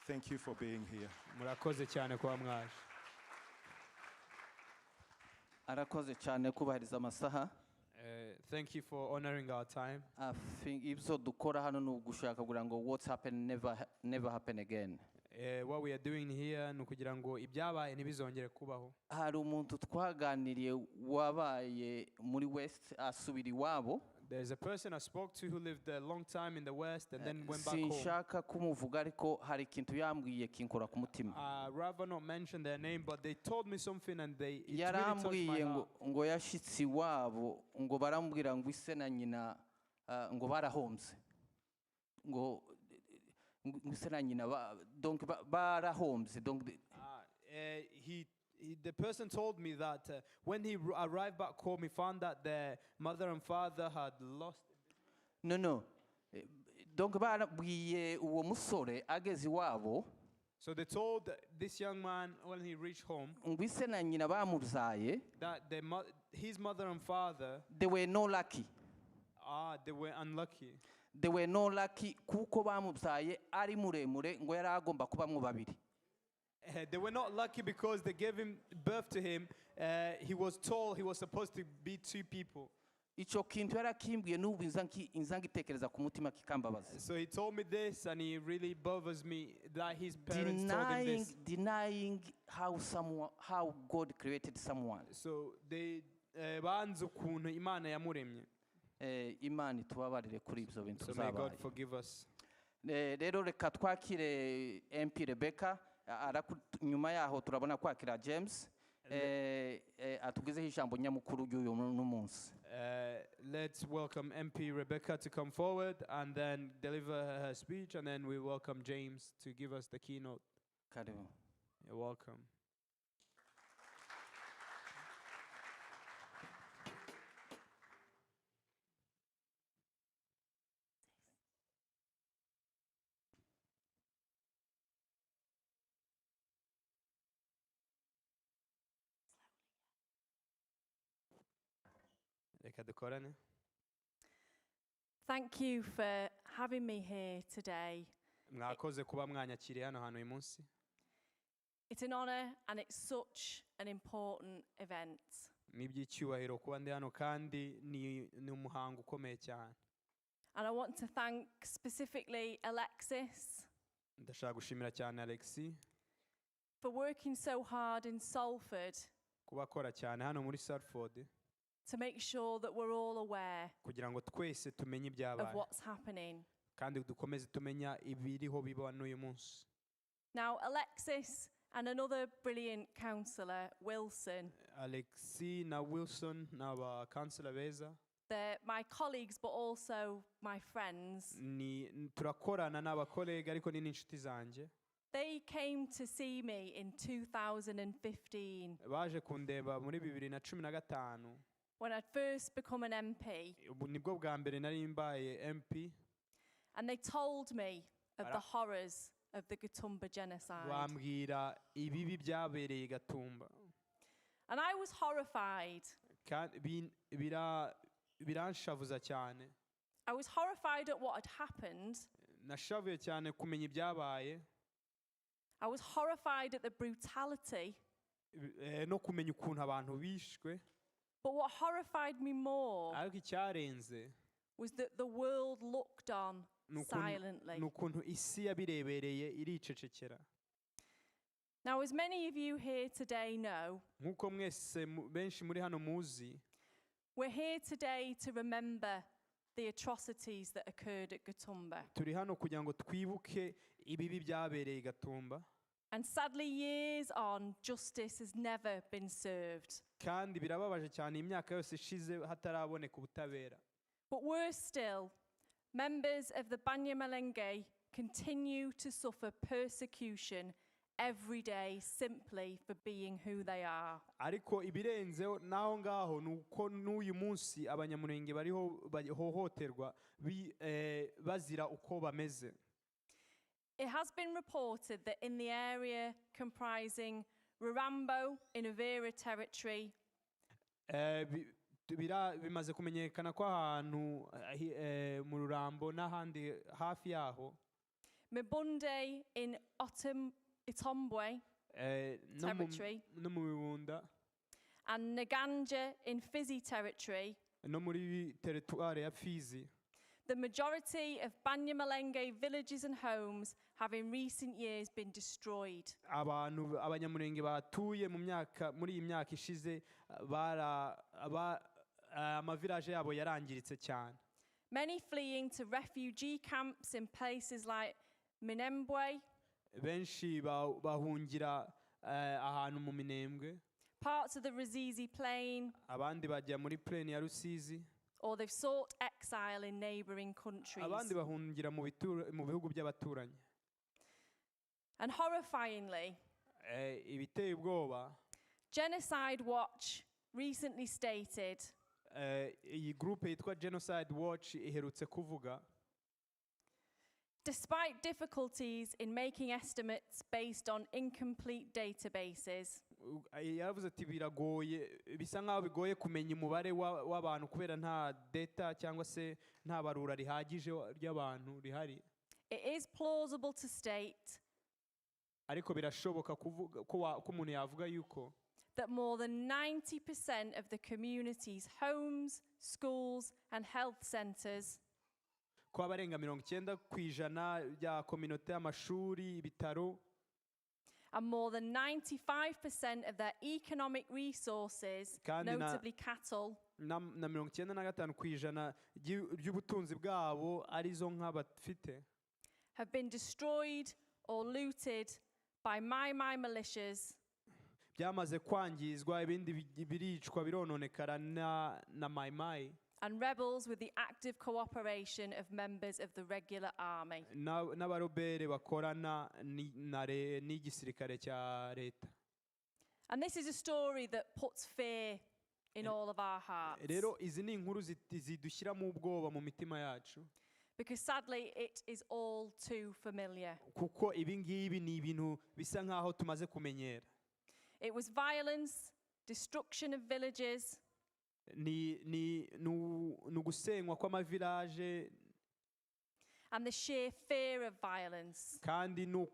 Thank you for being here. Murakoze cyane kuba mwaje. arakoze cyane kubahiriza amasaha. Thank you for honoring our time. I think ibyo dukora hano ni ugushaka kugira ngo what's happened never happen again. What we are doing here ni ukugira ngo ibyabaye ntibizongere kubaho. Hari umuntu twaganiriye wabaye muri West asubira iwabo. There's a person I spoke to who lived a long time in the West and then went back home. Sinshaka kumuvuga ariko hari ikintu yambwiye kinkora ku mutima. Rather not mention their name, but they told me something and it really touched my yarambwiye heart. ngo yashitsi iwabo ngo barambwira ngo ise na nyina ngo barahombye ngo ise na nyina donc barahombye donc the person told me that when he arrived back home, he found that their mother and father had lost. No. Donc barabwiye uwo musore ageze iwabo. So they told this young man when he reached home ngo ise na nyina bamubyaye. that his mother and father They were no lucky. They were unlucky. They were no lucky kuko bamubyaye ari muremure ngo yari agomba kubamwo babiri. They were not lucky because they gave him birth to him. He was told he was supposed to be 2 people. Ico kintu yarakimbwiye n'ubu inzangitekereza ku mutima kikambabaza. So he told me this and it really bothers me that his parents told him this. Denying how God created someone. So they banze ukuntu Imana yamuremye. Imana itubabarire kuri ibyo bintu So may God zabaye. forgive us. Rero reka twakire MP Rebecca, nyuma yaho turabona kwakira James atugezeho ijambo nyamukuru ry'uyu munsi. Let's welcome MP Rebecca to come forward and then deliver her speech, and then we welcome James to give us the keynote. Karibu. You're welcome. Thank you for having me here today. Mwakoze kuba mwanyakiriye hano hantu uyu munsi. It's an honor and it's such an important event. Ni iby'icyubahiro kuba ndi hano kandi ni umuhango ukomeye cyane. And I want to thank specifically Alexis Ndashaka gushimira cyane Alexis for working so hard in Salford kuba akora cyane hano muri Salford to make sure that we're all aware kugira ngo twese tumenye of ibyabaye what's happening. kandi dukomeze tumenya ibiriho biba n'uyu munsi. Now, Alexis and another brilliant councillor, Wilson, Alexis na Wilson na ba councillor beza they're my colleagues but also my friends. turakorana n'abakolega ariko ni n'inshuti zanjye. They came to see me in 2015 baje kundeba muri 2015 when I'd first become an MP, ubu nibwo bwa mbere nari mbaye MP. and they told me of the horrors of the Gatumba genocide. bambwira ibibi byabereye Gatumba. And I was horrified. Kandi biranshavuza cyane. I was horrified at what had happened. nashavuye cyane kumenya ibyabaye I was horrified at the brutality. No kumenya ukuntu abantu bishwe. But what horrified me more ariko icyarenze was that the world looked on silently. nukuntu isi yabirebereye iricecekera. Now, as many of you here today know, nkuko mwese benshi muri hano muzi, we're here today to remember the atrocities that occurred at Gatumba. turi hano kugira ngo twibuke ibibi byabereye i Gatumba. And sadly, years on, justice has never been served. kandi birababaje cyane imyaka yose ishize hataraboneka ubutabera. But worse still, members of the Banyamulenge continue to suffer persecution every day simply for being who they are. ariko ibirenzeho naho ngaho nuko n'uyu munsi abanyamurenge bariho bahohoterwa bazira uko bameze. It has been reported that in the area comprising Rurambo in Uvira territory, bimaze kumenyekana ko ahantu mu Rurambo n'ahandi hafi yaho, Mibunde in Itombwe territory, no mu Bibunda, and Naganja in Fizi territory, no muri teritwari ya Fizi. The majority of Banyamulenge villages and homes have in recent years been destroyed. Abanyamurenge batuye muri iyi myaka ishize amavirage yabo yarangiritse cyane. Many fleeing to refugee camps in places like Minembwe. Benshi bahungira ahantu mu Minembwe. Parts of the Ruzizi plain. Abandi bajya muri plain ya Rusizi. Or they've sought exile in neighboring countries. Abandi bahungira mu bihugu by'abaturanyi. And horrifyingly, ibiteye ubwoba, Genocide Watch recently stated, iyi group yitwa Genocide Watch iherutse kuvuga, despite difficulties in making estimates based on incomplete databases, yaravuze ati biragoye, bisa nkaho bigoye kumenya umubare w'abantu kubera nta data cyangwa se nta barura rihagije ry'abantu rihari. It is plausible to state ariko birashoboka kuvuga ko umuntu yavuga yuko that more than 90% of the community's homes, schools and health centers ko abarenga 90% bya community y'amashuri, ibitaro, and more than 95% of their economic resources, notably cattle, na 95% by'ubutunzi bwabo arizo nka bafite, have been destroyed or looted by Mai militias, byamaze kwangizwa, ibindi biricwa birononekara na Mai, and rebels with the active cooperation of members of the regular army. N'abarobere bakorana n'igisirikare cya leta. And this is a story that puts fear in all of our hearts. Rero izi ni inkuru zidushyira mu bwoba mu mitima yacu. Because sadly it is all too familiar. Kuko ibi ngibi ni ibintu bisa nkaho tumaze kumenyera. It was violence, destruction of villages, nugusenywa kw'amavirage, and the sheer fear of violence kandi no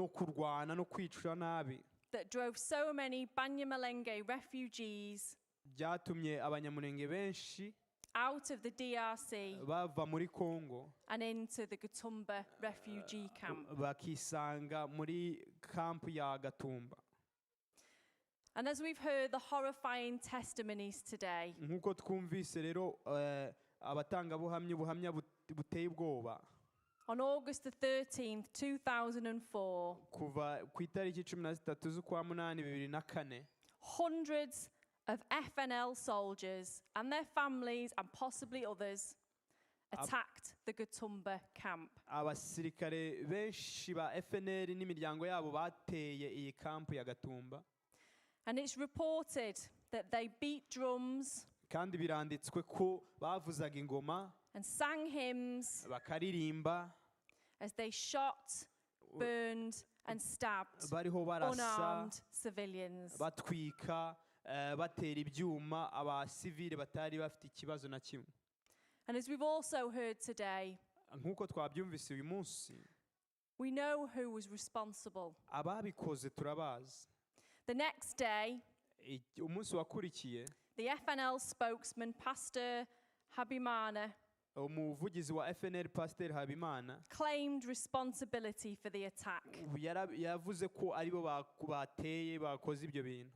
kurwana no kwicwa nabi that drove so many Banyamulenge refugees byatumye abanyamurenge benshi out of the DRC bava muri Congo and into the Gatumba refugee camp. Bakisanga muri camp ya Gatumba. And as we've heard the horrifying testimonies today, nkuko twumvise rero abatangabuhamya buteye ubwoba, on August the 13th, 2004, kuva ku itariki 13 z'ukwa munani 2004, hundreds of FNL soldiers and their families and possibly others attacked the Gatumba camp. Abasirikare benshi ba FNL n'imiryango yabo bateye iyi camp ya Gatumba. And it's reported that they beat drums, kandi biranditswe ko bavuzaga ingoma, and sang hymns, bakaririmba, as they shot, burned and stabbed unarmed civilians. Batwika, batera ibyuma abasivile batari bafite ikibazo na kimwe. And as we've also heard today, nk'uko twabyumvise uyu munsi we know who was responsible. ababikoze turabazi. The next day, umunsi wakurikiye the FNL spokesman, Pastor Habimana, umuvugizi wa FNL Pastor Habimana claimed responsibility for the attack, yavuze ko aribo bateye bakoze ibyo bintu,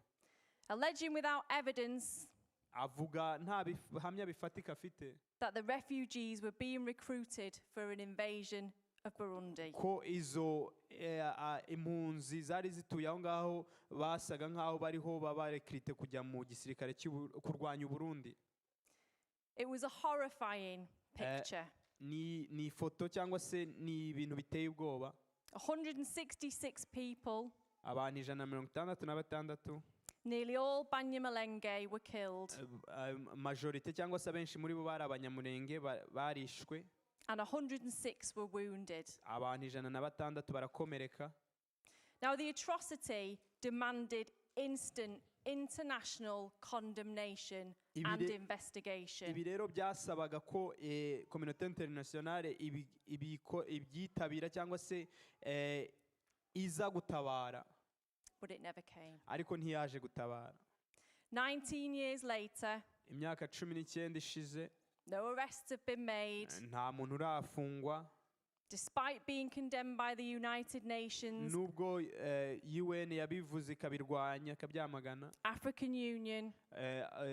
alleging without evidence avuga nta bihamya bifatika afite that the refugees were being recruited for an invasion of Burundi. ko izo impunzi zari zituye aho ngaho basaga nk'aho bariho babarekrite kujya mu gisirikare kurwanya Burundi. It was a horrifying picture. Ni foto cyangwa se ni ibintu biteye ubwoba. 166 people, abantu 166, nearly all Banyamulenge were killed, majorite cyangwa se abenshi muri bo bari abanyamurenge barishwe, and 106 were wounded. abantu 106 barakomereka. Now the atrocity demanded instant international condemnation and investigation. Ibi rero byasabaga ko communauté internationale ibyitabira cyangwa se iza gutabara. But it never came. Ariko ntiyaje gutabara. 19 years later, imyaka 19 ishize, no arrests have been made. Nta muntu urafungwa. Despite being condemned by the United Nations, nubwo UN yabivuze ikabirwanya kabyamagana, African Union,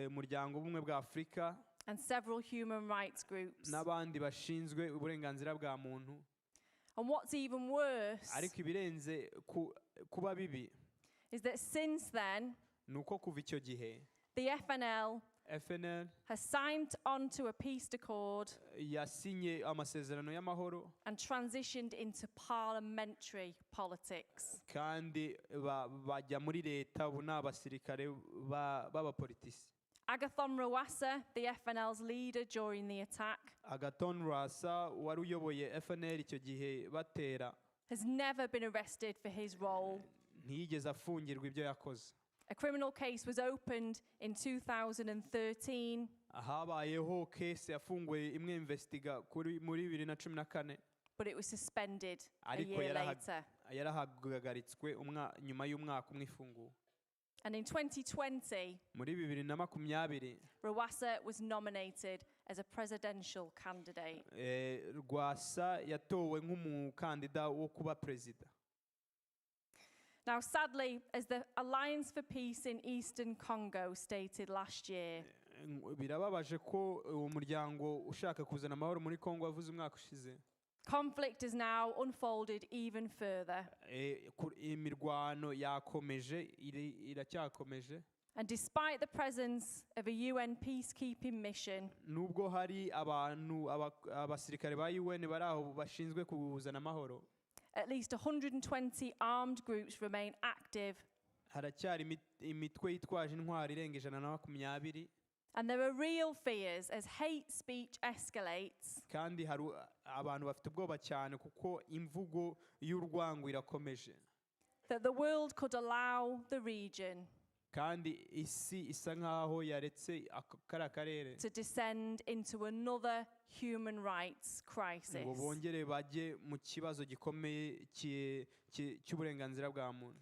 umuryango ubumwe bwa Afrika, and several human rights groups, n'abandi bashinzwe uburenganzira bwa muntu. And what's even worse, ariko ibirenze kuba bibi, is that since then, nuko kuva icyo gihe, the FNL has signed on to a peace accord yasinye amasezerano y'amahoro and transitioned into parliamentary politics. kandi bajya muri leta ubu ni abasirikare b'abapolitisi. Agathon Rwasa, the FNL's leader during the attack, Agathon Rwasa wari uyoboye FNL icyo gihe batera, has never been arrested for his role. ntiyigeze afungirwa ibyo yakoze. A criminal case was opened in 2013. Habayeho case yafunguwe imwe investiga muri 2014. But it was suspended a year later. Yarahagaritswe nyuma y'umwaka umwe ifunguwe. And in 2020, muri 2020, Rwasa was nominated as a presidential candidate. Rwasa yatowe nk'umukandida wo kuba president. Now, sadly, as the Alliance for Peace in Eastern Congo stated last year, birababaje ko umuryango ushaka kuzana amahoro muri Kongo wavuze umwaka ushize, conflict is now unfolded even further. Imirwano yakomeje, iracyakomeje. And despite the presence of a UN peacekeeping mission, nubwo hari abantu abasirikare ba UN bari aho bashinzwe kuzana amahoro, at least 120 armed groups remain active. Haracyari imitwe yitwaje intwari irenga 120. And there are real fears as hate speech escalates. Kandi hari abantu bafite ubwoba cyane kuko imvugo y'urwango irakomeje. That the world could allow the region kandi isi isa nkaho yaretse akara karere to descend into another human rights crisis. ngo bongere bajye mu kibazo gikomeye cy'uburenganzira bwa muntu.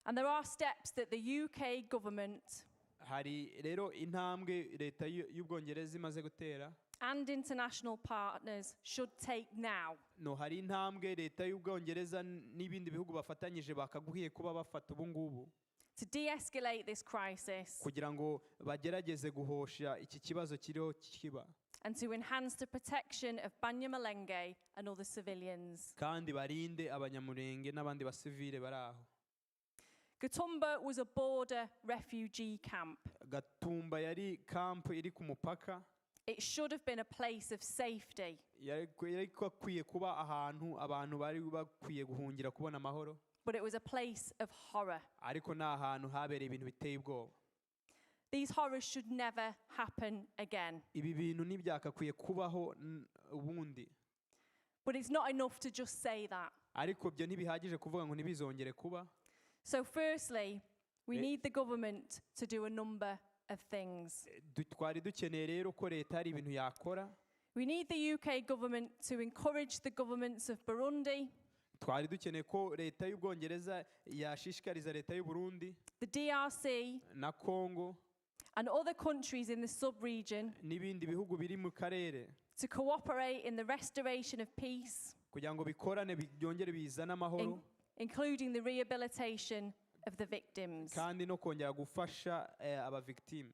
And there are steps that the UK government hari rero intambwe leta y'Ubwongereza imaze gutera and international partners should take now. No, hari intambwe leta y'Ubwongereza n'ibindi bihugu bafatanyije bakaguhiye kuba bafata ubu ngubu to de-escalate this crisis kugira ngo bagerageze guhosha iki kibazo kiriho kiba and to enhance the protection of Banyamulenge and other civilians. kandi barinde abanyamurenge n'abandi basivile bari aho. Gatumba was a border refugee camp. Gatumba yari camp iri ku mupaka. It should have been a place of safety. Yari kwiye kuba ahantu abantu bari bakwiye guhungira kubona amahoro. But it was a place of horror. Ariko na ahantu habereye ibintu biteye ubwoba. These horrors should never happen again. Ibi bintu ntibyakakwiye kubaho ubundi. But it's not enough to just say that. Ariko byo ntibihagije kuvuga ngo ntibizongere kuba. So firstly, we need the government to do a number of things. Twari dukeneye rero ko leta hari ibintu yakora. We need the UK government to encourage the governments of Burundi, twari dukeneye ko leta y'ubwongereza yashishikariza leta y'u Burundi the DRC, na Congo and other countries in the sub-region n'ibindi bihugu biri mu karere to cooperate in the restoration of peace, kugira ngo bikorane byongere bizane amahoro including the rehabilitation of the victims. kandi no kongera gufasha abavictime.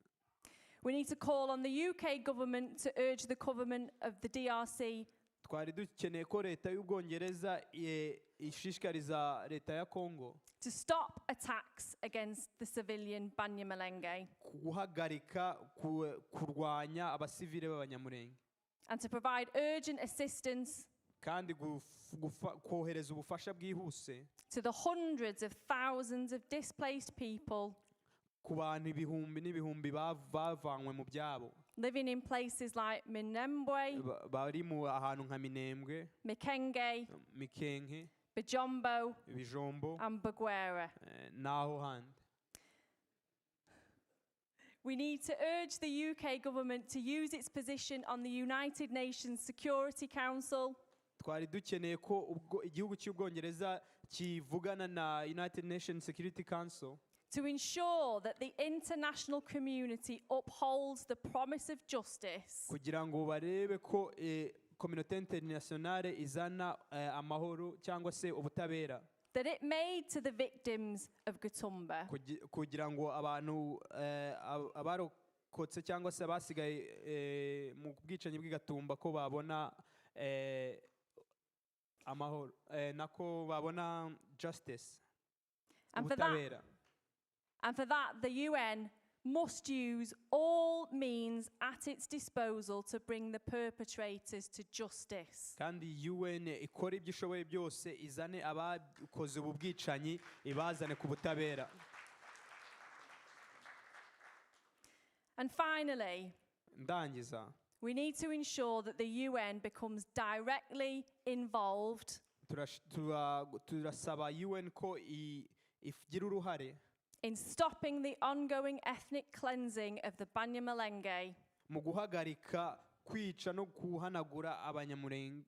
We need to call on the UK government to urge the government of the DRC twari dukeneye ko leta y'ubwongereza ishishikariza leta ya Congo to stop attacks against the civilian Banyamulenge guhagarika kurwanya abasivile b'abanyamurenge and to provide urgent assistance kandi kohereza ubufasha bwihuse to the hundreds of thousands of displaced people ku bantu ibihumbi n'ibihumbi bavanywe mu byabo living in places like Minembwe, bari mu ahantu nka Minembwe, Mikenge, Mikenke, Bijombo, Bijombo and Bagwera. Naho handi. We need to urge the UK government to use its position on the United Nations Security Council twari dukeneye ko igihugu cy'ubwongereza kivugana na United Nations Security Council to ensure that the international community upholds the promise of justice kugira ngo barebe ko communauté internationale izana amahoro cyangwa se ubutabera that it made to the victims of Gatumba kugira ngo abantu abarokotse cyangwa se basigaye mu bwicanyi bw'Gatumba ko babona amahoro nako babona justice ubutabera. And for that, the UN must use all means at its disposal to bring the perpetrators to justice. Kandi UN ikora ibyo ishoboye byose izane abakoze ubu bwicanyi ibazane ku butabera. And finally, ndangiza, we need to ensure that the UN becomes directly involved turasaba UN ko igira uruhare in stopping the ongoing ethnic cleansing of the Banyamulenge mu guhagarika kwica no kuhanagura abanyamurenge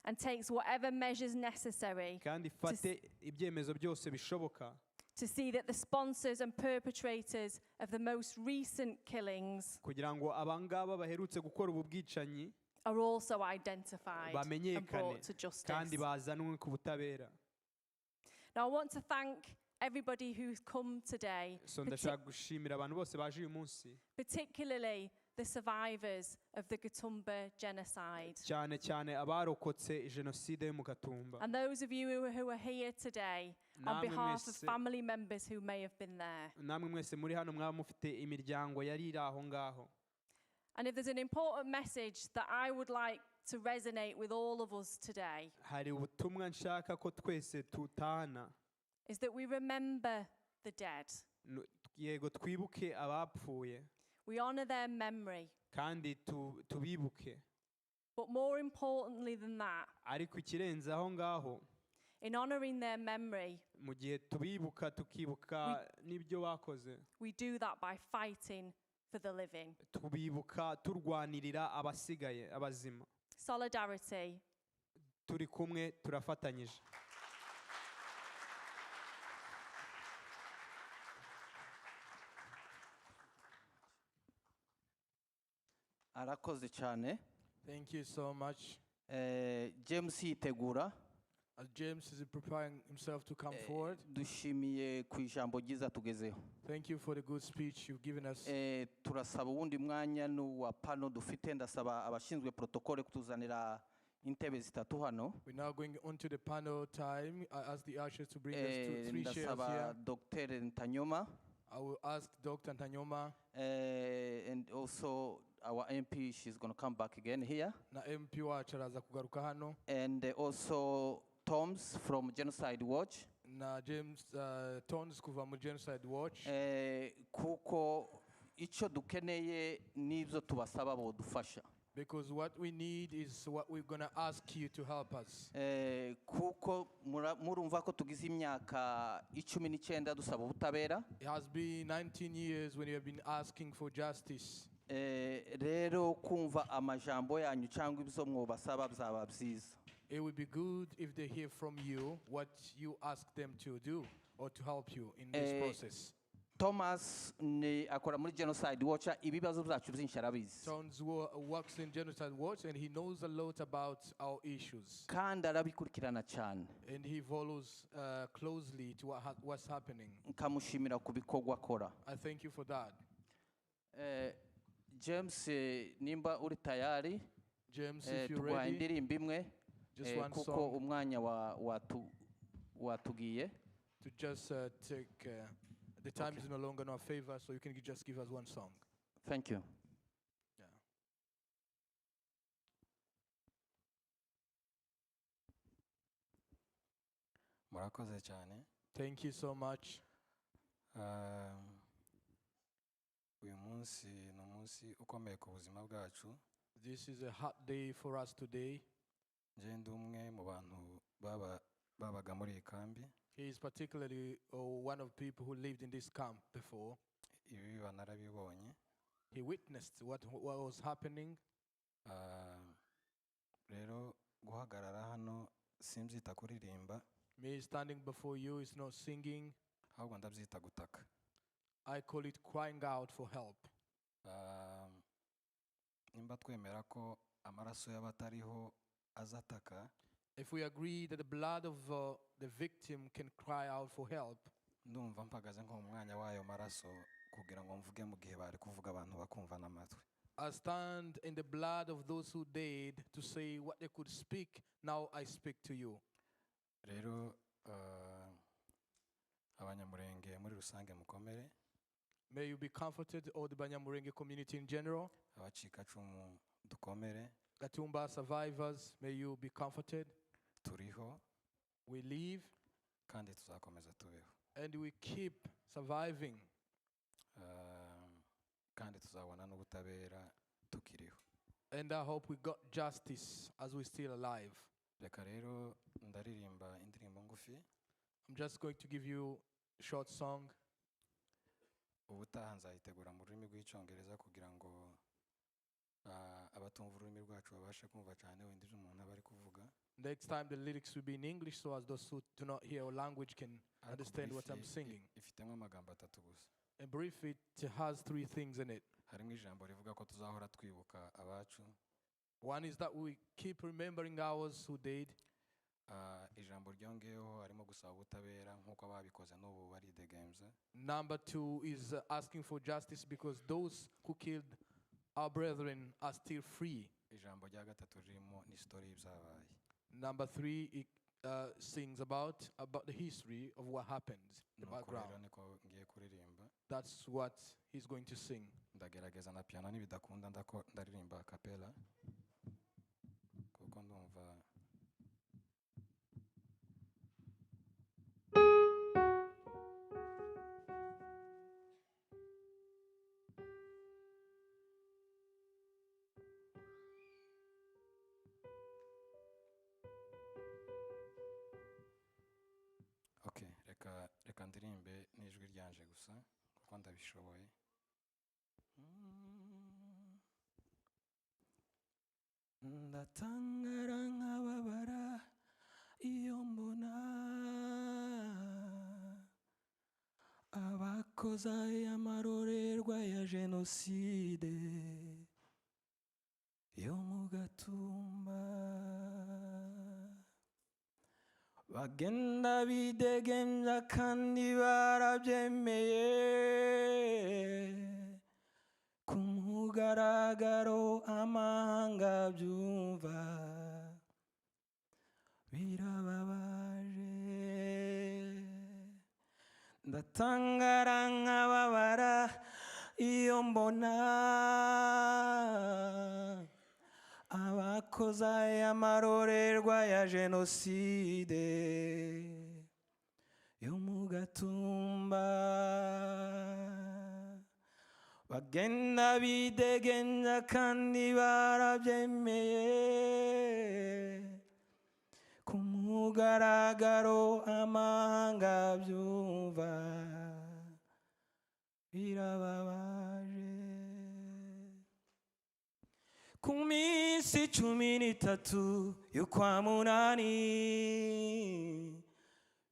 and takes whatever measures necessary kandi fate ibyemezo byose bishoboka to see that the sponsors and perpetrators of the most recent killings kugira ngo abangaba baherutse gukora ubu bwicanyi are also identified and brought to justice. kandi bazanwe ku butabera. Now I want to thank everybody who's come today, particularly the survivors of the Gatumba genocide. And those of you who are here today on behalf of family members who may have been there. And if there's an important message that I would like to resonate with all of us today, is that we remember the dead. We honor their memory. But more importantly than that, in honoring their memory, we do that by fighting for the living. Solidarity. Arakoze cyane. Thank you so much. James yitegura. As James is preparing himself to come forward. Dushimiye ku ijambo ryiza tugezeho. Thank you for the good speech you've given us. Turasaba ubundi mwanya n'uwa pano dufite ndasaba abashinzwe protocole kutuzanira intebe zitatu hano. We're now going on to the panel time. I ask the ushers to bring us to 3 chairs here. Ndasaba Dr. Ntanyoma. I will ask Dr. Ntanyoma. And also our MP, she's going to come back again here. Na MP wacu araza kugaruka hano. And also Toms from Genocide Watch. Na James Toms kuva mu Genocide Watch. Kuko icyo dukeneye n'ibyo tubasaba bo dufasha. Because what we need is what we're going to ask you to help us. Kuko murumva ko tugize imyaka 19 dusaba ubutabera. It has been 19 years when you have been asking for justice. rero kumva amajambo yanyu cyangwa ibyo mwobasaba byaba byiza. It would be good if they hear from you what you ask them to do or to help you in this process. Thomas ni akora muri Genocide Watch, ibibazo byacu byinshi arabizi. Thomas works in Genocide Watch and he knows a lot about our issues. Kandi arabikurikirana cyane. And he follows closely to what's happening. Nkamushimira ku bikorwa akora. I thank you for that. James, nimba uri tayari, James, if you're ready, indirimbo imwe just one kuko song umwanya watugiye. to just take the time is no longer in our favor, so you can just give us one song. Thank you. Murakoze cyane. Thank you so much. Uyu munsi ni umunsi ukomeye ku buzima bwacu. This is a hot day for us today. Nje ndi umwe mu bantu babaga muri iyi kambi. He is particularly one of the people who lived in this camp before. Ibi banarabibonye. He witnessed what was happening. Rero guhagarara hano simbyita kuririmba. Me standing before you is not singing. Ahubwo ndabyita gutaka. I call it crying out for help. Nimba twemera ko amaraso y'abatariho azataka. If we agree that the blood of the victim can cry out for help, ndumva mpagaze nko mu mwanya w'ayo maraso kugira ngo mvuge mu gihe bari kuvuga abantu bakumva n'amatwi. I stand in the blood of those who died to say what they could speak. Now I speak to you. Rero abanyamurenge muri rusange mukomere. May you be comforted, all the Banyamulenge community in general. Abacikacumu dukomere. Gatumba survivors, may you be comforted. Turiho. We live. Kandi tuzakomeza tubeho. And we keep surviving. Kandi tuzabona n'ubutabera tukiriho. And I hope we got justice as we're still alive. Reka rero ndaririmba indirimbo ngufi. I'm just going to give you a short song. Ubutaha nzayitegura mu rurimi rw'icyongereza kugira ngo abatumva ururimi rwacu babashe kumva cyane wenda ibyo umuntu aba ari kuvuga. Next time the lyrics will be in English so as those who do not hear our language can understand what I'm singing. Ifitemo amagambo atatu gusa. And brief, it has 3 things in it. Harimo ijambo rivuga ko tuzahora twibuka abacu. One is that we keep remembering ours who died. Ijambo ryongeyeho harimo gusaba ubutabera nk'uko ababikoze n'ubu baridegemza. Number 2 is asking for justice because those who killed our brethren are still free. Ijambo rya gatatu ririmo ni story y'ibyabaye. Number 3 it sings about the history of what happened, the background. Niko ngiye kuririmba. That's what he's going to sing. Ndagerageza na piano nibidakunda ndaririmba a cappella kuko ndumva reka ndirimbe n'ijwi ryanje gusa kuko ndabishoboye. Ndatangara nkababara iyo mbona abakoze amarorerwa ya jenoside yo mu Gatumba bagenda bidegemya kandi barabyemeye ku mugaragaro amahanga byumva birababaje. Ndatangara nkababara iyo mbona abakoze aya marorerwa ya jenoside yo mu Gatumba bagenda bidegenya kandi barabyemeye ku mugaragaro amahanga byumva birababaje. minsi 13 y'ukwa munani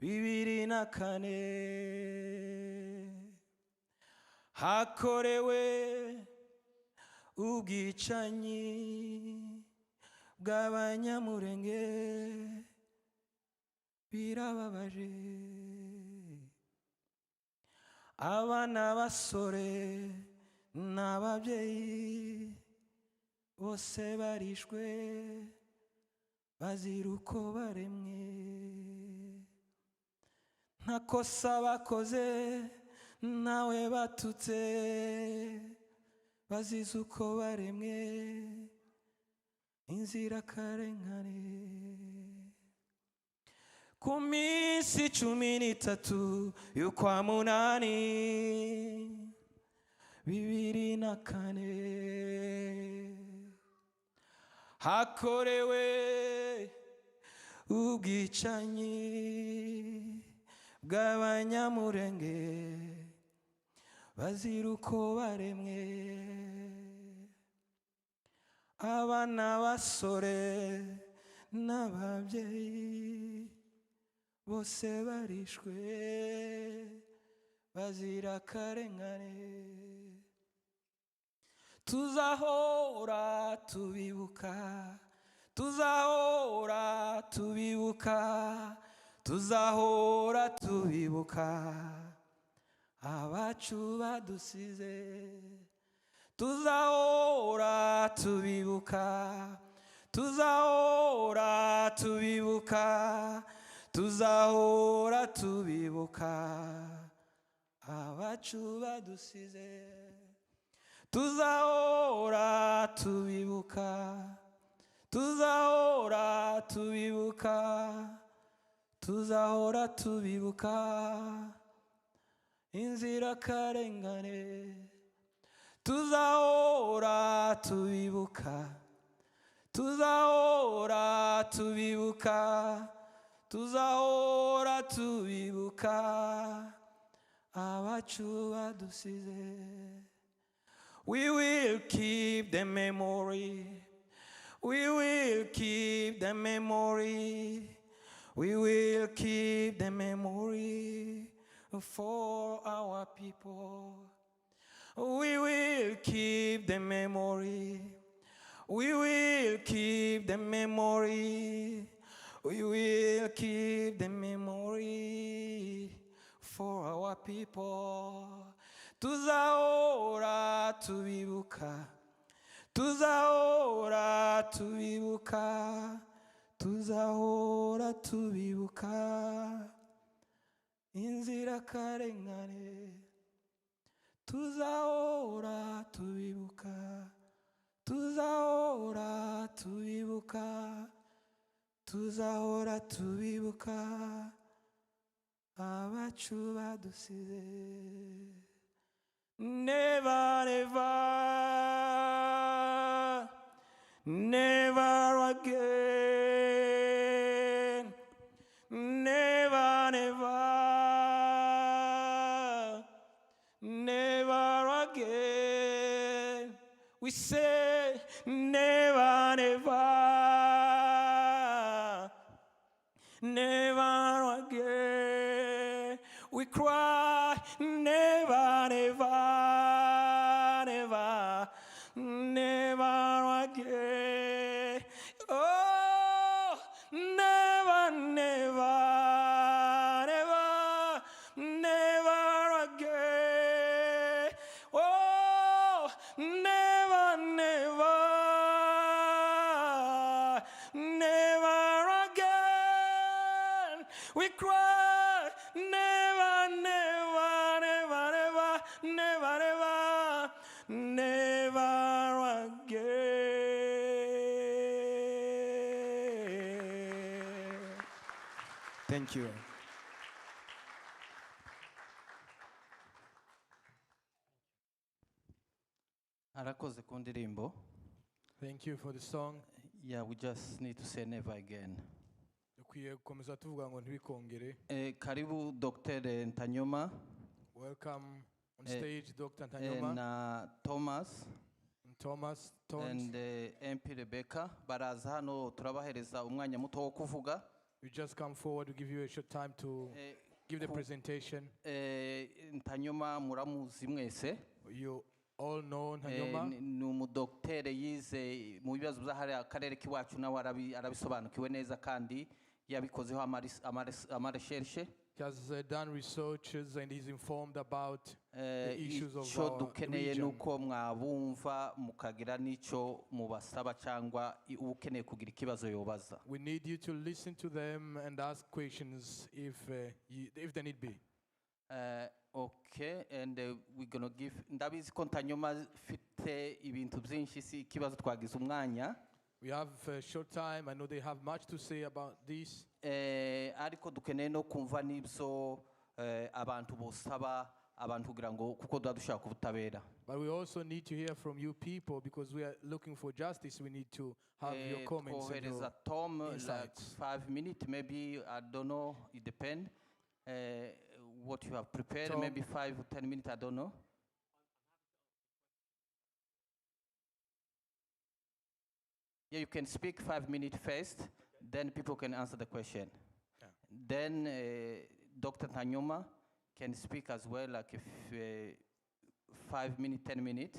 2004 hakorewe ubwicanyi bw'abanyamurenge birababaje abana basore n'ababyeyi bose barishwe bazira uko baremwe nta kosa bakoze nawe batutse bazize uko baremwe inzirakarengane ku minsi 13 y'ukwa munani 2004 hakorewe ubwicanyi bw'abanyamurenge bazira uko baremwe abana basore n'ababyeyi bose barishwe bazira akarengane tuzahora tubibuka tuzahora tubibuka tuzahora tubibuka abacu badusize tuzahora tubibuka tuzahora tubibuka tuzahora tubibuka abacu badusize tuzahora tubibuka tuzahora tubibuka tuzahora tubibuka inzirakarengane tuzahora tubibuka tuzahora tubibuka tuzahora tubibuka abacu badusize we will keep the memory we will keep the memory we will keep the memory for our people we will keep the memory we will keep the memory we will keep the memory for our people tuzahora tubibuka tuzahora tubibuka tuzahora tubibuka inzirakarengane tuzahora tubibuka tuzahora tubibuka tuzahora tubibuka abacu badusize never never never again never never never again we say never never never again we cry never never never never again oh never never never never again oh never never never again we cry never never never never never never again thank you arakoze ku ndirimbo Thank you for the song. Yeah, we just need to say never again. Dukwiye gukomeza tuvuga ngo ntibikongere. Karibu Dr. Ntanyoma. Welcome on stage Dr. Ntanyoma. And Thomas. Thomas Tons. and MP Rebecca baraza hano turabahereza umwanya muto wo kuvuga. You just come forward to give you a short time to give the presentation. Ntanyuma muramuzi mwese. You all know Ntanyuma. Ni umudoktere yize mu bibazo by'ahari akarere k'iwacu nawe arabisobanukiwe neza kandi yabikozeho amarecherche. He has done researches and he's informed about the issues of icyo our dukeneye region. nuko mwabumva mukagira n'icyo mubasaba cyangwa ukeneye kugira ikibazo yobaza. We need you to listen to them and ask questions if they need be. Okay, and we're gonna give ndabizi ko Ntanyuma fite ibintu byinshi si ikibazo twagize umwanya. We have a short time. I know they have much to say about this. Ariko dukeneye no kumva n'ibyo abantu bosaba abantu kugira ngo kuko dushaka ubutabera. But we also need to hear from you people because we are looking for justice. We need to have your comments and your Tom, insights. like 5 minutes, maybe, I don't know, it depends what you have prepared, Tom. maybe 5 or 10 minutes, I don't know. Yeah, you can speak 5 minutes first, then people can answer the question. Yeah. Then Dr. Ntanyuma can speak as well, like if 5 minutes, 10 minutes,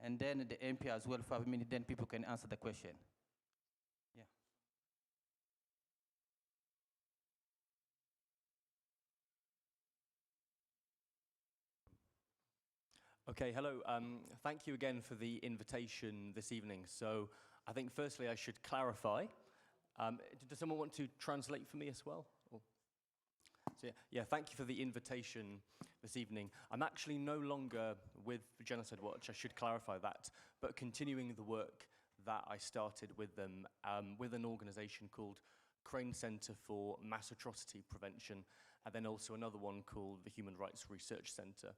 and then the MP as well 5 minutes, then people can answer the question. Yeah. Okay, hello. Thank you again for the invitation this evening. So I think firstly I should clarify. Does someone want to translate for me as well? Or? So yeah, thank you for the invitation this evening. I'm actually no longer with Genocide Watch, I should clarify that, but continuing the work that I started with them with an organization called Crane Center for Mass Atrocity Prevention, and then also another one called the Human Rights Research Center.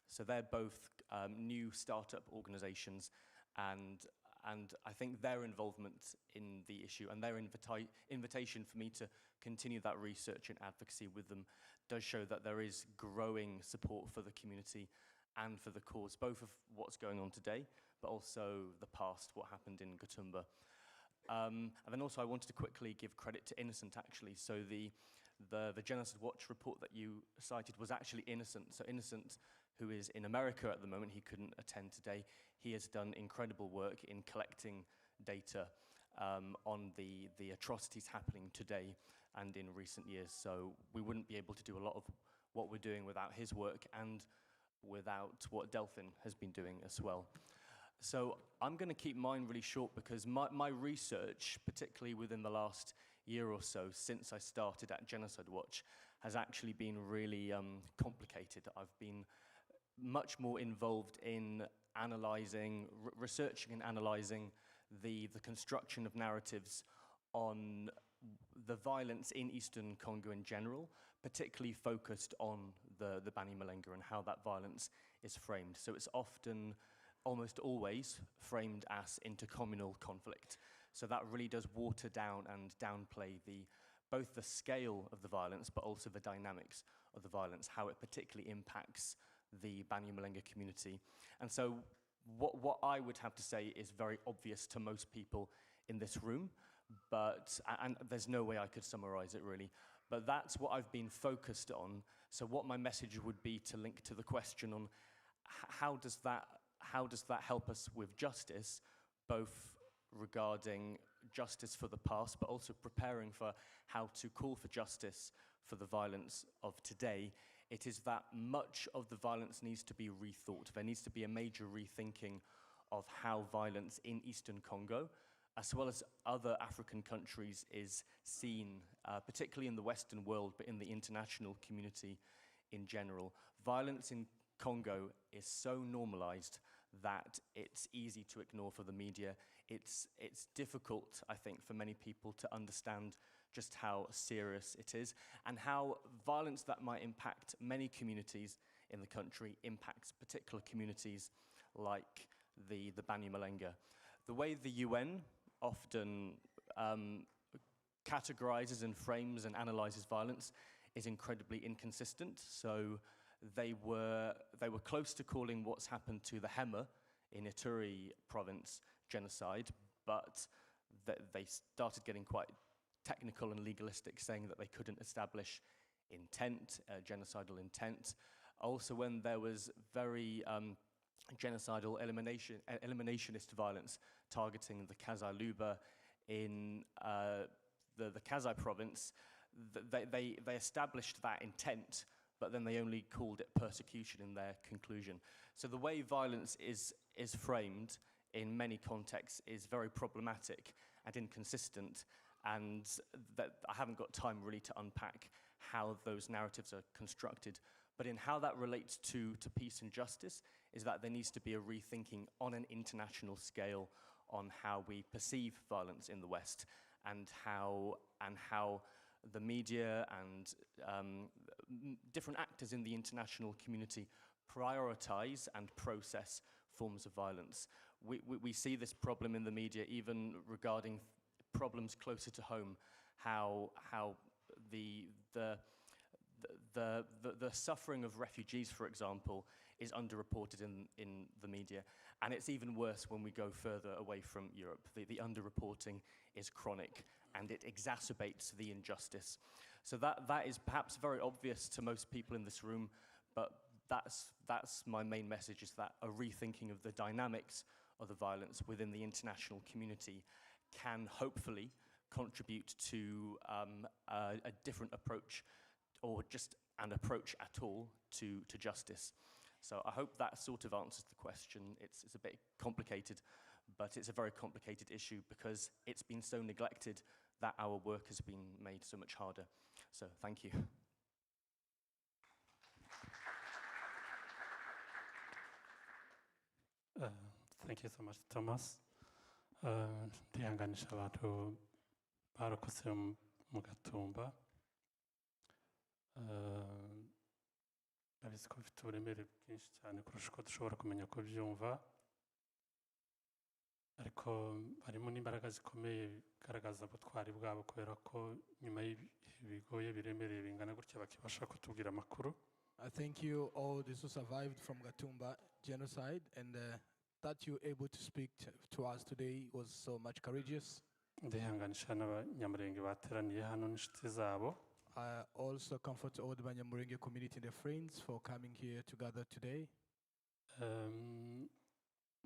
So they're both new startup organizations, and I think their involvement in the issue and their invitation for me to continue that research and advocacy with them does show that there is growing support for the community and for the cause, both of what's going on today, but also the past, what happened in Gatumba. And then also I wanted to quickly give credit to Innocent, actually. So the Genocide Watch report that you cited was actually Innocent. So Innocent, who is in America at the moment, he couldn't attend today. He has done incredible work in collecting data on the atrocities happening today and in recent years. So we wouldn't be able to do a lot of what we're doing without his work and without what Delphin has been doing as well. So I'm going to keep mine really short because my research, particularly within the last year or so since I started at Genocide Watch, has actually been really complicated. I've been much more involved in analyzing, researching and analyzing the construction of narratives on the violence in Eastern Congo in general, particularly focused on the Banyamulenge and how that violence is framed. So it's often, almost always, framed as intercommunal conflict. So that really does water down and downplay both the scale of the violence, but also the dynamics of the violence, how it particularly impacts the Banyamulenge community. And so what I would have to say is very obvious to most people in this room, and there's no way I could summarize it really, but that's what I've been focused on. So what my message would be to link to the question on how does that help us with justice, both regarding justice for the past, but also preparing for how to call for justice for the violence of today. It is that much of the violence needs to be rethought. There needs to be a major rethinking of how violence in Eastern Congo, as well as other African countries, is seen, particularly in the Western world, but in the international community in general. Violence in Congo is so normalized that it's easy to ignore for the media. It's difficult, I think, for many people to understand just how serious it is and how violence that might impact many communities in the country impacts particular communities like the Banyamulenge. The way the UN often categorizes and frames and analyzes violence is incredibly inconsistent. So they were close to calling what's happened to the Hema in Ituri province genocide, but they started getting quite technical and legalistic, saying that they couldn't establish intent, genocidal intent. Also, when there was very genocidal eliminationist violence targeting the Kasaluba in the Kasai province, they established that intent, but then they only called it persecution in their conclusion. So the way violence is framed in many contexts is very problematic and inconsistent, and that I haven't got time really to unpack how those narratives are constructed. But in how that relates to peace and justice is that there needs to be a rethinking on an international scale on how we perceive violence in the West, and how the media and different actors in the international community prioritize and process forms of violence. We see this problem in the media even regarding problems closer to home, how the suffering of refugees, for example, is underreported in the media. And it's even worse when we go further away from Europe. The underreporting is chronic, and it exacerbates the injustice. So that is perhaps very obvious to most people in this room, but that's my main message, is that a rethinking of the dynamics of the violence within the international community can hopefully contribute to a different approach, or just an approach at all to justice. So I hope that sort of answers the question. It's a bit complicated, but it's a very complicated issue because it's been so neglected that our work has been made so much harder. So thank you. Thank you so much, Thomas. Ndihanganisha abantu barokotse mu Gatumba. Nabizi ko bifite uburemere bwinshi cyane kurusha uko dushobora kumenya ko byumva, ariko harimo n'imbaraga zikomeye bigaragaza ubutwari bwabo, kubera ko nyuma y'ibigoye biremereye bingana gutya bakibasha kutubwira amakuru. I thank you all those who survived from Gatumba genocide, and that you were able to speak to us today was so much courageous. Ndihanganisha n'abanyamurenge bateraniye hano n'inshuti zabo. I also comfort all the Banyamulenge community and their friends for coming here together today.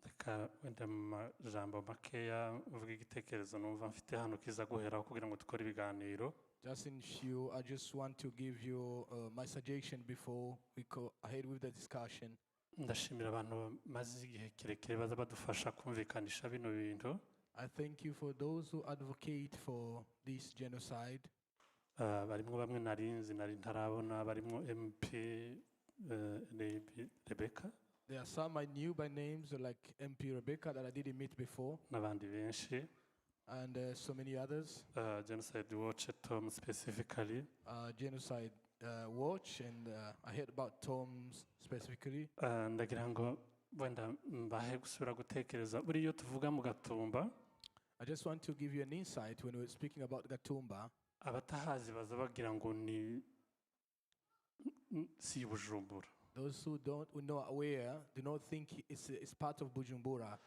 Reka wenda mu majambo makeya uvuga igitekerezo numva mfite hano kiza guheraho kugira ngo dukore ibiganiro. Just in few, I just want to give you my suggestion before we go ahead with the discussion. Ndashimira abantu maze igihe kirekire baza badufasha kumvikanisha bino bintu. I thank you for those who advocate for this genocide. Barimo bamwe nari ntarabona, barimo MP Rebecca. There are some I knew by names, like MP Rebecca, that I didn't meet before. N'abandi benshi. And so many others. Genocide Watch, Tom specifically. Genocide Watch, and I heard about Tom specifically. Ndagira ngo wenda mbahe gusubira gutekereza buriyo tuvuga mu Gatumba. I just want to give you an insight when we're speaking about Gatumba. Abatahazi baza bagira ngo ni si Bujumbura. Those who not aware do not think it's part of Bujumbura.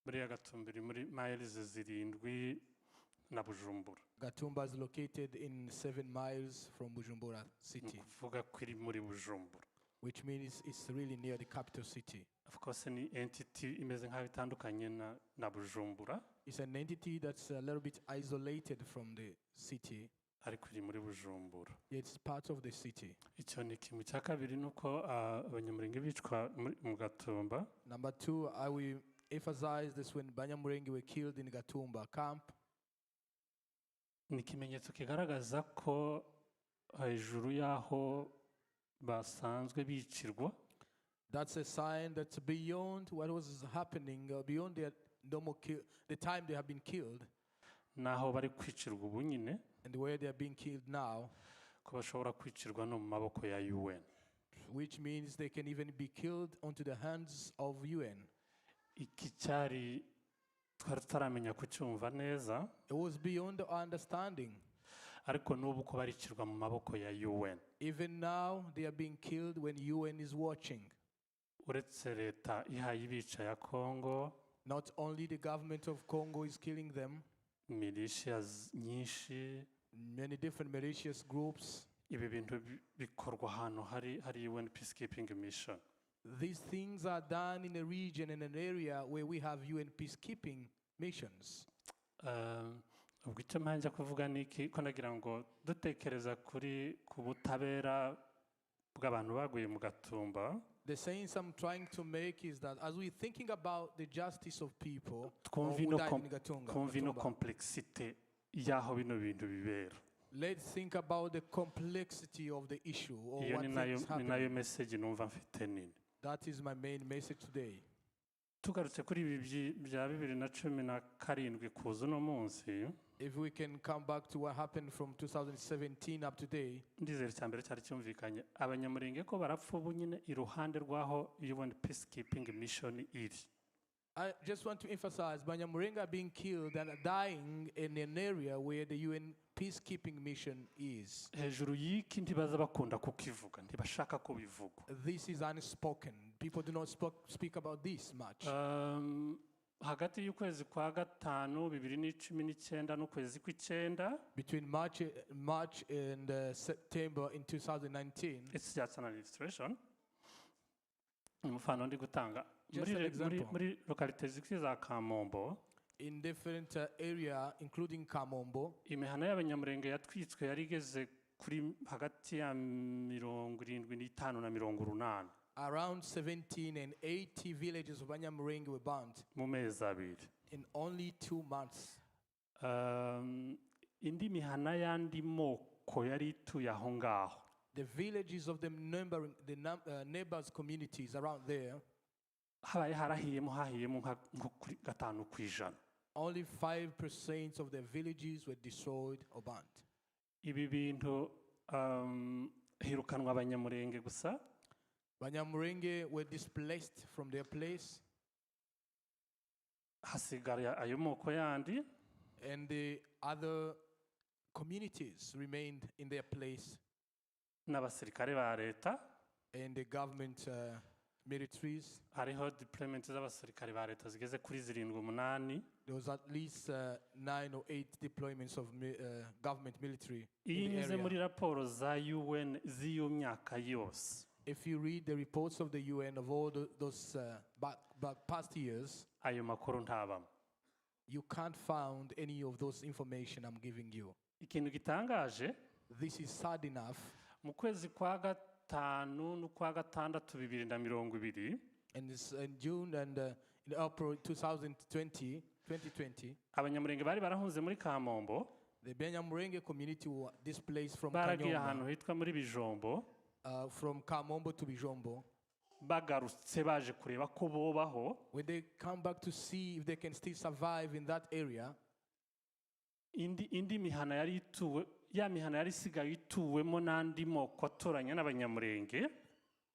Buriya Gatumba iri muri miles 7 na Bujumbura. Gatumba is located in 7 miles from Bujumbura city. Kuvuga ko iri muri Bujumbura. Which means it's really near the capital city. Of course, ni entity imeze nk'aho itandukanye na Bujumbura. It's an entity that's a little bit isolated from the city. Ariko iri muri Bujumbura. It's part of the city. Icyo ni kimwe cya kabiri nuko abanyamurenge bicwa mu Gatumba. Number 2, I will emphasize this when Banyamulenge were killed in Gatumba camp. Ni ikimenyetso kigaragaza ko hejuru yaho basanzwe bicirwa. That's a sign that's beyond what was happening, beyond their normal the time they have been killed. Naho bari kwicirwa ubu nyine. And where they are being killed now. Ko bashobora kwicirwa no mu maboko ya UN. Which means they can even be killed onto the hands of UN. Iki cyari twari tutaramenya kucyumva neza. It was beyond our understanding. Ariko n'ubu ko baricirwa mu maboko ya UN. Even now they are being killed when UN is watching. uretse leta ihaye ibica ya Congo, not only the government of Congo is killing them, militias nyinshi, many different malicious groups. Ibi bintu bikorwa ahantu hari UN peacekeeping mission. These things are done in a region, in an area where we have UN peacekeeping missions. Ubwo icyo mpanja kuvuga ni iki ko nagira ngo dutekereza ku butabera bw'abantu baguye mu Gatumba. The sense I'm trying to make is that as we're thinking about the justice of people twumva ino complexity y'aho bino bintu bibera. Let's think about the complexity of the issue or Iyo what ni things nayo happen. message numva mfite nini. That is my main message today. Tugarutse kuri ibi bya 2017 kuza uno munsi. If we can come back to what happened from 2017 up to today. Ndizera cyambere cyari cyumvikanye abanyamurenge ko barapfa ubu nyine iruhande rwaho UN peacekeeping mission iri. I just want to emphasize Banyamurenga being killed and dying in an area where the UN peacekeeping mission is. Hejuru y'iki ntibaza bakunda kukivuga ntibashaka ko bivugwa. This is unspoken. People do not speak about this much. Hagati y'ukwezi kwa gatanu 2019 n'ukwezi kw'icyenda, between March and September in 2019. It's just an illustration. Umufano ndi gutanga muri localite za Kamombo, in different area including Kamombo, imihana y'abanyamurenge yatwitswe yari igeze kuri hagati ya 75 na 80. Around 17 and 80 villages of Banyamurenge were burnt mu mezi abiri. In only 2 months. Indi mihana yandi moko yari ituye aho ngaho, the villages of the neighbors communities around there, habaye hahiyemo nko kuri 5%. Only 5% of the villages were destroyed or burnt. Ibi bintu hirukanwa abanyamurenge gusa. Banyamurenge were displaced from their place. Hasigara ayo moko yandi. And the other communities remained in their place. N'abasirikare ba leta. And the government militaries. Hariho deployment z'abasirikare ba leta zigeze kuri 7-8. There was at least 9 or 8 deployments of government military in the area. Muri raporo za UN z'iyo myaka yose. If you read the reports of the UN of all those past years, ayo makuru ntabamo. You can't find any of those information I'm giving you. Ikintu gitangaje, this is sad enough. Mu kwezi kwa gatanu n'ukwa gatandatu 2020, and in June and in April 2020, abanyamurenge bari barahunze muri Kamombo. The Banyamurenge community were displaced from Baragiye ahantu hitwa muri Bijombo. From Kamombo to Bijombo. Bagarutse baje kureba ko bobaho. When they come back to see if they can still survive in that area. Indi mihana yari ituwe, ya mihana yari sigaye ituwemo n'andi moko atoranya n'abanyamurenge.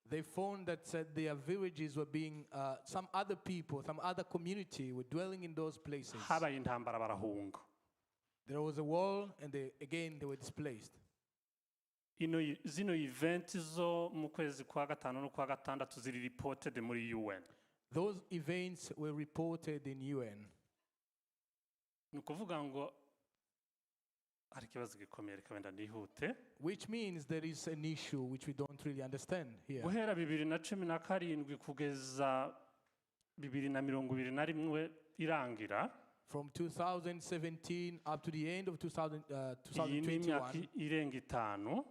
They found that their villages were being, some other people, some other community were dwelling in those places. Habaye intambara barahunga. There was a war and again they were displaced. Zino event zo mu kwezi kwa gatanu no kwa gatandatu ziri reported muri UN. Those events were reported in UN. Nukuvuga ngo ari kibazo gikomeye wenda ndihute. Which means there is an issue which we don't really understand here. Guhera 2017 kugeza 2021 irangira. From 2017 up to the end of 2021.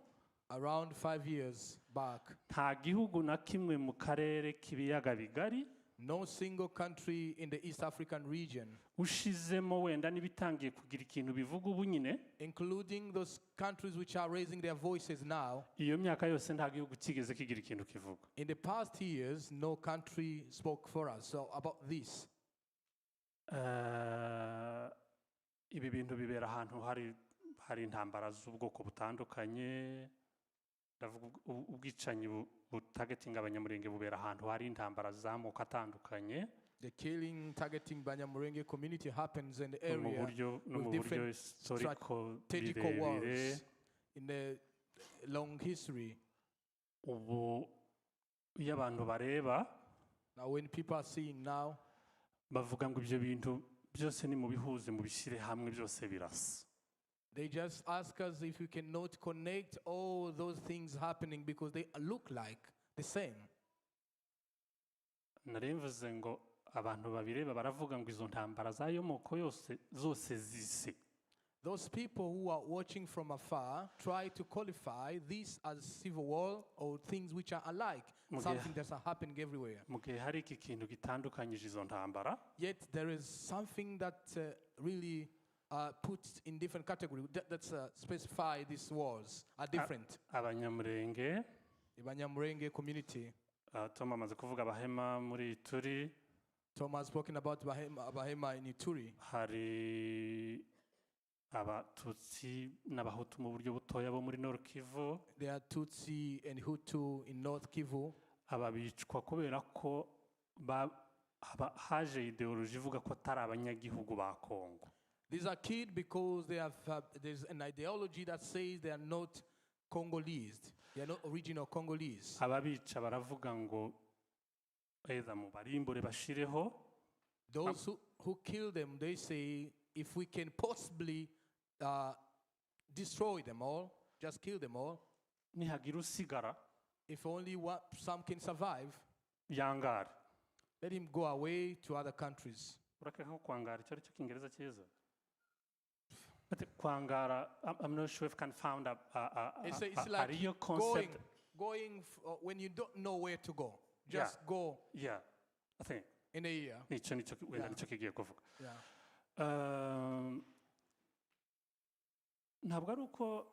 Around 5 years back. Nta gihugu na kimwe mu karere k'ibiyaga bigari. No single country in the East African region. Ushizemo wenda nibitangiye kugira ikintu bivuga ubu nyine. Including those countries which are raising their voices now. Iyo myaka yose nta gihugu kigeze kigira ikintu kivuga. In the past years, no country spoke for us. So about this. Ibi bintu bibera ahantu hari intambara z'ubwoko butandukanye. Ndavuga ubwicanyi targeting abanyamurenge bubera ahantu hari intambara z'amoko atandukanye. The killing targeting Banyamurenge community happens in the area with different strategical wars in the long history. Ubu iyo abantu bareba Now when people are seeing now, bavuga ngo ibyo bintu byose ni mu bihuze mu bishyire hamwe byose birasa. They just ask us if we cannot connect all those things happening because they look like the same. Narimvuze ngo abantu babireba baravuga ngo izo ntambara zayo moko yose zose zise. Those people who are watching from afar try to qualify this as civil war or things which are alike, something that's happening everywhere. Mugihe hari iki kintu gitandukanyije izo ntambara. Yet there is something that really puts in different categories that specify these wars are different. Abanyamurenge, Abanyamurenge community. Tom amaze kuvuga abahema muri Ituri. Tom has spoken about abahema in Ituri. Hari Abatutsi n'Abahutu mu buryo butoya bo muri North Kivu. There are Tutsi and Hutu in North Kivu. Ababicwa kubera ko haje ideology ivuga ko atari abanyagihugu ba Kongo. These are killed because they have there's an ideology that says they are not Congolese. They are not original Congolese. Ababica baravuga ngo either mu barimbure bashireho. Those who kill them, they say if we can possibly destroy them all, just kill them all. Nihagira usigara. If only some can survive, yangara. Let him go away to other countries. Urakeka kwangara icyo aricyo kingereza cyiza. Kwangara, I'm not sure if can found a like real concept. Going when you don't know where to go. Just go. Yeah, I think. In a year. Nicyo wenda nicyo kigiye kuvuga. Ntabwo ari uko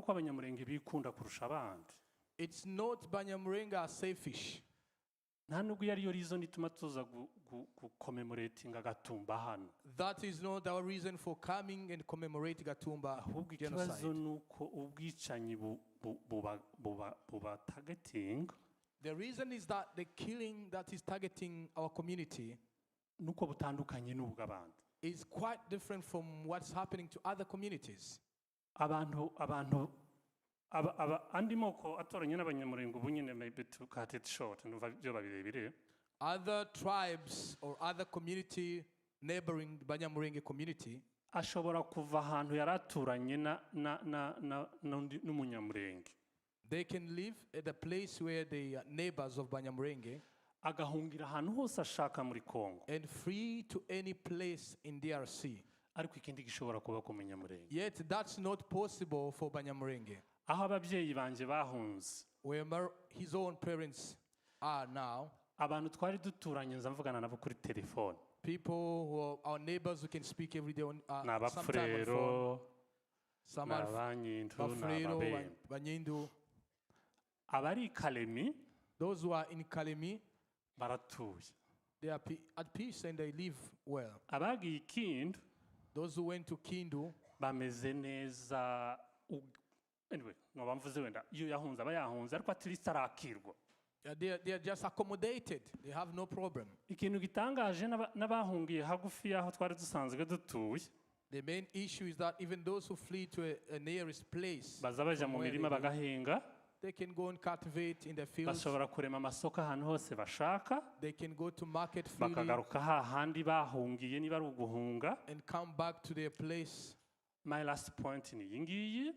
abanyamurenge bikunda kurusha abandi. It's not Banyamurenge are selfish. Nta nubwo yari yo reason ituma tuza commemorating Gatumba hano. That is not our reason for coming and commemorating Gatumba genocide. Ikibazo nuko ubwicanyi buba targeting. The reason is that the killing that is targeting our community nuko butandukanye n'ubw'abandi. Is quite different from what's happening to other communities. Abantu andi moko atoranye n'abanyamurenge ubu nyine maybe to cut it short numva byo babirebire. Other tribes or other community neighboring the Banyamurenge community ashobora kuva ahantu yaraturanye n'umunyamurenge. They can live at a place where they are neighbors of Banyamurenge agahungira ahantu hose ashaka muri Congo and free to any place in DRC. Ariko ikindi gishobora kuba ku munyamurenge. Yet that's not possible for Banyamurenge. Aho ababyeyi banje bahunze. Where his own parents are now. Abantu twari duturanye nzamvugana nabo kuri telefone. People who are our neighbors who can speak every day on sometime on phone. Some are Banyindu. Abari Kalemi. Those who are in Kalemi. Baratuye. They are at peace and they live well. Abagi Kindu. Those who went to Kindu. Bameze neza. Anyway, no bamvuze wenda iyo yahunze abayahunze ariko at least arakirwa. They are just accommodated. They have no problem. Ikintu gitangaje n'abahungiye hagufi yaho twari dusanzwe dutuye. The main issue is that even those who flee to a nearest place, baza baja mu mirima bagahinga. They can go and cultivate in the fields. Bashobora kurema amasoko ahantu hose bashaka. They can go to market freely. Bakagaruka hahandi bahungiye niba ari uguhunga. And come back to their place. My last point ni yingiyi.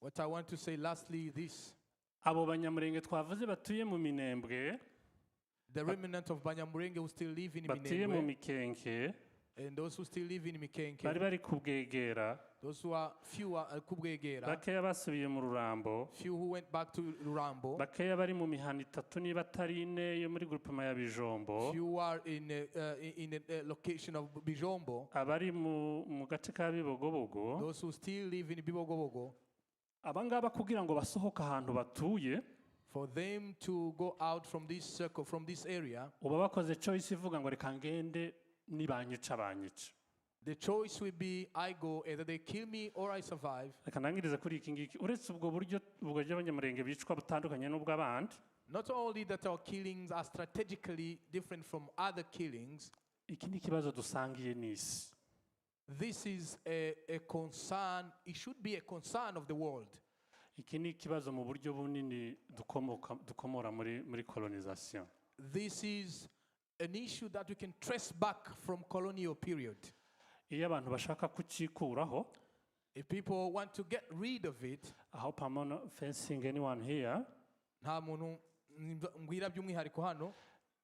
What I want to say lastly is this. Abo banyamurenge twavuze batuye mu Minembwe. The remnant of Banyamurenge who still live in Minembwe. Batuye mu Mikenke. And those who still live in Mikenke. Bari kubwegera. Those who are few are kubwegera. Bakeya basubiye mu Rurambo. Few who went back to Rurambo. Bakeya bari mu mihana itatu niba atari ine yo muri groupement ya Bijombo. Few are in a location of Bijombo. Abari mu gace ka Bibogobogo. Those who still live in Bibogobogo. Abangaba kugira ngo basohoka ahantu batuye. For them to go out from this circle, from this area. Uba bakoze choice ivuga ngo reka ngende nibanyica banyica. The choice will be I go, either they kill me or I survive. Reka nangirize kuri iki ngiki uretse ubwo buryo bw'abanyamurenge bicwa butandukanye n'ubw'abandi. Not only that our killings are strategically different from other killings. Iki ni kibazo dusangiye n'isi. This is a concern, it should be a concern of the world. Iki ni kibazo mu buryo bunini dukomora muri colonization. This is an issue that we can trace back from colonial period. iyo abantu bashaka kukikuraho, If people want to get rid of it, I hope I'm not facing anyone here, nta muntu mbwira by'umwihariko hano,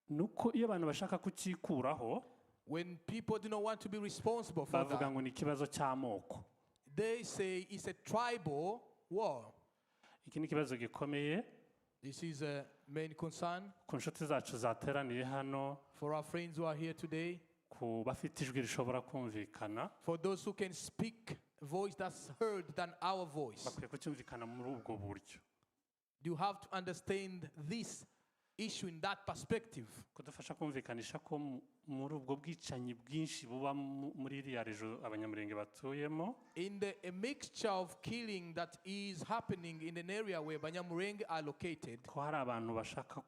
nuko iyo abantu bashaka kukikuraho, when people do not want to be responsible for bavuga that, ngo ni ikibazo cy'amoko. they say it's a tribal war. Iki ni ikibazo gikomeye This is a main concern ku nshuti zacu zateraniye hano, for our friends who are here today, ku bafite ijwi rishobora kumvikana, for those who can speak a voice that's heard than our voice. bakwiye kucyumvikana muri ubwo buryo. You have to understand this issue in that perspective. Kudufasha kumvikanisha ko muri ubwo bwicanyi bwinshi buba muri iriya rejo abanyamurenge batuyemo, In a mixture of killing that is happening in an area where Banyamulenge are located, ko hari abantu bashaka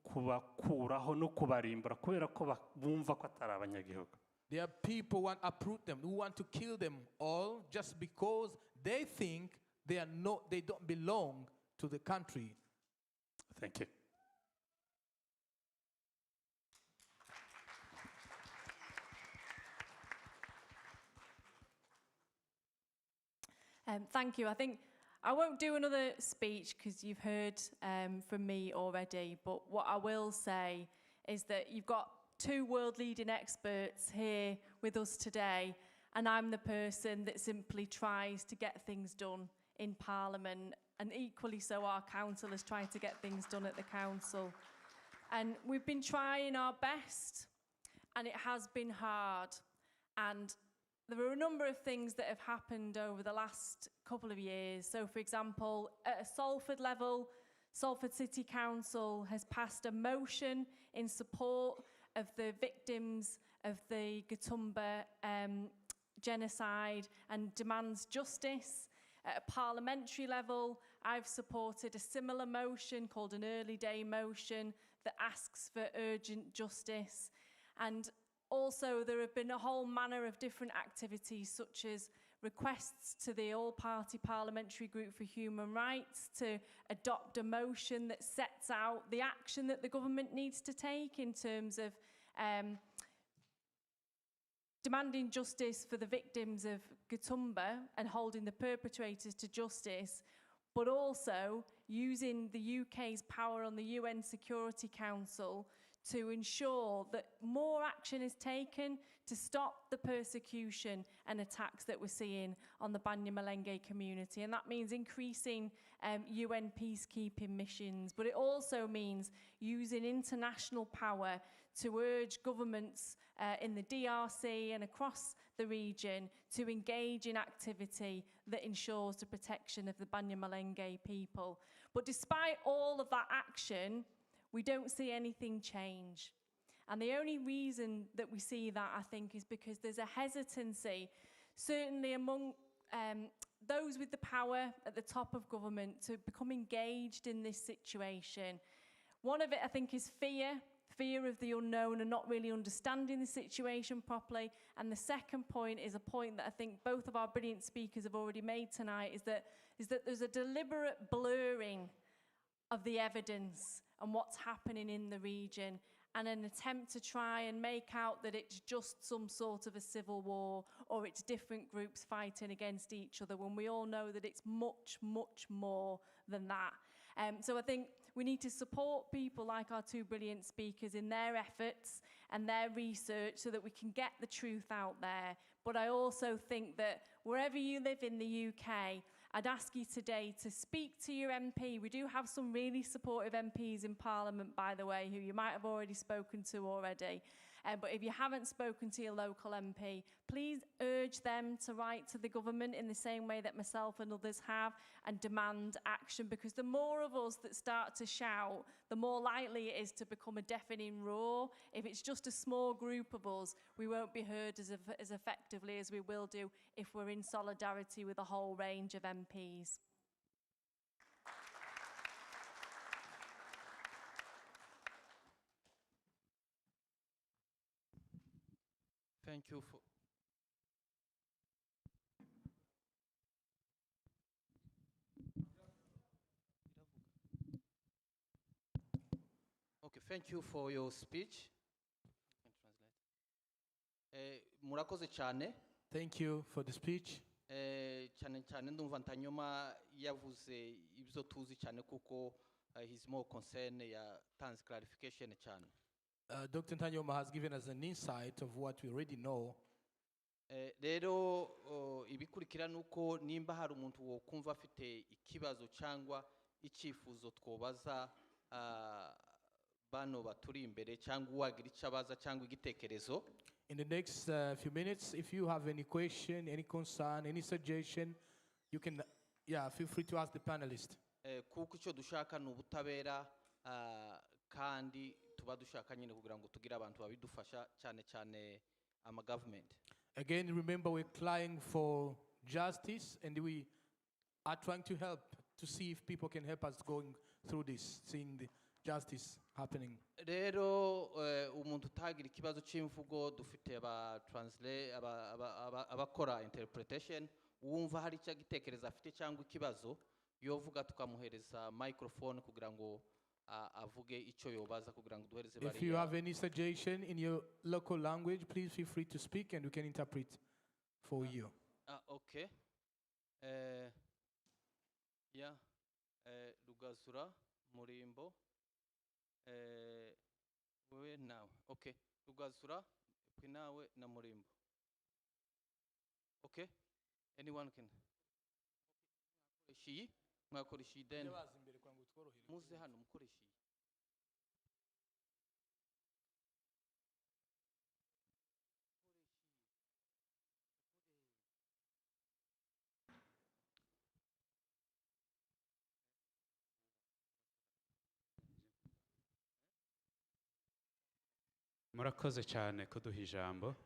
kubakuraho no kubarimbura kubera ko bumva ko atari abanyagihugu. there are people who want to uproot them, who want to kill them all just because they think they don't belong to the country. Thank you. Thank you. I think I won't do another speech because you've heard from me already, but what I will say is that you've got two world-leading experts here with us today, and I'm the person that simply tries to get things done in Parliament, and equally so our council is trying to get things done at the council. And we've been trying our best, and it has been hard. And there are a number of things that have happened over the last couple of years. So, for example, at a Salford level, Salford City Council has passed a motion in support of the victims of the Gatumba genocide and demands justice. At a parliamentary level, I've supported a similar motion called an early day motion that asks for urgent justice. And also, there have been a whole manner of different activities, such as requests to the All-Party Parliamentary Group for Human Rights to adopt a motion that sets out the action that the government needs to take in terms of demanding justice for the victims of Gatumba and holding the perpetrators to justice, but also using the UK's power on the UN Security Council to ensure that more action is taken to stop the persecution and attacks that we're seeing on the Banyamulenge community. And that means increasing UN peacekeeping missions, but it also means using international power to urge governments in the DRC and across the region to engage in activity that ensures the protection of the Banyamulenge people. But despite all of that action, we don't see anything change. And the only reason that we see that, I think, is because there's a hesitancy, certainly among those with the power at the top of government, to become engaged in this situation. One of it, I think, is fear of the unknown and not really understanding the situation properly. And the second point is a point that I think both of our brilliant speakers have already made tonight, is that there's a deliberate blurring of the evidence and what's happening in the region, and an attempt to try and make out that it's just some sort of a civil war or it's different groups fighting against each other, when we all know that it's much, much more than that. So I think we need to support people like our two brilliant speakers in their efforts and their research so that we can get the truth out there. But I also think that wherever you live in the UK, I'd ask you today to speak to your MP. We do have some really supportive MPs in Parliament, by the way, who you might have already spoken to already. But if you haven't spoken to your local MP, please urge them to write to the government in the same way that myself and others have, and demand action, because the more of us that start to shout, the more likely it is to become a deafening roar. If it's just a small group of us, we won't be heard as effectively as we will do if we're in solidarity with a whole range of MPs. Thank you for. Okay, thank you for your speech. Murakoze cyane. Thank you for the speech. Cyane cyane ndumva Ntanyoma yavuze ibyo tuzi cyane kuko he's more concerned yatanze clarification cyane. Dr. Ntanyoma has given us an insight of what we already know. Rero ibikurikira nuko nimba hari umuntu wo kumva afite ikibazo cyangwa icyifuzo twobaza bano baturi imbere cyangwa wagira icyabaza cyangwa igitekerezo. In the next few minutes, if you have any question, any concern, any suggestion, you can, feel free to ask the panelist. Kuko icyo dushaka ni ubutabera kandi tuba dushaka nyine kugira ngo tugire abantu babidufasha cyane cyane ama government. Again, remember we're applying for justice and we are trying to help to see if people can help us going through this, seeing the justice happening. Rero umuntu utagira ikibazo cy'imvugo dufite abakora interpretation wumva hari icyo gitekereza afite cyangwa ikibazo yovuga tukamuhereza microphone kugira ngo avuge icyo yobaza kugira ngo duhereze bari. If you have any suggestion in your local language, please feel free to speak and we can interpret for you. Okay. Rugazura Murimbo. Wewe nawe. Okay. Rugazura nawe na Murimbo. Okay. Anyone can. She mwakoresha then muze hano mukoresha. Murakoze cyane kuduha ijambo.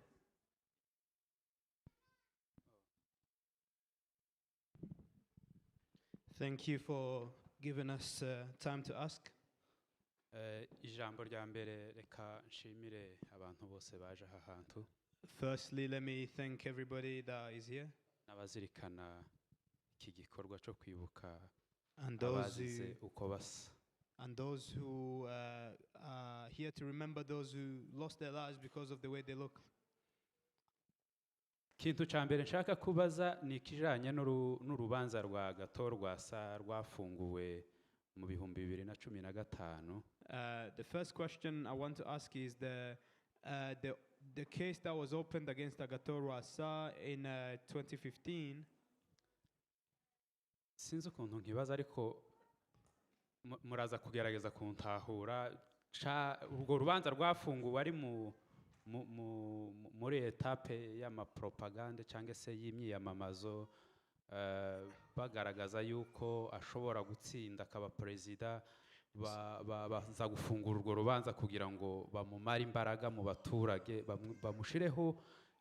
Thank you for giving us time to ask. Ijambo rya mbere reka nshimire abantu bose baje aha hantu. Firstly, let me thank everybody that is here. N'abazirikana iki gikorwa cyo kwibuka And those abazize uko basa. And those who are here to remember those who lost their lives because of the way they look. Ikintu cya mbere nshaka kubaza ni ikijanye n'urubanza rwa Gato Rwasa rwafunguwe mu 2015. The first question I want to ask is the case that was opened against Agathon Rwasa in 2015. Sinzi ukuntu nkibaza ariko muraza kugerageza kuntahura. Urwo rubanza rwafunguwe ari muri etape y'amapropagande cyangwa se y'imyiyamamazo bagaragaza yuko ashobora gutsinda akaba perezida, baza gufungura urwo rubanza kugira ngo bamumare imbaraga mu baturage bamushireho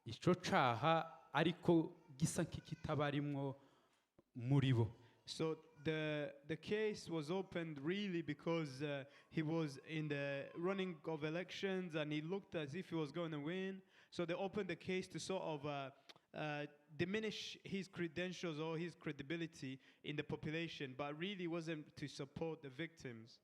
icyo caha ariko gisa nk'ikitabarimwo muri bo. So the case was opened really because he was in the running of elections and he looked as if he was going to win. So they opened the case to sort of diminish his credentials or his credibility in the population, but really wasn't to support the victims.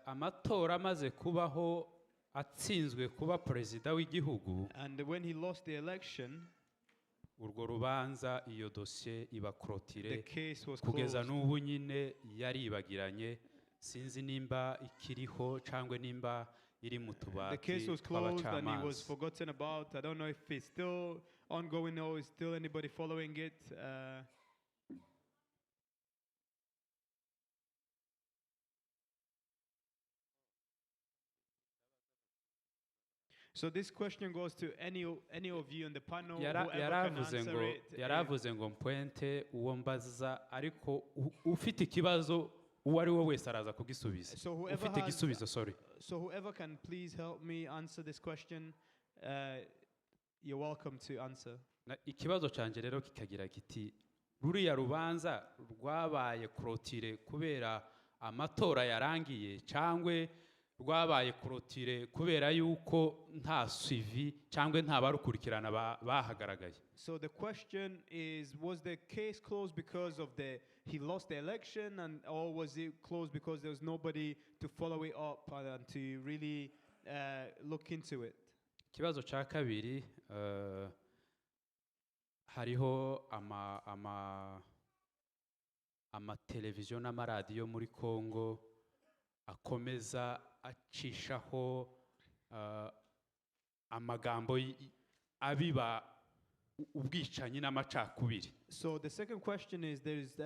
Amatora amaze kubaho atsinzwe kuba perezida w'igihugu. And when he lost the election, urwo rubanza iyo dosiye iba clôturée kugeza n'ubu nyine yaribagiranye, sinzi nimba ikiriho cyangwa nimba iri mu tubati. The case was closed and he was forgotten about. I don't know if it's still ongoing or is still anybody following it. So this question goes to any of you on the panel who ever can answer it. Yaravuze ngo mpointe uwo mbaza ariko ufite ikibazo uwo ari we wese araza kugisubiza. Ufite igisubizo, sorry. So whoever can please help me answer this question, you're welcome to answer. Ikibazo canje rero kikagira kiti ruriya rubanza rwabaye clôturé kubera amatora yarangiye cyangwe rwabaye clôturé kubera yuko nta suivi cyangwa nta barukurikirana bahagaragaye. So the question is, was the case closed because of he lost the election, or was it closed because there was nobody to follow it up and to really look into it? ikibazo cya kabiri hariho amateleviziyo n'amaradiyo muri Congo akomeza acishaho amagambo abiba ubwicanyi n'amacakubiri. So the second question is there is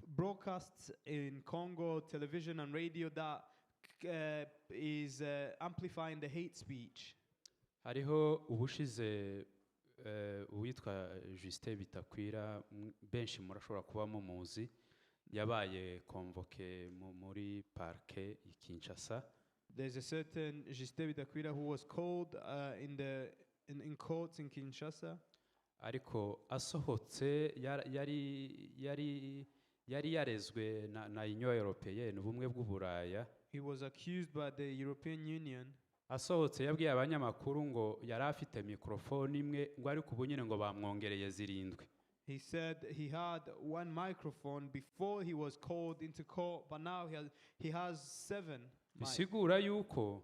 broadcasts in Congo television and radio that is amplifying the hate speech. Hariho ubushize uwitwa Justin Bitakwira benshi murashobora kuba mumuzi yabaye convoqué muri parquet i Kinshasa. There's a certain Justin Bitakwira who was called in courts in Kinshasa. Ariko asohotse yari yarezwe na Union Européenne ubumwe bw'Uburaya. He was accused by the European Union. Asohotse yabwiye abanyamakuru ngo yari afite mikrofone imwe ngo ariko ubu nyine ngo bamwongereye zirindwi. He said he had one microphone before he was called into court, but now he has 7. Bisigura yuko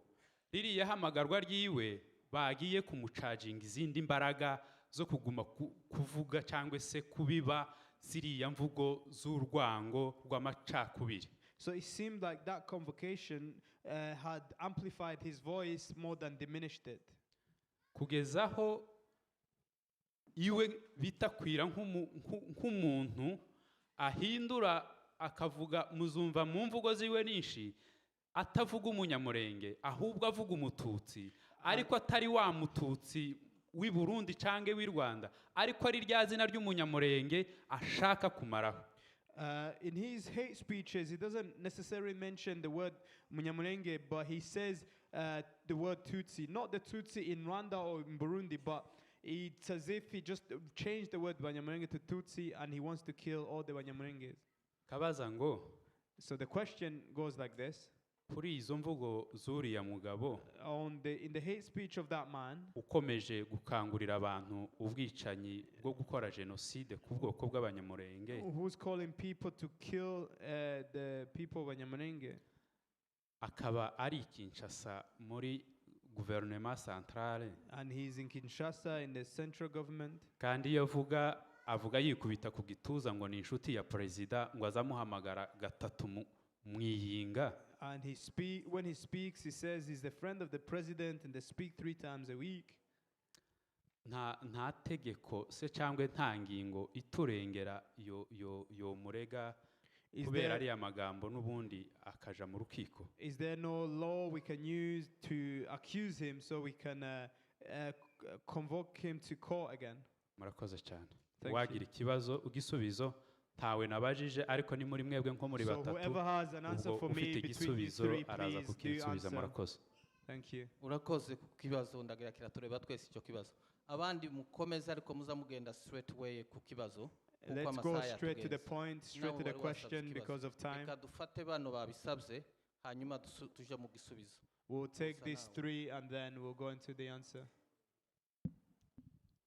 ririya hamagarwa ryiwe bagiye kumucharging izindi mbaraga zo kuguma kuvuga cyangwa se kubiba ziriya mvugo z'urwango rw'amacakubiri. So it seemed like that convocation had amplified his voice more than diminished it. Kugezaho iwe Bitakwira nk'umuntu ahindura akavuga muzumva mu mvugo ziwe nishi atavuga umunyamurenge ahubwo avuga umututsi ariko atari wa mututsi w'i Burundi canke w'i Rwanda ariko ari rya zina ry'umunyamurenge ashaka kumaraho. In his hate speeches, he doesn't necessarily mention the word Munyamurenge, but he says the word Tutsi. Not the Tutsi in Rwanda or in Burundi, but it's as if he just changed the word Banyamurenge to Tutsi and he wants to kill all the Banyamurenges. Kabaza ngo, so the question goes like this. Kuri izo mvugo zuriya mugabo in the hate speech of that man ukomeje gukangurira abantu ubwicanyi bwo gukora genocide ku bwoko bw'abanyamurenge who's calling people to kill the people of Banyamurenge akaba ari Kinshasa muri gouvernement centrale and he's in Kinshasa in the central government kandi avuga yikubita ku gituza ngo ni inshuti ya president ngo azamuhamagara gatatu mwiyinga. And when he speaks, he says he's the friend of the president and they speak 3 times a week. Nta tegeko se cyangwa nta ngingo iturengera yo murega kubera ari amagambo n'ubundi akaja mu rukiko. Is there no law we can use to accuse him so we can convoke him to court again? Murakoze cyane. Wagira ikibazo ugisubizo tawe nabajije ariko ni muri mwebwe nko muri batatu ubwo ufite igisubizo araza kukisubiza. Murakoze. Thank you. Urakoze ku kibazo ndagira tureba twese icyo kibazo abandi mukomeza ariko muza mugenda straight way ku kibazo. Let's go straight to the point, straight to the question because of time. Dufate bano babisabye hanyuma tuje mu gisubizo. We'll take these 3 and then we'll go into the answer.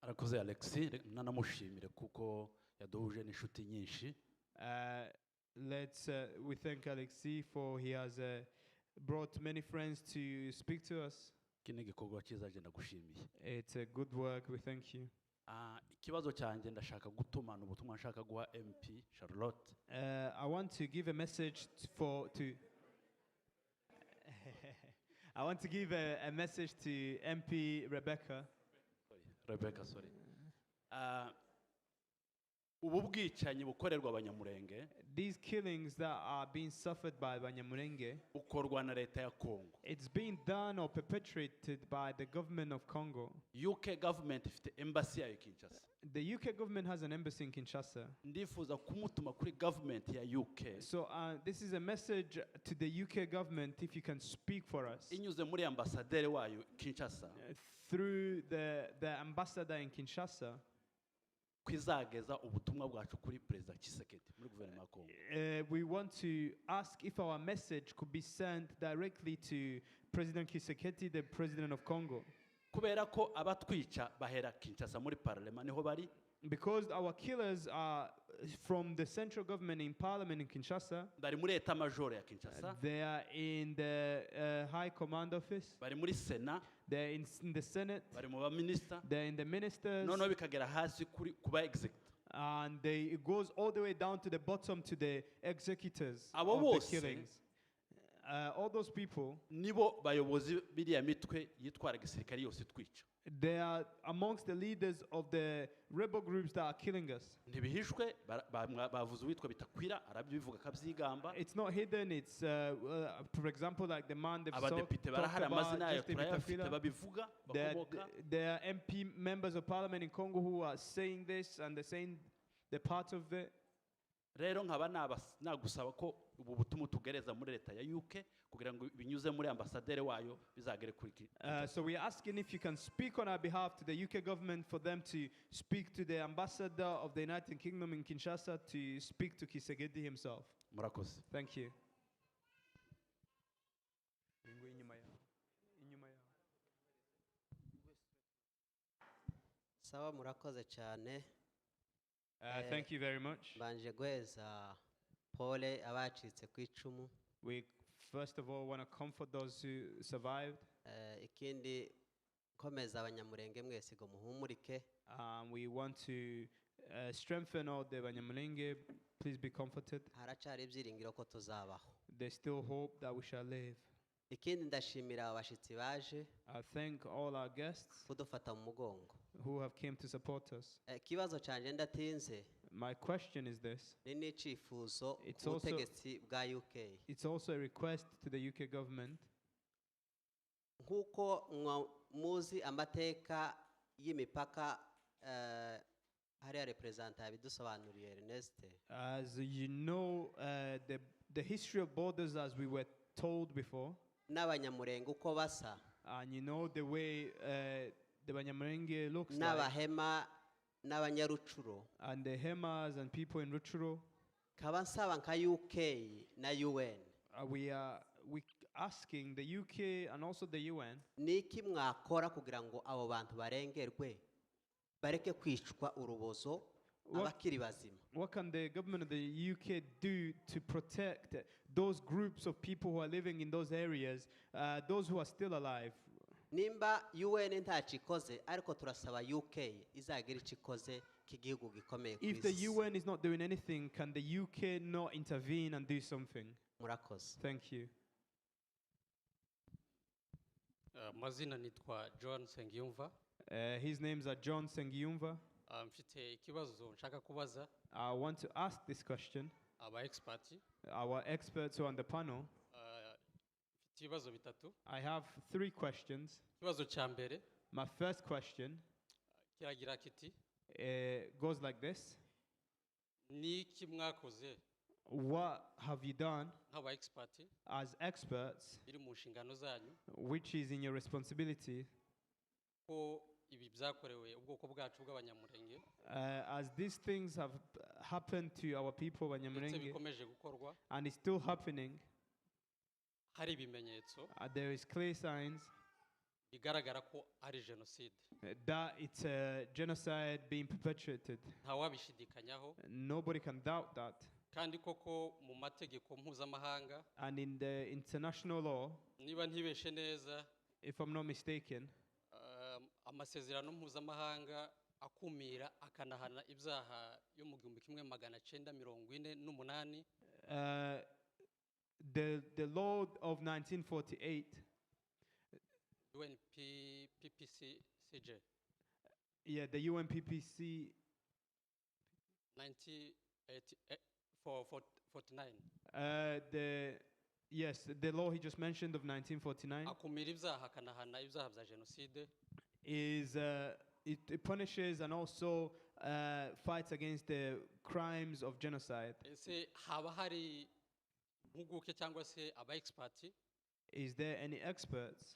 Arakoze Alexis nanamushimire kuko yaduhuje n'inshuti nyinshi. We thank Alexis for he has brought many friends to speak to us. Kine gikorwa cyiza je ndagushimiye. It's a good work, we thank you. Ikibazo cyanjye ndashaka gutumana ubutumwa nshaka guha MP Charlotte. I want to give a message I want to give a message to MP Rebecca. Sorry. Ubu bwicanyi bukorerwa abanyamurenge, these killings that are being suffered by Banyamurenge, ukorwa na leta ya Congo. It's being done or perpetrated by the government of Congo. UK government ifite embassy ya Kinshasa. The UK government has an embassy in Kinshasa. Ndifuza kumutuma kuri government ya UK. So this is a message to the UK government if you can speak for us. Inyuze muri ambassadeur wayo Kinshasa. Through the ambassador in Kinshasa. Kwizageza ubutumwa bwacu kuri President Tshisekedi muri guverinoma ya Congo. We want to ask if our message could be sent directly to President Tshisekedi, the president of Congo. Kubera ko abatwica bahera Kinshasa muri parlement niho bari. because our killers are from the central government in parliament in Kinshasa. bari muri eta major ya Kinshasa, They are in the high command office. bari muri Sena, They're in the Senate. bari mu baminister, They're in the ministers. noneho bikagera hasi kuba executive. And it goes all the way down to the bottom to the executors Abo of the bose killings. All those people, nibo bayobozi biriya mitwe yitwara gisirikari yose twica. they are amongst the leaders of the rebel groups that are killing us. Ntibihishwe, bavuze uwitwa Bitakwira arabivuga akabyigamba. It's not hidden. It's, for example, like the man they've Abadepite barahari amazina yayo turayafite babivuga bakomoka. There are MP members of parliament in Congo who are saying this and they're saying they're part of it. Rero nkaba nagusaba ko ubu butumwa tugereza muri leta ya UK kugira ngo binyuze muri ambasaderi wayo bizagere kuri So we're asking if you can speak on our behalf to the UK government for them to speak to the ambassador of the United Kingdom in Kinshasa to speak to Kisegedi himself. Murakoze. Thank you. Sawa murakoze cyane. Thank you very much. Banje gweza pole abacitse ku icumu. We first of all want to comfort those who survived. Ikindi komeza abanyamurenge mwese go muhumurike. We want to strengthen all the Banyamulenge. Please be comforted. Haracari ibyiringiro ko tuzabaho. There's still hope that we shall live. Ikindi ndashimira abashitsi baje. I thank all our guests kudufata mu mugongo. Who have came to support us. Kibazo canje ndatinze. My question is this. Ni icifuzo ku butegetsi bwa UK. It's also a request to the UK government. Nkuko muzi amateka y'imipaka hariya representa yabidusobanuriye Ernest. As you know, the history of borders as we were told before. N'abanyamurenge uko basa. And you know the way the Banyamulenge looks like. N'abahema n'abanyarucuro. And the Hemas and people in Ruchuro. Kaba nsaba nka UK na UN. We asking the UK and also the UN. Niki mwakora kugira ngo abo bantu barengerwe bareke kwicwa urubozo abakiri bazima. What can the government of the UK do to protect those groups of people who are living in those areas, those who are still alive? Nimba UN ntacikoze ariko turasaba UK izagira icikoze kigihugu gikomeye ku isi. If the UN is not doing anything, can the UK not intervene and do something? Murakoze. Thank you. Mazina nitwa John Sengiyumva. His names are John Sengiyumva. Mfite ikibazo nshaka kubaza. I want to ask this question. Our experts who are on the panel. Mfite ibibazo bitatu. I have 3 questions. Ikibazo cya mbere. My first question kiragira kiti. Goes like this. Niki mwakoze? What have you done as experts, which is in your responsibility, as these things have happened to our people Banyamulenge, and it's still happening, there is clear signs that it's a genocide being perpetrated. Nobody can doubt that. kandi koko mu mategeko mpuzamahanga and in the international law, niba ntibeshe neza, if I'm not mistaken, amasezerano mpuzamahanga akumira akanahana ibyaha yo mu 1948 the law of 1948 UNPPCJ, yeah, the UNPPC 49. Yes, the law he just mentioned of 1949 is it punishes and also fights against the crimes of genocide. Is there any experts?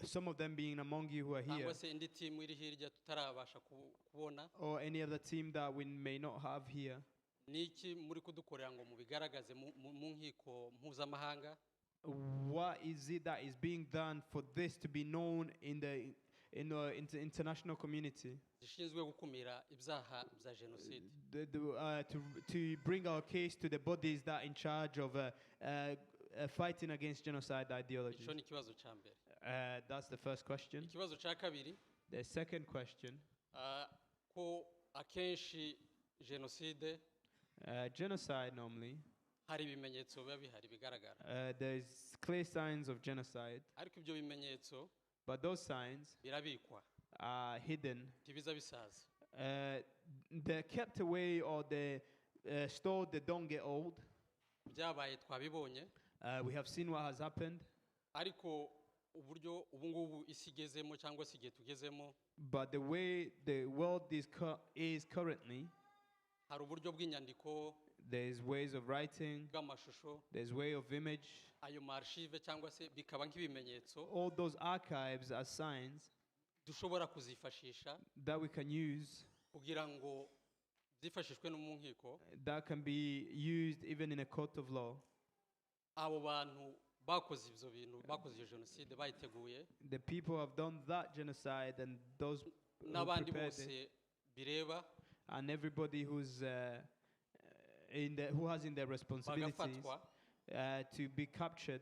Some of them being among you who are here, or any other team that we may not have here. What is it that is being done for this to be known in the in the international community zishinzwe gukumira ibyaha bya jenoside to bring our case to the bodies that are in charge of fighting against genocide ideology. icyo ni ikibazo cya mbere. That's the first question. Ikibazo cya kabiri, The second question, ko akenshi jenoside genocide normally, hari ibimenyetso biba bihari bigaragara, there's clear signs of genocide, ariko ibyo bimenyetso but those signs birabikwa are hidden. ntibiza bisaza. They're kept away or they're stored, they don't get old. Byabaye twabibonye, We have seen what has happened, ariko uburyo ubu ngubu isi igezemo cyangwa se igihe tugezemo, but the way the world is currently, hari uburyo bw'inyandiko, there's ways of writing, bw'amashusho, there's way of image. ayo marshive cyangwa se bikaba nk'ibimenyetso All those archives are signs dushobora kuzifashisha that we can use, kugira ngo zifashishwe no mu nkiko. that can be used even in a court of law. Abo bantu bakoze ibyo bintu, bakoze iyo jenoside bayiteguye, The people who have done that genocide and those who n'abandi prepared bose it, bireba and everybody who's who has in their responsibilities bagafatwa to be captured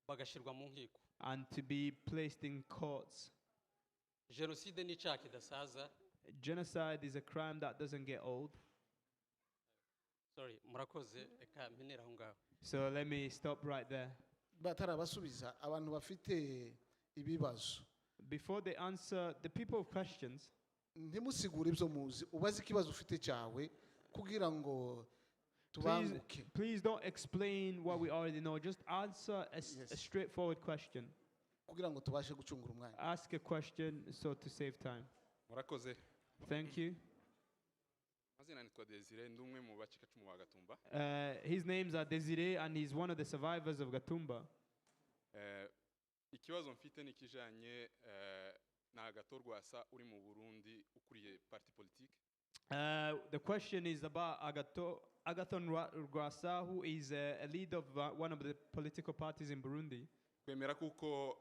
bagashyirwa mu nkiko. and to be placed in courts. Jenoside ni icyaha kidasaza. Genocide is a crime that doesn't get old. Sorry, murakoze, reka mpinira aho ngaho. So let me stop right there. batarabasubiza abantu bafite ibibazo, Before they answer, the people of questions, ntimusigure ibyo muzi, ubaze ikibazo ufite cyawe kugira ngo tubanguke. please don't explain what we already know. Just answer a straightforward question. kugira ngo tubashe gucungura umwanya. Ask a question so to save time. murakoze. Thank you. Mazina nitwa Desire, ndi umwe mu bacikacumu ba Gatumba. His names are Desire and he's one of the survivors of Gatumba. Ikibazo mfite ni kijanye na Agathon Rwasa uri mu Burundi ukuriye parti politique. The question is about Agathon Rwasa, who is a leader of one of the political parties in Burundi. Kwemera kuko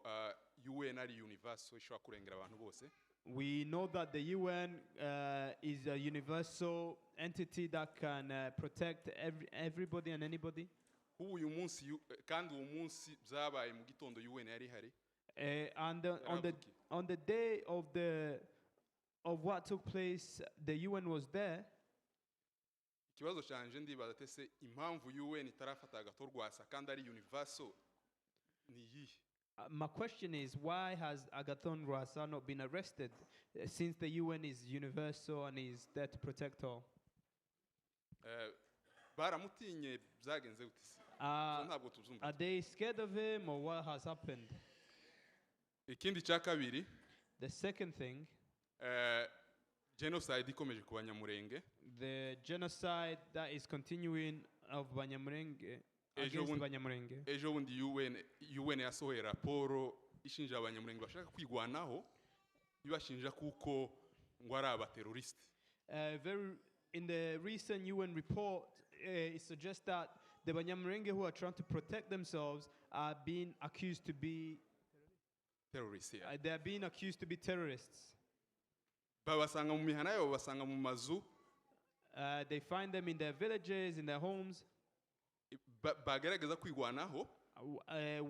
UN ari universal ishobora kurengera abantu bose. We know that the UN is a universal entity that can protect everybody and anybody. Uyu munsi kandi uwo munsi byabaye mu gitondo UN yari hari. And on the day of what took place, the UN was there. Ikibazo cyanje ndibaza tese impamvu UN itarafata Agathon Rwasa kandi ari universal ni yihe? My question is, why has Agathon Rwasa not been arrested since the UN is universal and is there to protect all? Baramutinye byagenze gute? Ntabwo tuzumva. Are they scared of him or what has happened? Ikindi cya kabiri, The second thing, genocide ikomeje ku Banyamurenge. the genocide that is continuing of Banyamurenge against Banyamurenge. Ejo bundi UN yasohoye raporo ishinja Abanyamurenge bashaka kwigwanaho ibashinja kuko ngo ari abateroriste. In the recent UN report, it suggests that the Banyamurenge who are trying to protect themselves are being accused to be terrorists. Yeah. They are being accused to be terrorists. Babasanga mu mihana yabo, babasanga mu mazu. They find them in their villages, in their homes. Bagerageza kwigwanaho.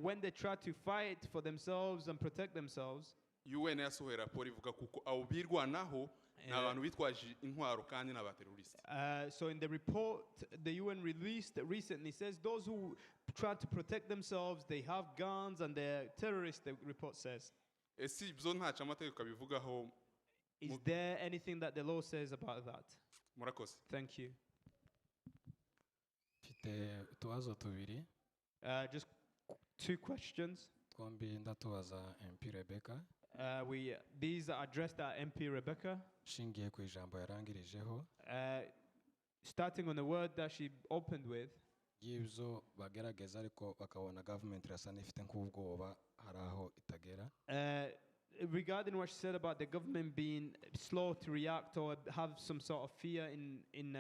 When they try to fight for themselves and protect themselves, UN yasohoye raporo ivuga kuko abo birwanaho ni abantu bitwaje intwaro kandi n'abateroriste. So in the report the UN released recently says those who try to protect themselves, they have guns and they're terrorists, the report says. Ese ibyo ntaca amategeko abivugaho? Is there anything that the law says about that? Murakoze. Thank you. Mfite utubazo tubiri. Just two questions. Twombi ndatubaza MP Rebecca. These are addressed at MP Rebecca. Shingiye ku ijambo yarangirijeho. Starting on the word that she opened with. Y'ibyo bagerageza ariko bakabona government irasa n'ifite nk'ubwoba hari aho itagera. Regarding what she said about the government being slow to react or have some sort of fear in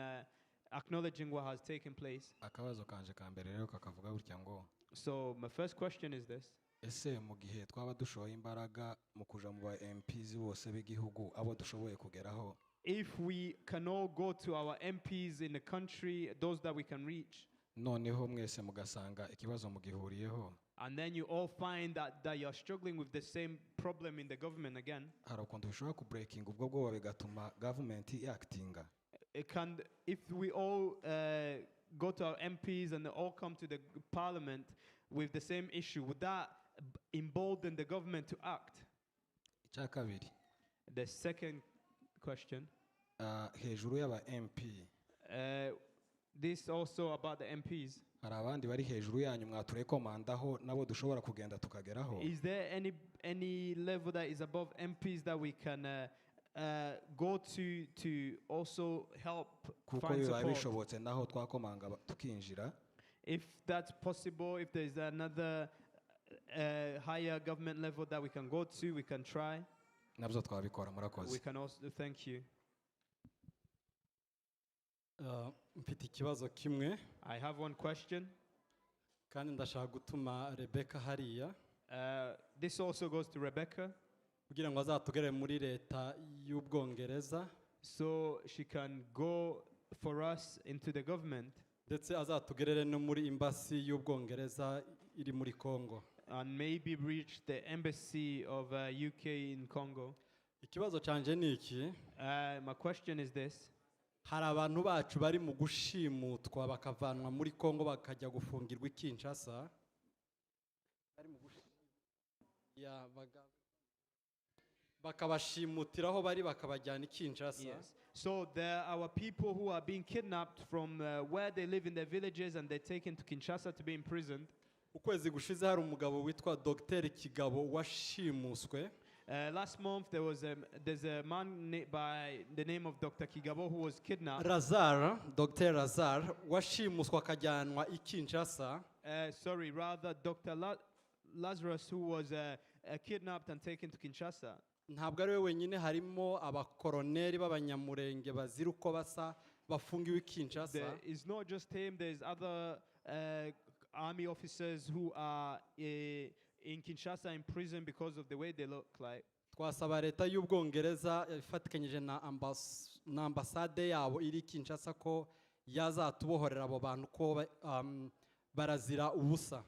acknowledging what has taken place. Akabazo kanje ka mbere rero kakavuga gutya ngo So my first question is this. ese mu gihe twaba dushoye imbaraga mu kuja mu ba MPs bose b'igihugu abo dushoboye kugeraho, If we can all go to our MPs in the country, those that we can reach, noneho mwese mugasanga ikibazo mugihuriyeho, and then you all find that you're struggling with the same problem in the government again, hari ukuntu bishobora kubreaking ubwo bwoba bigatuma government actinga. it can, if we all go to our MPs and they all come to the parliament with the same issue, would that embolden the government to act? Icya kabiri, The second question, hejuru y'aba MP this also about the MPs. hari abandi bari hejuru yanyu mwaturekomandaho nabo dushobora kugenda tukageraho. Is there any level that is above MPs that we can go to also help kuko find biba support? bishobotse naho twakomanga tukinjira. If that's possible, if there's another higher government level that we can go to, we can try. Nabyo twabikora. We Murakoze. can also, thank you. Mfite ikibazo kimwe I have one question. kandi ndashaka gutuma Rebecca hariya This also goes to Rebecca, kugira ngo azatugere muri leta y'Ubwongereza, so she can go for us into the government ndetse azatugerere no muri embassy y'Ubwongereza iri muri Congo. and maybe reach the embassy of UK in Congo. Ikibazo canje ni iki? My question is this. Hari abantu bacu bari mu gushimutwa bakavanwa muri Congo bakajya gufungirwa i Kinshasa. Bakabashimutiraho bari bakabajyana i Kinshasa. Yes. So there are our people who are being kidnapped from where they live in their villages and they're taken to Kinshasa to be imprisoned. Ukwezi gushize hari umugabo witwa Dr. Kigabo washimuswe. Last month there's a man by the name of Dr. Kigabo who was kidnapped. Dr. Lazar washimuswa akajyanwa i Kinshasa. Sorry, rather Dr. Lazarus who was kidnapped and taken to Kinshasa. Ntabwo ari we wenyine, harimo abakoroneri b'abanyamurenge bazira uko basa bafungiwe i Kinshasa. There is not just him, there's other army officers who are in Kinshasa in prison because of the way they look like. Twasaba leta y'Ubwongereza ifatikanyije na ambasade yabo iri Kinshasa ko yazatubohorera abo bantu ko barazira ubusa.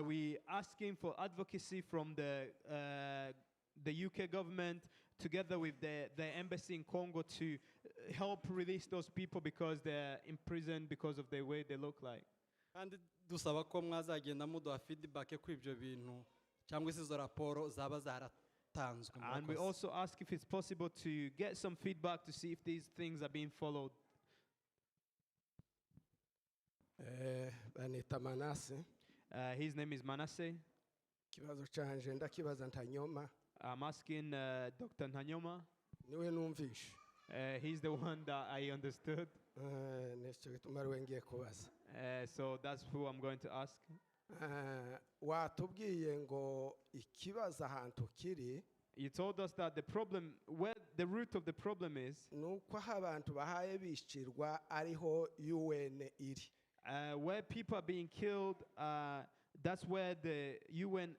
We asking for advocacy from the UK government together with the embassy in Congo to help release those people because they're imprisoned because of the way they look like. Kandi dusaba ko mwazagenda muduha feedback ku ibyo bintu cyangwa izo raporo zaba zaratanzwe. And we also ask if it's possible to get some feedback to see if these things are being followed. Banita Manase. His name is Manasseh. Kibazo canje ndakibaza Ntanyoma. I'm asking Dr. Ntanyoma. Niwe numvishe. He's the one that I understood. Nicyo gituma ari we ngiye kubaza. So that's who I'm going to ask. Watubwiye ngo ikibazo ahantu kiri. You told us that the problem, where the root of the problem is, nuko aho abantu bahaye bishirwa ariho UN iri. Where people are being killed, that's where the UN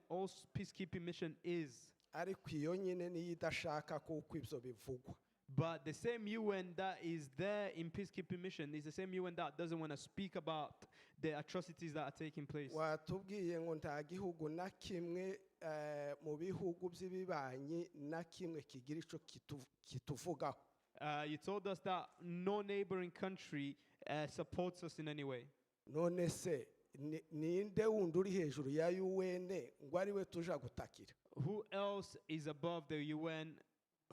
peacekeeping mission is. Ariko iyo nyine niyo idashaka kuko ibyo bivugwa. But the same UN that is there in peacekeeping mission is the same UN that doesn't want to speak about the atrocities that are taking place. Watubwiye ngo nta gihugu na kimwe mu bihugu by'ibibanyi na kimwe kigira ico kituvugaho. You told us that no neighboring country supports us in any way. None se ninde wundi uri hejuru ya UN ngo ari we tuja gutakira? Who else is above the UN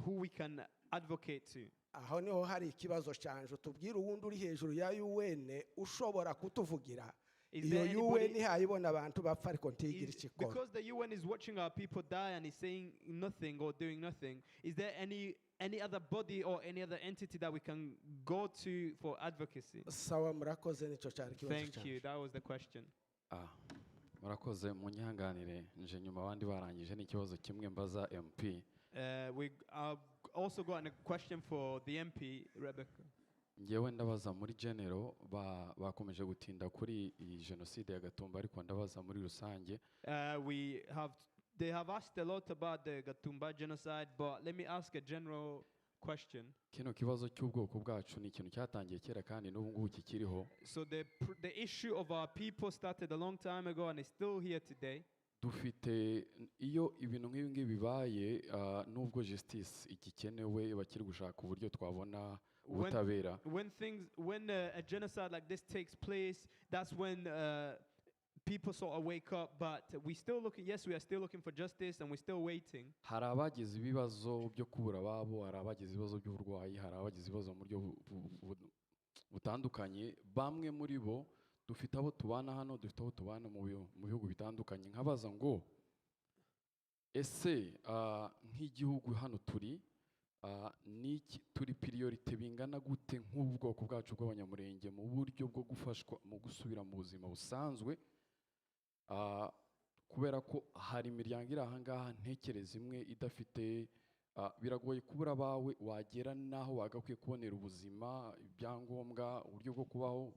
who we can advocate to? Aho niho hari ikibazo cyanje tubwire uwundi uri hejuru ya UN ushobora kutuvugira. Iyo UN hayibona abantu bapfa ariko ntigira ikikora. Because the UN is watching our people die and is saying nothing or doing nothing, is there any other body or any other entity that we can go to for advocacy? Sawa, murakoze, nico cyari kibazo cyane. Thank you, that was the question. Murakoze, munyanganire nje nyuma abandi barangije n'ikibazo kimwe mbaza MP. We also got a question for the MP, Rebecca. ngewe ndabaza muri genero bakomeje gutinda kuri iyi jenoside ya Gatumba ariko ndabaza muri rusange They have asked a lot about the Gatumba genocide, but let me ask a general question. kino kibazo cy'ubwoko bwacu ni ikintu cyatangiye kera kandi n'ubu ngubu kikiriho. So the issue of our people started a long time ago and is still here today. Dufite iyo ibintu nk'ibi ngibi bibaye nubwo justice igikenewe bakiri gushaka uburyo twabona ubutabera. When a genocide like this takes place, that's when people sort of wake up, but we are still looking for justice and we're still waiting. Hari abagize ibibazo byo kubura ababo, hari abagize ibibazo by'uburwayi, hari abagize ibibazo mu buryo butandukanye. Bamwe muri bo dufite abo tubana hano, dufite abo tubana mu bihugu bitandukanye. Nkabaza ngo ese nk'igihugu hano turi turi priorite bingana gute nk'ubwoko bwacu bw'abanyamurenge mu buryo bwo gufashwa mu gusubira mu buzima busanzwe, kubera ko hari imiryango iri aha ngaha ntekereza imwe idafite, biragoye kubura abawe wagera n'aho wagakwiye kubonera ubuzima, ibyangombwa, uburyo bwo kubaho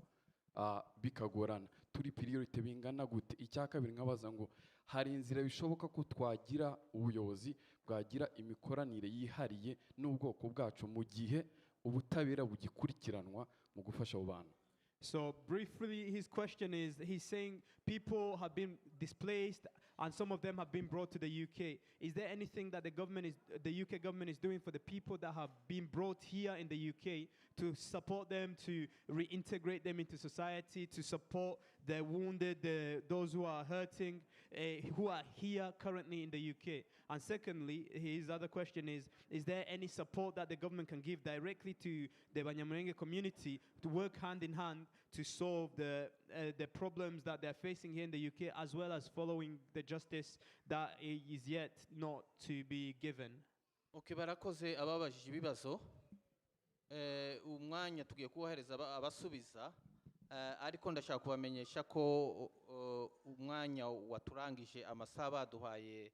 bikagorana. Turi priorite bingana gute? Icya kabiri nkabaza ngo hari inzira bishoboka ko twagira ubuyobozi bwagira imikoranire yihariye n'ubwoko bwacu mu gihe ubutabera bugikurikiranwa mu gufasha abo bantu. So briefly, his question is, he's saying people have been displaced and some of them have been brought to the UK. Is there anything that the UK government is doing for the people that have been brought here in the UK to support them, to reintegrate them into society, to support the wounded, those who are hurting, who are here currently in the UK? And secondly, his other question is there any support that the government can give directly to the Banyamulenge community to work hand in hand to solve the problems that they're facing here in the UK, as well as following the justice that is yet not to be given? Okay, barakoze ababajije ibibazo. Umwanya tugiye kubahereza abasubiza, ariko ndashaka kubamenyesha ko umwanya waturangije amasaha baduhaye,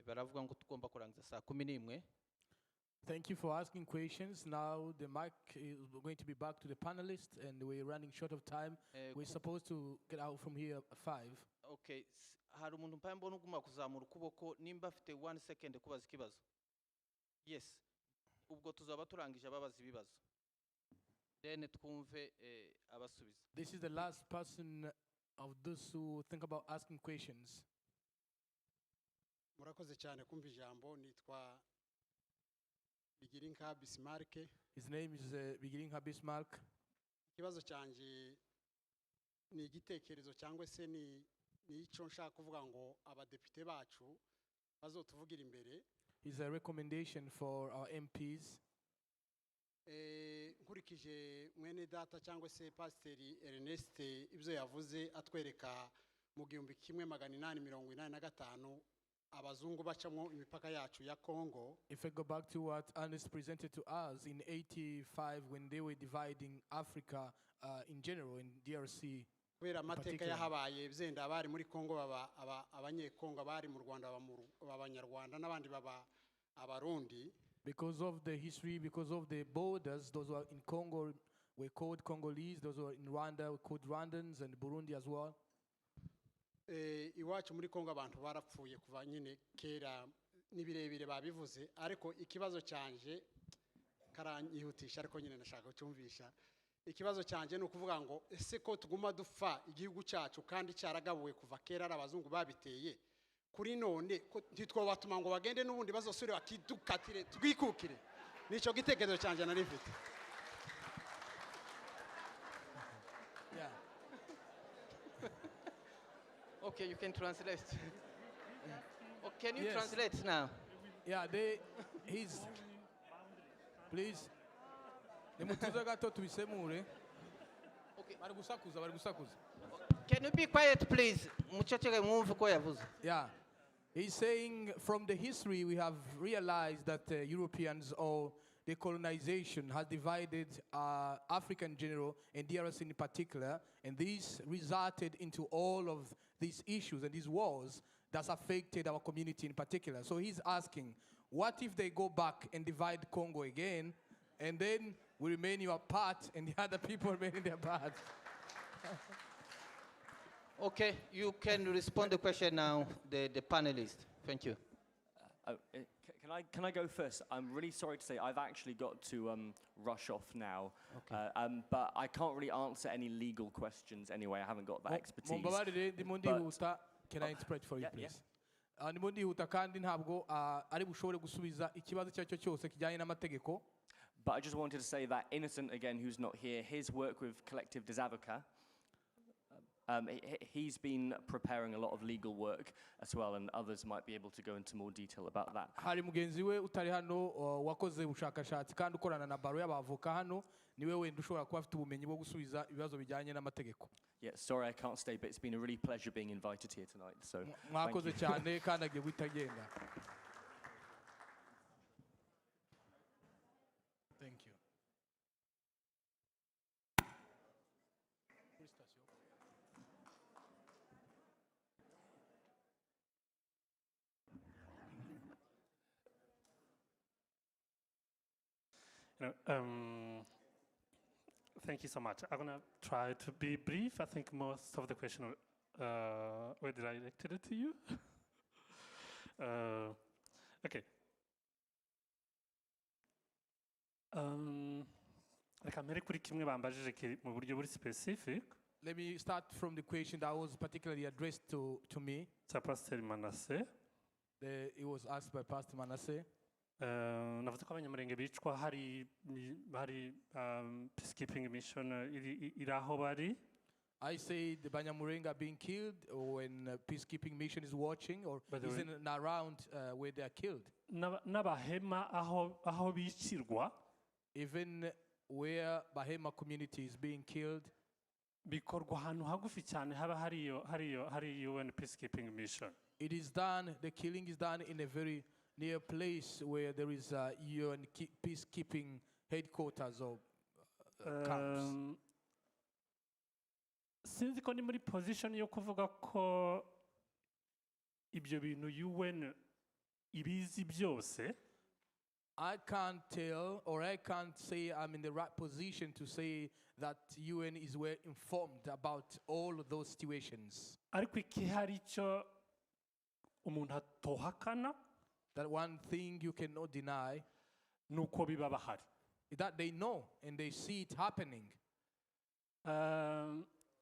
baravuga ngo tugomba kurangiza saa 11. Thank you for asking questions. Now the mic is going to be back to the panelists, and we're running short of time. We're supposed to get out from here at 5. Okay, hari umuntu mpaye mbona uguma kuzamura ukuboko nimba afite 1 second kubaza ikibazo. Yes, ubwo tuzaba turangije ababaza ibibazo. Then twumve abasubiza. This is the last person of those who think about asking questions. Murakoze cyane kumva ijambo. Nitwa Bigirinka Bismarck. His name is Bigirinka Bismarck. Ikibazo cyanje ni igitekerezo cyangwa se ni icyo nshaka kuvuga ngo abadepite bacu bazotuvugira imbere. Is a recommendation for our MPs. Nkurikije mwene data cyangwa se Pasiteri Ernest ibyo yavuze atwereka mu 1885 abazungu bacamo imipaka yacu ya Congo. If I go back to what Ernest presented to us in 85 when they were dividing Africa in general in DRC. Kubera amateka yahabaye byenda bari muri Congo abanyekongo bari mu Rwanda abanyarwanda n'abandi baba abarundi. Because of the history, because of the borders, those who are in Congo were called Congolese, those who are in Rwanda were called Rwandans, and Burundi as well. Iwacu muri Congo abantu barapfuye kuva nyine kera nibirebire babivuze, ariko ikibazo cyanje karanyihutisha ariko nyine nashaka kucyumvisha. Ikibazo cyanje ni ukuvuga ngo ese ko tuguma dufa igihugu cyacu kandi cyaragabuwe kuva kera abazungu babiteye, kuri none ntitwobatuma ngo bagende n'ubundi bazosure bakidukatire twikukire. Nico gitekerezo cyanje nari mfite. Yeah. Okay, you can translate. Oh, can you translate now? Yeah, please. Nimutuze gato tubisemure. Okay. Bari gusakuza. Can you be quiet, please? Muchachege mwumve ko yavuze. Yeah. He's saying from the history we have realized that Europeans or the colonization has divided Africa in general and DRC in particular, and this resulted into all of these issues and these wars that's affected our community in particular. So he's asking, what if they go back and divide Congo again, and then we remain your part and the other people remain in their part. Okay, you can respond to the question now, the panelists. Thank you. Can I go first? I'm really sorry to say I've actually got to rush off now. Okay. But I can't really answer any legal questions anyway. I haven't got that expertise. Mumbabarire ndimo ndihuta. Can I interpret for you, please? Ndimo ndihuta kandi ntabwo ari bushobore gusubiza ikibazo icyo ari cyo cyose kijyanye n'amategeko. But I just wanted to say that Innocent, again, who's not here, his work with Collective des Avocats, he's been preparing a lot of legal work as well, and others might be able to go into more detail about that. Hari mugenzi we utari hano wakoze ubushakashatsi kandi ukorana na baro y'abavoka hano niwe wenda ushobora kuba afite ubumenyi bwo gusubiza ibibazo bijyanye n'amategeko. Yeah, sorry I can't stay, but it's been a really pleasure being invited here tonight. So mwakoze cyane kandi agiye guhita agenda. Thank you. Thank you so much. I'm gonna try to be brief. I think most of the questions were directed to you. Okay. Reka mbere kuri kimwe bambajije mu buryo buri specific. Let me start from the question that was particularly addressed to me. Pastor Manasseh. It was asked by Pastor Manasseh. Navuze ko abanyamurenge bicwa hari peacekeeping mission iri aho bari. I say the Banyamurenga are being killed when peacekeeping mission is watching or is in and around where they are killed. N'abahema aho bicirwa. Even where Bahema community is being killed. Bikorwa ahantu hagufi cyane haba hari UN peacekeeping mission. It is done, the killing is done in a very near place where there is a UN peacekeeping headquarters or camps. Sinzi ko ni muri position yo kuvuga ko ibyo bintu UN ibizi byose. I can't tell or I can't say I'm in the right position to say that UN is well informed about all of those situations. Ariko ikihari cyo umuntu atohakana. That one thing you cannot deny nuko biba bahari. That they know and they see it happening.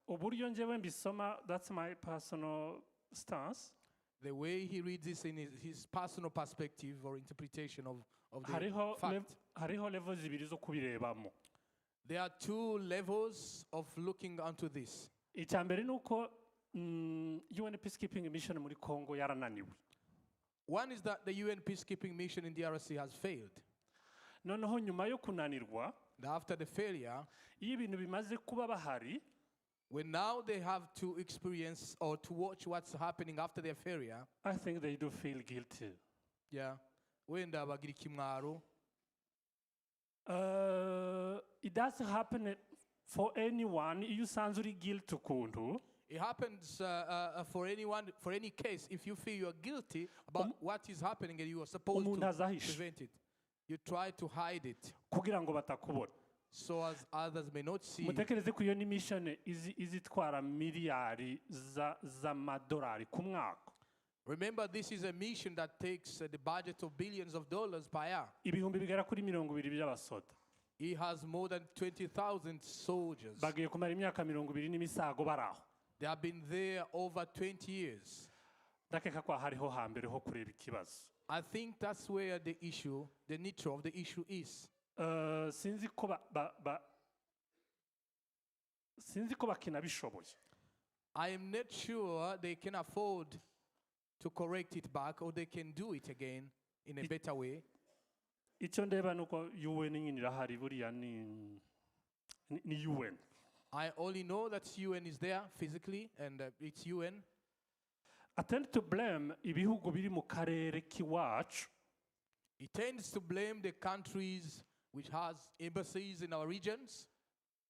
Uburyo njyewe mbisoma, that's my personal stance. The way he reads this in his personal perspective or interpretation of the fact. Hariho levels zibiri zo kubirebamo. There are two levels of looking onto this. Icyambere nuko UN peacekeeping mission muri Congo yarananiwe. One is that the UN peacekeeping mission in DRC has failed. Noneho nyuma yo kunanirwa, after the failure, iyo ibintu bimaze kuba bahari, when now they have to experience or to watch what's happening after their failure, I think they do feel guilty. Yeah. Wenda bagira ikimwaro. It doesn't happen for anyone. Iyo usanze uri guilty ukuntu. It happens for anyone, for any case. If you feel you are guilty about what is happening and you are supposed to prevent it, you try to hide it. Kugira ngo batakubona. So as others may not see. Mutekereze ko iyo ni mission izitwara miliyari z'amadolari ku mwaka. Remember, this is a mission that takes the budget of billions of dollars per year. Ibihumbi bigera kuri 20 by'abasoda. He has more than 20,000 soldiers. Bagiye kumara imyaka 20 n'imisago baraho. They have been there over 20 years. Ndakeka ko hariho hambere ho kureba ikibazo. I think that's where the issue, the nature of the issue is. Sinzi ko bakina bishoboye. I am not sure they can afford to correct it back or they can do it again in a better way. Icyo ndeba nuko UN nyine irahari buriya ni UN. I only know that UN is there physically and it's UN. I tend to blame ibihugu biri mu karere k'iwacu. It tends to blame the countries which has embassies in our regions.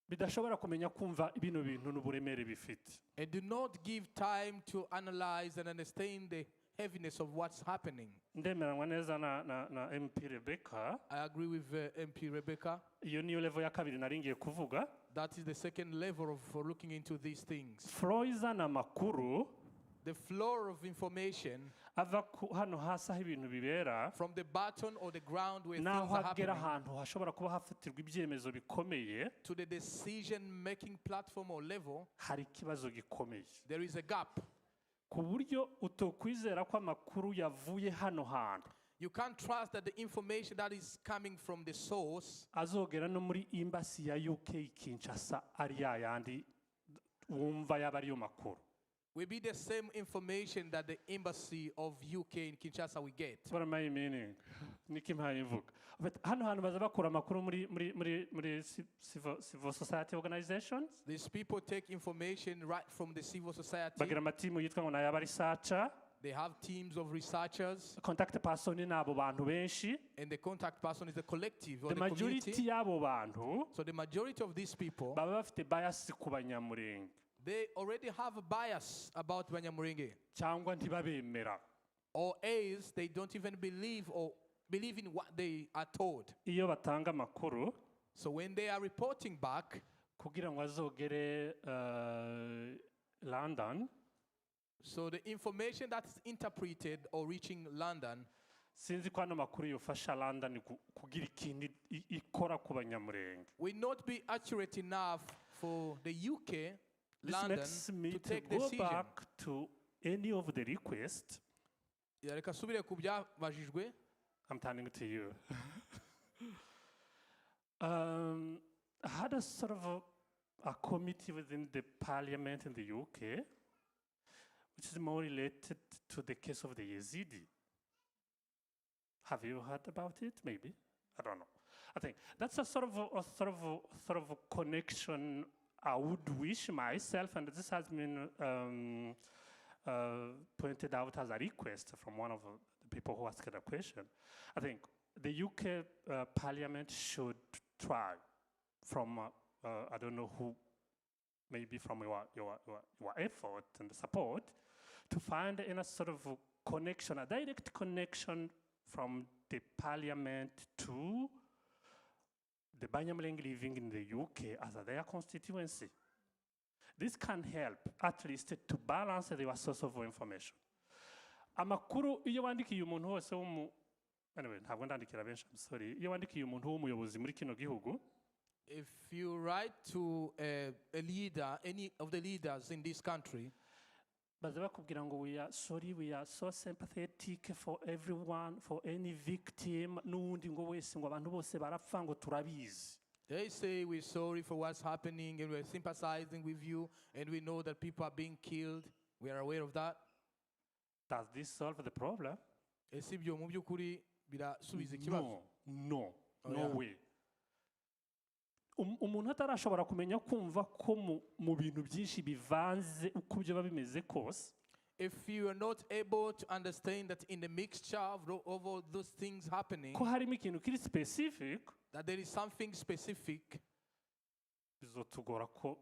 Bidashobora kumenya kumva ibintu n'uburemere bifite. And do not give time to analyze and understand the heaviness of what's happening. ndemeranywa neza na MP Rebecca. I agree with MP Rebecca. Iyo niyo level ya kabiri nari ngiye kuvuga. That is the second level of for looking into these things. Flow izana amakuru. The flow of information ava hano hasi aho ibintu bibera from the button or the ground where naho things are hagera happening ahantu hashobora kuba hafatirwa ibyemezo bikomeye to the decision making platform or level, hari ikibazo gikomeye there is a gap. ku buryo utokwizera ko amakuru yavuye hano hantu You can't trust that the information that is coming from the source azogera no muri embassy ya UK Kinshasa ari yayandi wumva yaba ariyo makuru. will be the same information that the embassy of UK in Kinshasa will get. What am I meaning? Niki mpaye mvuga. Hano hantu baza bakura amakuru muri civil society organizations. These people take information right from the civil society. Bagira amatimu yitwa ngo nayaba researcher. They have teams of researchers. Contact person ni abo bantu benshi. And the contact person is the collective or the the community. majority y'abo bantu. So the majority of these people baba bafite bias ku banyamurenge. They already have a bias about Banyamulenge. Cyangwa ntibabemera. Or else they don't even believe in what they are told. Iyo batanga makuru, so when they are reporting back, kugira ngo azogere London, so the information that is interpreted or reaching London, sinzi ko ano makuru yofasha London kugira ikintu ikora ku banyamurenge. will not be accurate enough for the UK This London makes me to take go decision. back to any of the requests. Reka subire ku byabajijwe. I'm turning to you. I had a sort of a committee within the parliament in the UK, which is more related to the case of the Yazidi. Have you heard about it? Maybe. I don't know. I think that's a sort of a connection I would wish myself, and this has been pointed out as a request from one of the people who asked the question. I think the UK Parliament should try from, I don't know who, maybe from your effort and support, to find in a sort of a connection, a direct connection from the Parliament to the Banyamulenge living in the UK as their constituency. This can help, at least, to balance their source of information. Amakuru, iyo wandikiye umuntu wose anyway, ntabwo ndandikira benshi, I'm sorry. Iyo wandikiye umuntu w'umuyobozi muri kino gihugu, if you write to a leader, any of the leaders in this country, baza bakubwira ngo we are sorry, we are so sympathetic for everyone, for any victim, n'undi ngo wese ngo abantu bose barapfa ngo turabizi. They say we're sorry for what's happening and we're sympathizing with you and we know that people are being killed. We are aware of that. Does this solve the problem? Ese ibyo mu by'ukuri birasubiza ikibazo? No way. Umuntu atarashobora kumenya kumva ko mu bintu byinshi bivanze uko byo bimeze kose. If you are not able to understand that in the mixture of all those things happening, ko harimo ikintu kiri specific, that there is something specific, bizotugora ko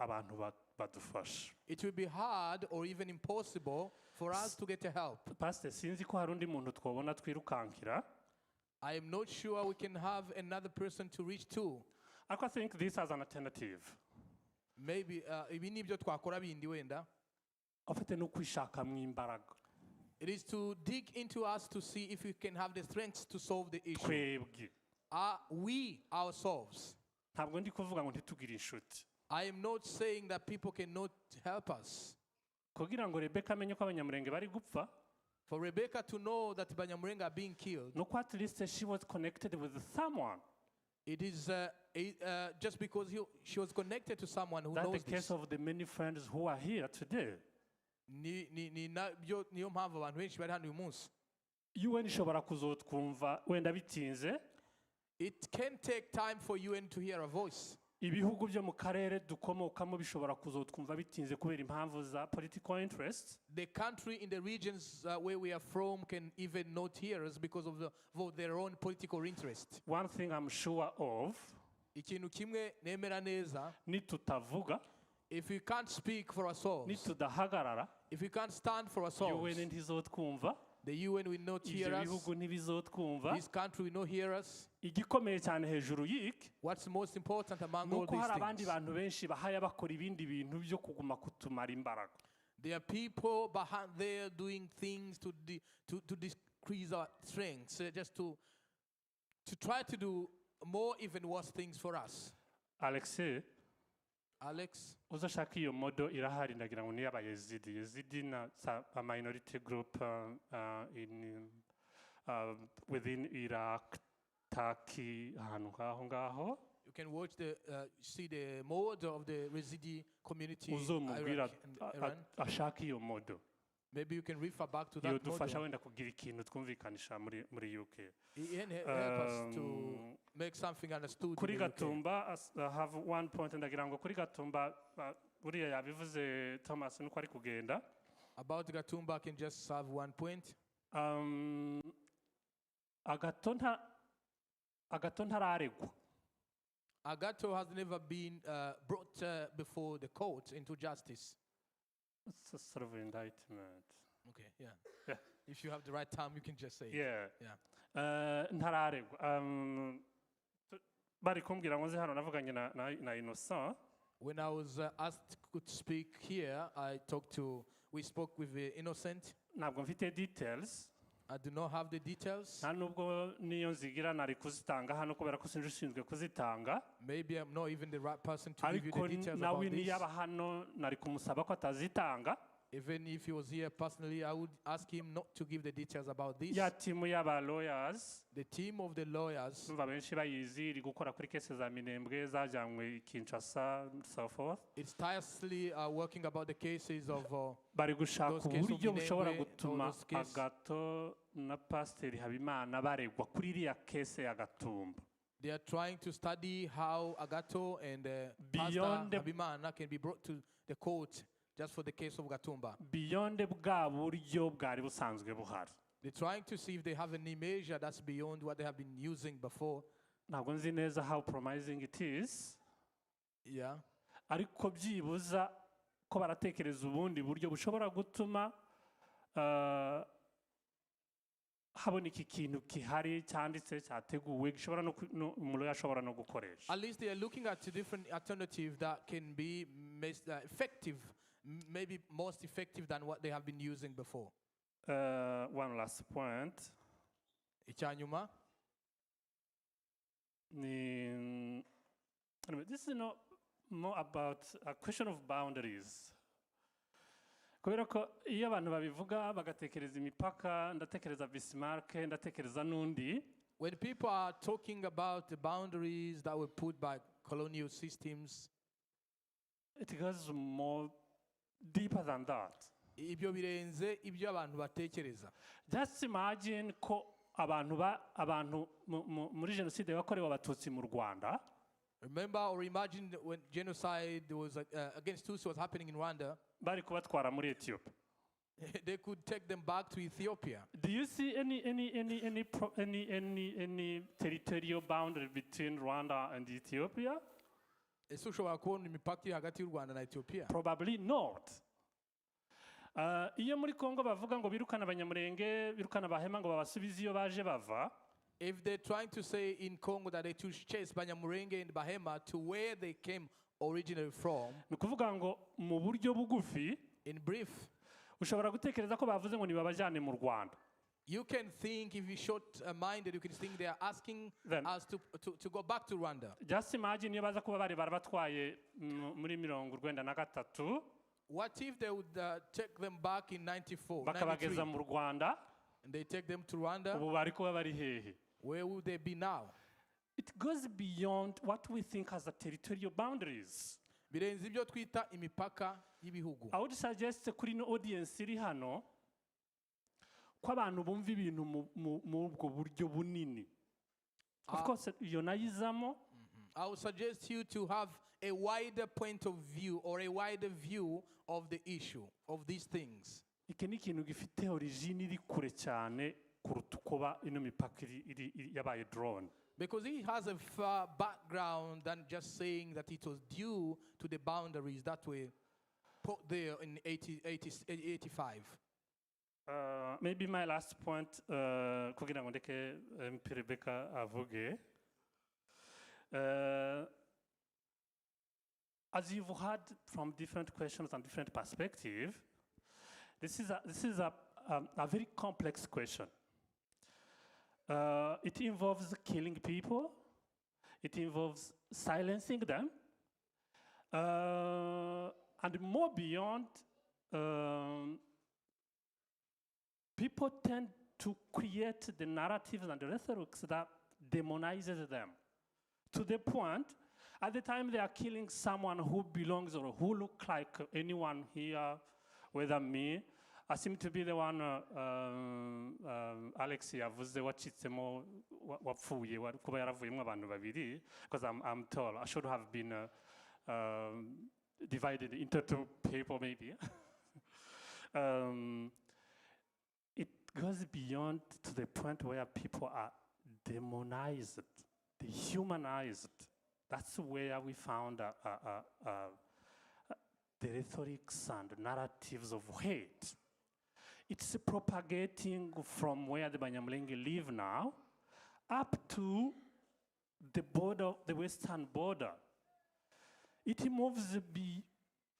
abantu badufasha. It will be hard or even impossible for us to get help. Pastor, sinzi ko hari undi muntu twabona twirukankira. I am not sure we can have another person to reach to. I think this as an alternative. Maybe ibi nibyo twakora bindi wenda. Ofite no kwishaka imbaraga. It is to dig into us to see if we can have the strength to solve the issue. Twebwe. We ourselves. Ntabwo ndi kuvuga ngo ntitugire inshuti. I am not saying that people cannot help us. Kugira ngo Rebecca amenye ko abanyamurenge bari gupfa. For Rebecca to know that Banyamulenge are being killed. No, at least she was connected with someone. It is just because she was connected to someone who knows this. That's the case of the many friends who are here today. Niyo mpamvu abantu benshi bari hano uyu munsi. UN ishobora kuzotwumva wenda bitinze. It can take time for UN to hear a voice. Ibihugu byo mu karere dukomokamo bishobora kuzotwumva bitinze kubera impamvu za political interests. The country in the regions where we are from can even not hear us because of their own political interest. One thing I'm sure of, ikintu kimwe nemera neza, nitutavuga, if we can't speak for ourselves, nitudahagarara, If we can't stand for ourselves, UN ntizotwumva, the UN will not hear ibyo us. bihugu ntibizotwumva. This country will not hear us. Igikomeye cyane hejuru y'iki What's most important among all nuko these hari abandi things? bantu benshi bahaya bakora ibindi bintu byo kuguma kutumara imbaraga. There are people behind there doing things to decrease our strength, just to try to do more even worse things for us. Alex, uzashaka iyo modo irahari ndagira ngo niyo abayezidi. Yezidi na a minority group within Iraq, Turkey, ahantu ngaho. You can watch see the mode of the Yazidi community in uzomubwira Iraq and Iran. ashaka iyo modo. Maybe you can refer back to that iyo dufasha model. wenda kugira ikintu twumvikanisha muri UK. It can help us to make something understood Kuri in the UK. Gatumba, I have one point ndagira ngo kuri Gatumba buriya yabivuze Thomas nuko ari kugenda. About Gatumba, I can just have one point. Agato ntararegwa. Agato has never been brought before the court into justice. It's a sort of indictment. Okay, yeah. If you have the right time, you can just say Yeah. it. Yeah. Ntararegwa. Bari kumbwira ngo nze hano navuganye na Innocent. When I was asked to speak here, we spoke with Innocent. Ntabwo mfite details. I do not have the details. Nta nubwo niyo nzigira nari kuzitanga hano kubera ko sinje ushinzwe kuzitanga. Maybe I'm not even the right person to give you the Ariko details nawe about this. niyaba hano nari kumusaba ko atazitanga. Even if he was here personally, I would ask him not to give the details about this. Ya timu y'aba lawyers. The team of the lawyers. Numva benshi bayizi iri gukora kuri cases za Minembwe zajanywe Kinshasa so forth. It's tirelessly working about the cases of bari gushaka those cases of uburyo bushobora Minembwe, gutuma all those cases. Agato na Pasiteri Habimana baregwa kuri iriya case ya Gatumba. They are trying to study how Agato and Pastor Beyond the- Habimana can be brought to the court just for the case of Gatumba. Beyond bwa buryo bwari busanzwe buhari. They're trying to see if they have any measure that's beyond what they have been using before. Ntabwo nzi neza how promising it is. Yeah. Ariko byibuza ko baratekereza ubundi buryo bushobora gutuma haboneka ikintu kihari cyanditse cyateguwe gishobora umuntu yashobora no gukoresha. At least they are looking at different alternatives that can be effective, maybe most effective than what they have been using before. One last point. Icyanyuma. Anyway, this is not more about a question of boundaries. Kubera ko iyo abantu babivuga bagatekereza imipaka, ndatekereza Bismarck, ndatekereza n'undi. When people are talking about the boundaries that were put by colonial systems, it goes more deeper than that. Ibyo birenze ibyo abantu batekereza. Just imagine ko abantu muri genocide yakorewe abatutsi mu Rwanda. Remember or imagine when genocide was against Tutsi was happening in Rwanda. Bari kubatwara muri Ethiopia. They could take them back to Ethiopia. Do you see any territorial boundary between Rwanda and Ethiopia? Ese ushobora kubona imipaka iri hagati y'u Rwanda na Ethiopia? Probably not. Iyo muri Congo bavuga ngo birukana abanyamurenge, birukana abahema ngo babasubize iyo baje bava. If they're trying to say in Congo that they to chase Banyamulenge and Bahema to where they came originally from. Ni kuvuga ngo mu buryo bugufi. In brief. Ushobora gutekereza ko bavuze ngo nibabajyane mu Rwanda. You can think, if you short-minded, you can think they are asking us to go back to Rwanda. Just imagine iyo baza kuba bari barabatwaye muri 1993. What if they would take them back in 94, bakabageza mu Rwanda? And they take them to Rwanda? Ubu bari kuba bari hehe? Where would they be now? It goes beyond what we think as the territorial boundaries. Birenze ibyo twita imipaka y'ibihugu. I would suggest kuri no audience iri hano ko abantu bumva ibintu mu ubwo buryo bunini. Of course, iyo nayizamo. I would suggest you to have a wider point of view or a wider view of the issue of these things. Iki ni ikintu gifite origine iri kure cyane kuruta uko ino mipaka yabaye drone. Because it has a far background than just saying that it was due to the boundaries that way. put there in 85. Maybe my last point, kugira ngo ndeke MP Rebecca avuge. As you've heard from different questions and different perspectives, this is a very complex question. It involves killing people. It involves silencing them. And more beyond, people tend to create the narratives and the rhetorics that demonizes them. To the point, at the time they are killing someone who belongs or who look like anyone here, whether me, I seem to be the one Alex yavuze wacitsemo wapfuye kuba yaravuyemo abantu babiri, because I'm tall. I should have been divided into two people maybe. It goes beyond to the point where people are demonized, dehumanized. That's where we found the rhetorics and narratives of hate. It's propagating from where the Banyamulenge live now up to the border, the western border. It moves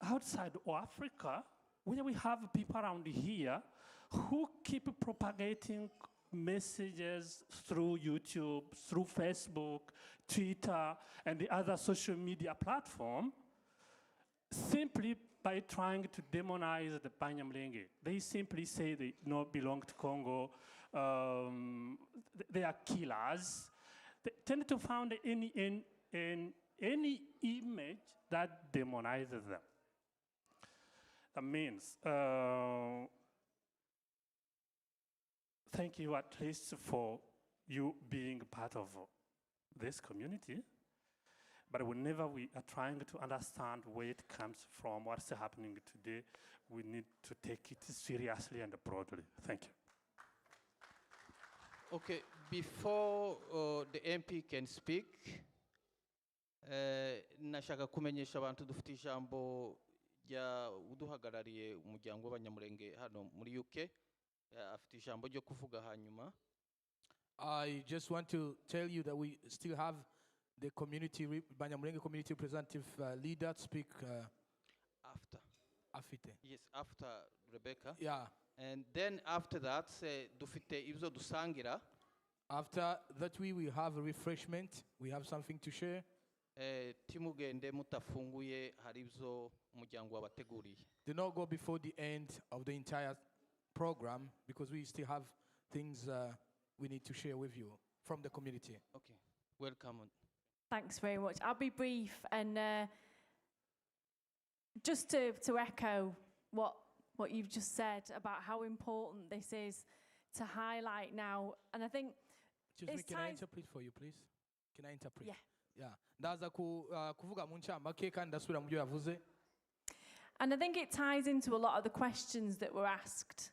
outside of Africa, where we have people around here who keep propagating messages through YouTube, through Facebook, Twitter, and the other social media platforms, simply by trying to demonize the Banyamulenge. They simply say they don't belong to Congo, they are killers. They tend to find any image that demonizes them. That means, thank you at least for you being part of this community. But whenever we are trying to understand where it comes from, what's happening today, we need to take it seriously and broadly. Thank you. Okay, before the MP can speak, nashaka kumenyesha abantu dufite ijambo rya uduhagarariye umuryango w'abanyamurenge hano muri UK, afite ijambo ryo kuvuga hanyuma. I just want to tell you that we still have the community, Banyamulenge community representative leader speak after. Afite. Yes, after Rebecca. Yeah. And then after that, dufite ibyo dusangira. After that, we will have a refreshment. We have something to share. Timugende mutafunguye hari ibyo umuryango wabateguriye. Do not go before the end of the entire program, because we still have things we need to share with you from the community. Okay, welcome. Thanks very much. I'll be brief, and just to echo what you've just said about how important this is to highlight now, and I think Excuse me, can I interpret for you, please? Can I interpret? Yeah. Yeah. Ndaza kuvuga mu ncamake kandi ndasubira mu byo yavuze. And I think it ties into a lot of the questions that were asked.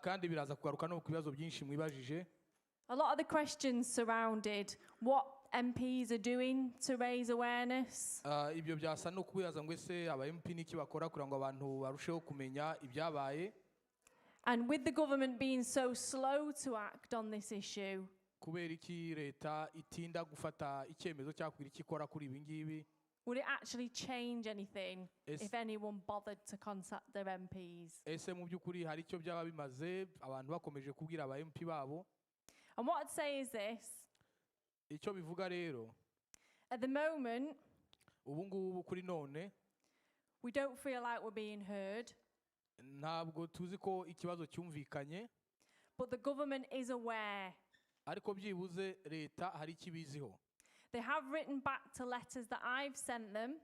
Kandi biraza kugaruka no ku bibazo byinshi mwibajije. A lot of the questions surrounded what MPs are doing to raise awareness. Ibyo byasa no kubibaza ngo ese aba MP niki bakora kugira ngo abantu barusheho kumenya ibyabaye. And with the government being so slow to act on this issue, kubera iki leta itinda gufata icyemezo cyo kugira ikikora kuri ibi ngibi? Would it actually change anything if anyone bothered to contact their MPs? Ese mu byukuri hari icyo byaba bimaze abantu bakomeje kubwira aba MP babo? And what I'd say is this. Icyo bivuga rero, at the moment, ubu ngubu kuri none, we don't feel like we're being heard. Ntabwo tuzi ko ikibazo cyumvikanye. But the government is aware. Ariko byibuze leta hari ikibiziho. They have written back to letters that I've sent them.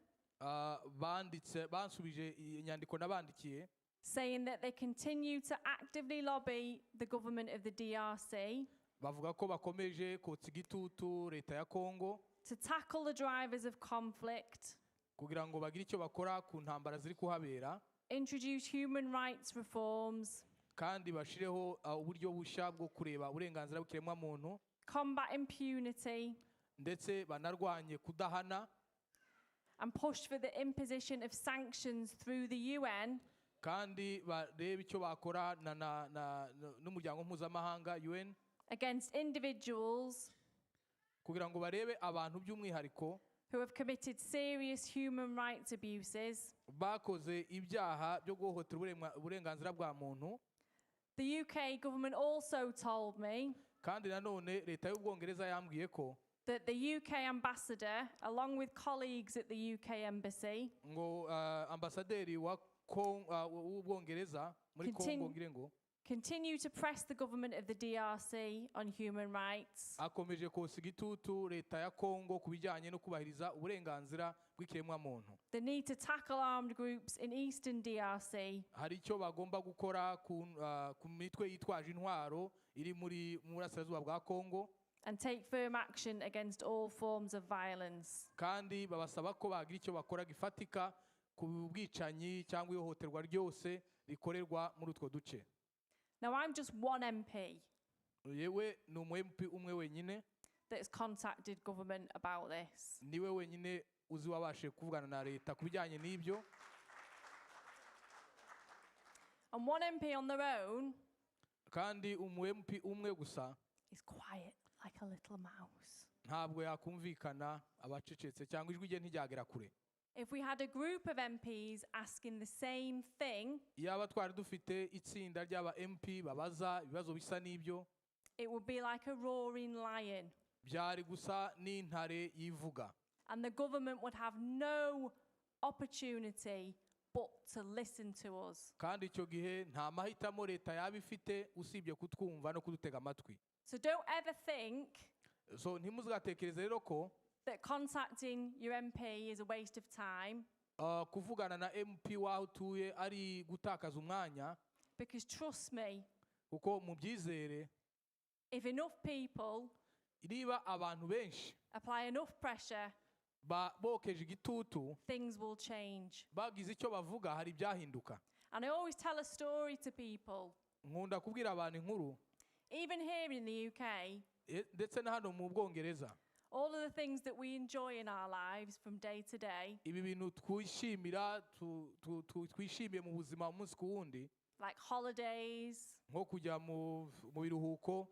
Bansubije inyandiko nabandikiye. Saying that they continue to actively lobby the government of the DRC. Bavuga ko bakomeje kotsa igitutu leta ya Congo. To tackle the drivers of conflict. Kugira ngo bagire icyo bakora ku ntambara ziri kuhabera. Introduce human rights reforms. Kandi bashireho uburyo bushya bwo kureba uburenganzira bw'ikiremwa muntu. Combat impunity. Ndetse banarwanye kudahana. and pushed for the imposition of sanctions through the UN kandi barebe icyo bakora n'umuryango mpuzamahanga UN against individuals kugira ngo barebe abantu by'umwihariko who have committed serious human rights abuses. bakoze ibyaha byo guhohotera uburenganzira bwa muntu. The UK government also told me kandi nanone leta y'ubwongereza yambwiye ko that the UK ambassador, along with colleagues at the UK embassy, ngo ambasaderi w'ubwongereza muri Congo ngire ngo continue to press the government of the DRC on human rights. akomeje kosa igitutu leta ya Congo ku bijyanye no kubahiriza uburenganzira bw'ikiremwa muntu. The need to tackle armed groups in eastern DRC. hari icyo bagomba gukora ku mitwe yitwaje intwaro iri muri burasirazuba bwa Congo And take firm action against all forms of violence. kandi babasaba ko bagira icyo bakora gifatika ku bwicanyi cyangwa ihohoterwa ryose rikorerwa muri utwo duce. Now I'm just one MP yewe ni umu MP umwe wenyine that's contacted government about this. niwe wenyine uzi wabashe kuvugana na leta ku bijyanye n'ibyo. And one MP on their own kandi umu MP umwe gusa is quiet like a little mouse. ntabwo yakumvikana abacecetse cyangwa ijwi rye ntiryagera kure. If we had a group of MPs asking the same thing, yaba twari dufite itsinda ry'aba MP babaza ibibazo bisa n'ibyo it would be like a roaring lion. byari gusa n'intare yivuga. And the government would have no opportunity but to listen to us. kandi icyo gihe nta mahitamo leta yaba ifite usibye kutwumva no kudutega amatwi. So don't ever think so ntimuzatekereze rero ko that contacting your MP is a waste of time. Kuvugana na MP waho utuye ari gutakaza umwanya. Because trust me, kuko mubyizere if enough people niba abantu benshi apply enough pressure, bokeje igitutu, things will change. bagize icyo bavuga hari byahinduka. And I always tell a story to people. nkunda kubwira abantu inkuru. Even here in the UK, ndetse na hano mu Bwongereza, all of the things that we enjoy in our lives from day to day, ibi bintu twishimira twishimiye mu buzima umunsi ku wundi, like holidays, nko kujya mu biruhuko,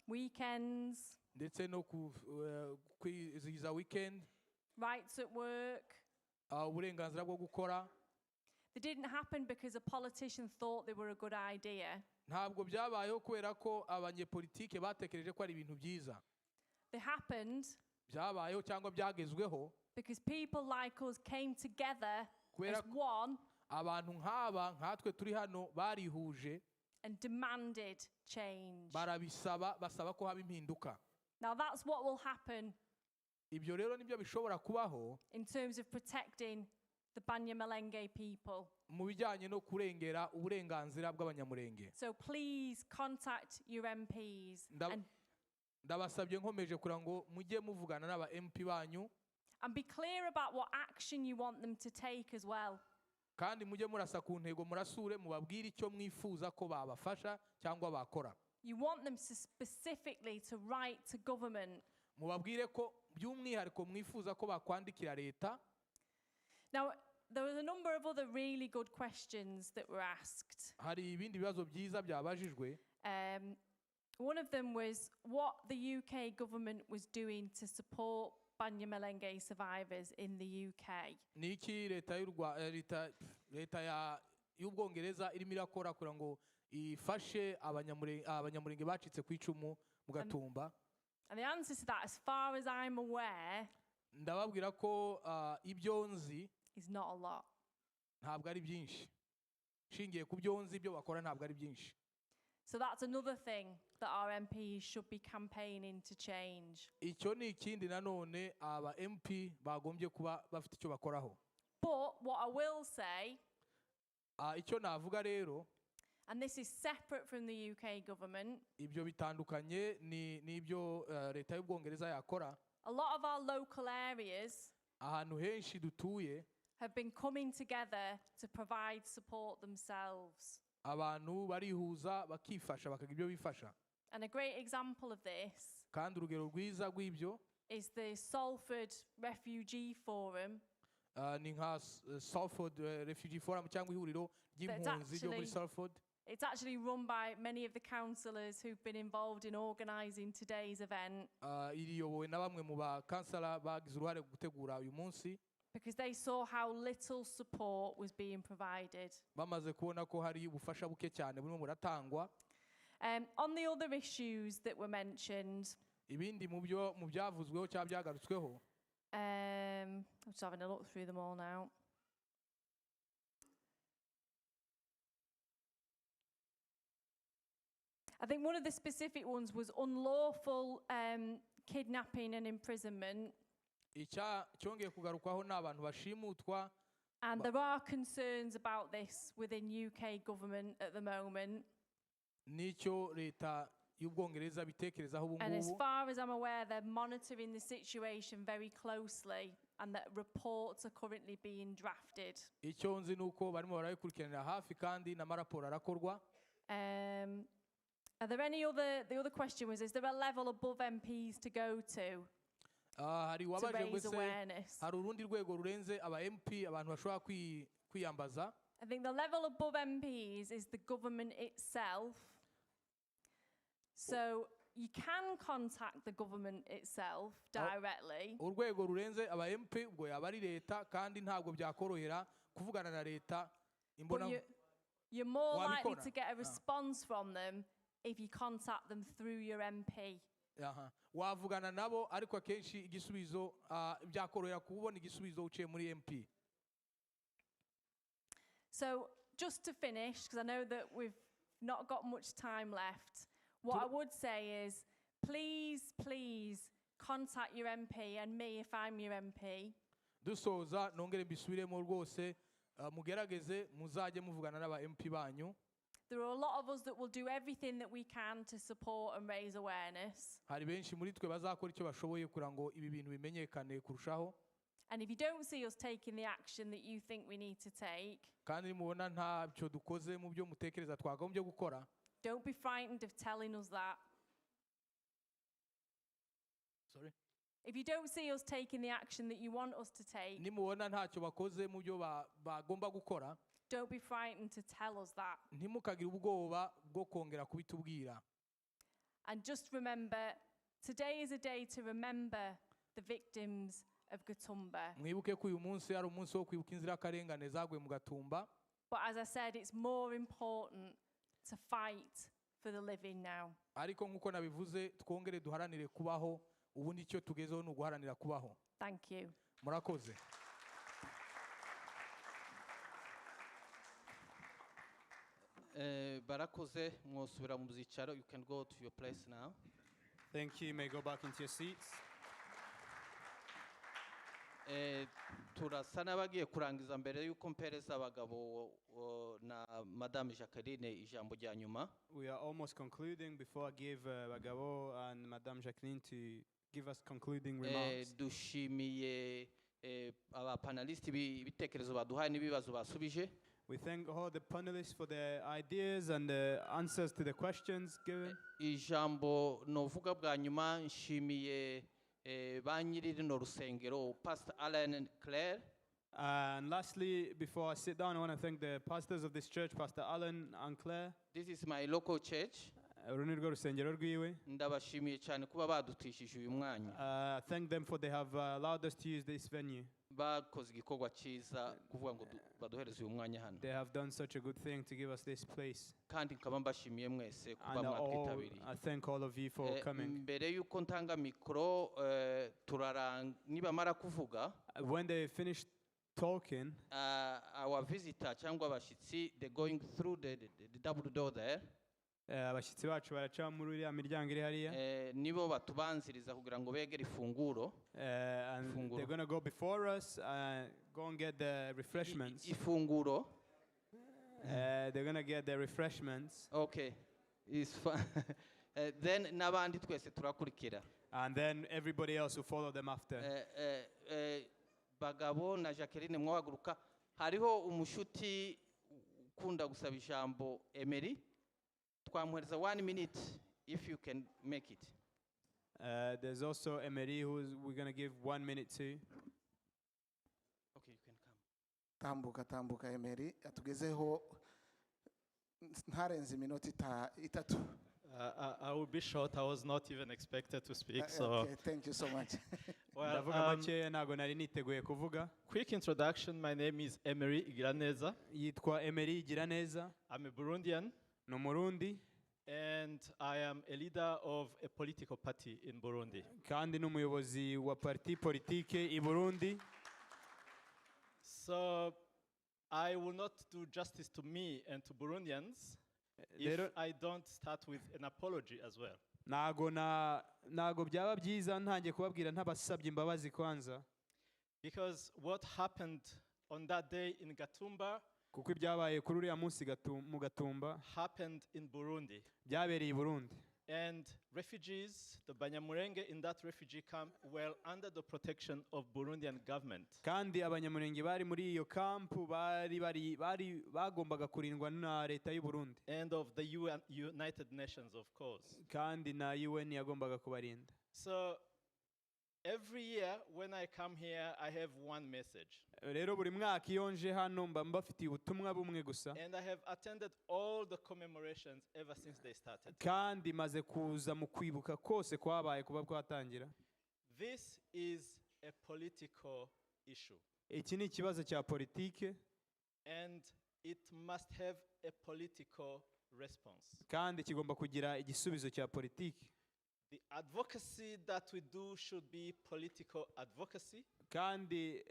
weekends, ndetse no kwizihiza weekend, rights at work, uburenganzira bwo gukora, they didn't happen because a politician thought they were a good idea. ntabwo byabayeho kubera ko abanyepolitike batekereje ko ari ibintu byiza. They happened byabayeho cyangwa byagezweho because people like us came together as one abantu nk'aba nkatwe turi hano barihuje and demanded change. barabisaba basaba ko haba impinduka. Now that's what will happen ibyo rero nibyo bishobora kubaho in terms of protecting the Banyamulenge people. mu bijyanye no kurengera uburenganzira bw'abanyamurenge. So please contact your MPs ndabasabye nkomeje kugira ngo mujye muvugana n'aba MP banyu and be clear about what action you want them to take as well. kandi mujye murasa ku ntego murasure mubabwire icyo mwifuza ko babafasha cyangwa bakora. You want them to specifically to write to government. mubabwire ko by'umwihariko mwifuza ko bakwandikira leta. Now there was a number of other really good questions that were asked. hari ibindi bibazo byiza byabajijwe. One of them was what the UK government was doing to support Banyamulenge survivors in the UK. Niki leta y'Ubwongereza irimo irakora kugira ngo ifashe abanyamurenge bacitse ku icumu mu Gatumba. And the answer to that, as far as I'm aware, ndababwira ko ibyo nzi is not a lot. ntabwo ari byinshi. shingiye ku byo nzi ibyo bakora ntabwo ari byinshi. So that's another thing that our MPs should be campaigning to change. icyo ni ikindi nanone aba MP bagombye kuba bafite icyo bakoraho. But what I will say, icyo navuga rero, and this is separate from the UK government, ibyo bitandukanye n'ibyo leta y'Ubwongereza yakora. a lot of our local areas ahantu henshi dutuye have been coming together to provide support themselves. abantu barihuza bakifasha bakagira ibyo bifasha. And a great example of this kandi urugero rwiza rw'ibyo is the Salford Refugee Forum. ni nka Salford Refugee Forum cyangwa ihuriro ry'impunzi ryo muri actually- Salford. It's actually run by many of the councillors who've been involved in organising today's event Iriyobowe na bamwe mu bakansala bagize uruhare mu gutegura uyu munsi because they saw how little support was being provided. bamaze kubona ko hari ubufasha buke cyane burimo buratangwa. On the other issues that were mentioned, Ibindi mu byavuzweho cyangwa byagarutsweho, I'm just having a look through them all now. I think one of the specific ones was unlawful kidnapping and imprisonment. cyongeye kugarukwaho n'abantu bashimutwa. And there are concerns about this within UK government at the moment. Nicyo leta y'Ubwongereza bitekerezaho ubu And as ngubu. far as I'm aware, they're monitoring the situation very closely and that reports are currently being drafted. Icyo nzi nuko barimo barabikurikiranira hafi kandi n'amaraporo arakorwa. Are there any other, the other question was, is there a level above MPs to go to? Hari To wabaje ngo raise se awareness. hari urundi rwego rurenze aba MP abantu bashobora kwiyambaza. I think the level above MPs is the government itself. So you can contact the government itself directly. Urwego rurenze aba MP ubwo yaba ari leta kandi ntabwo byakorohera kuvugana na leta But imbona. you're more likely Wabikora? to get a response from them if you contact them through your MP. Aha. Wavugana nabo ariko akenshi igisubizo byakorohera kubona igisubizo uciye muri MP. So just to finish, because I know that we've not got much time left, what I would say is please contact your MP and me if I'm your MP. Dusoza nongere mbisubiremo rwose mugerageze muzajye muvugana n'aba MP banyu. There are a lot of us that will do everything that we can to support and raise awareness. Hari benshi muri twe bazakora icyo bashoboye kugira ngo ibi bintu bimenyekane kurushaho. And if you don't see us taking the action that you think we need to take, Kandi nimubona ntacyo dukoze mu byo mutekereza twakagombye gukora, don't be frightened of telling us that. Sorry? If you don't see us taking the action that you want us to take, nimubona ntacyo bakoze mu byo bagomba gukora, don't be frightened to tell us that. ntimukagire ubwoba bwo kongera kubitubwira. And just remember, today is a day to remember the victims of Gatumba. Mwibuke ko uyu munsi ari umunsi wo kwibuka inzirakarengane zaguye mu Gatumba. But as I said, it's more important to fight for the living now. Ariko nk'uko nabivuze twongere duharanire kubaho, ubundi icyo tugezeho ni uguharanira kubaho. Thank you. Murakoze. Barakoze mwosubira mu byicaro. You can go to your place now. Thank you. You may go back into your seats. Turasa n'abagiye kurangiza mbere y'uko mpereza abagabo na Madame Jacqueline ijambo rya nyuma. We are almost concluding before I give Bagabo and Madame Jacqueline to give us concluding remarks. Dushimiye abapanelisti bitekerezo baduhaye n'ibibazo basubije. We thank all the panelists for their ideas and the answers to the questions given. Ijambo novuga bwa nyuma nshimiye ba nyiri rino rusengero Pastor Alan and Claire. And lastly, before I sit down, I want to thank the pastors of this church, Pastor Alan and Claire. This is my local church. Urunirwo rusengero rwiwe. Ndabashimiye cyane kuba badutishije uyu mwanya. Thank them for they have allowed us to use this venue. Bakoze igikorwa cyiza kuvuga ngo baduhereze uyu mwanya hano. They have done such a good thing to give us this place. Kandi nkaba mbashimiye mwese kuba And mwatwitabiriye. I thank all of you for coming. Mbere yuko ntanga mikoro nibamara kuvuga. When they finish talking, our visitor cyangwa abashyitsi they going through the double door there. Abashyitsi bacu baraca muri iriya miryango iri hariya. Nibo batubanziriza kugira ngo begere ifunguro. And they're going to go before us go and get the refreshments. Ifunguro. They're going to get the refreshments. Okay. It's fun. Then n'abandi twese turakurikira. And then everybody else will follow them after. Bagabo na Jacqueline mwahaguruka. Hariho umushuti ukunda gusaba ijambo Emery. Twamuhereza 1 minute if you can make it. There's also Emery who we're going to give 1 minute to. Okay, you can. tambuka Emery atugezeho ntarenze iminota itatu. I will be short. I was not even expected to speak. So Okay, thank you so much. ndavuga makeya ntabwo nari niteguye kuvuga. Quick introduction. My name is Emery Igiraneza. Yitwa Emery Igiraneza. I'm a Burundian. Ni Umurundi. And I am a leader of a political party in Burundi. Kandi ni umuyobozi wa parti politique i Burundi. So I will not do justice to me and to Burundians if I don't start with an apology as well. Ntago byaba byiza ntangiye kubabwira ntabasabye imbabazi kwanza. Because what happened on that day in Gatumba kuko ibyabaye kuri uriya munsi mu Gatumba happened in Burundi. Byabereye i Burundi. And refugees, the Banyamulenge in that refugee camp were under the protection of Burundian government. Kandi abanyamurenge bari muri iyo kampu bari bagombaga kurindwa na leta y'u Burundi. And of the United Nations, of course. Kandi na UN yagombaga kubarinda. So every year when I come here, I have one message. Rero buri mwaka iyo nje hano mba mbafitiye ubutumwa bumwe gusa. And I have attended all the commemorations ever since they started. Kandi maze kuza mu kwibuka kose kwabaye kuba kwatangira. This is a political issue. Iki ni ikibazo cya politike. And it must have a political response. Kandi kigomba kugira igisubizo cya politike. The advocacy that we do should be political advocacy. Kandi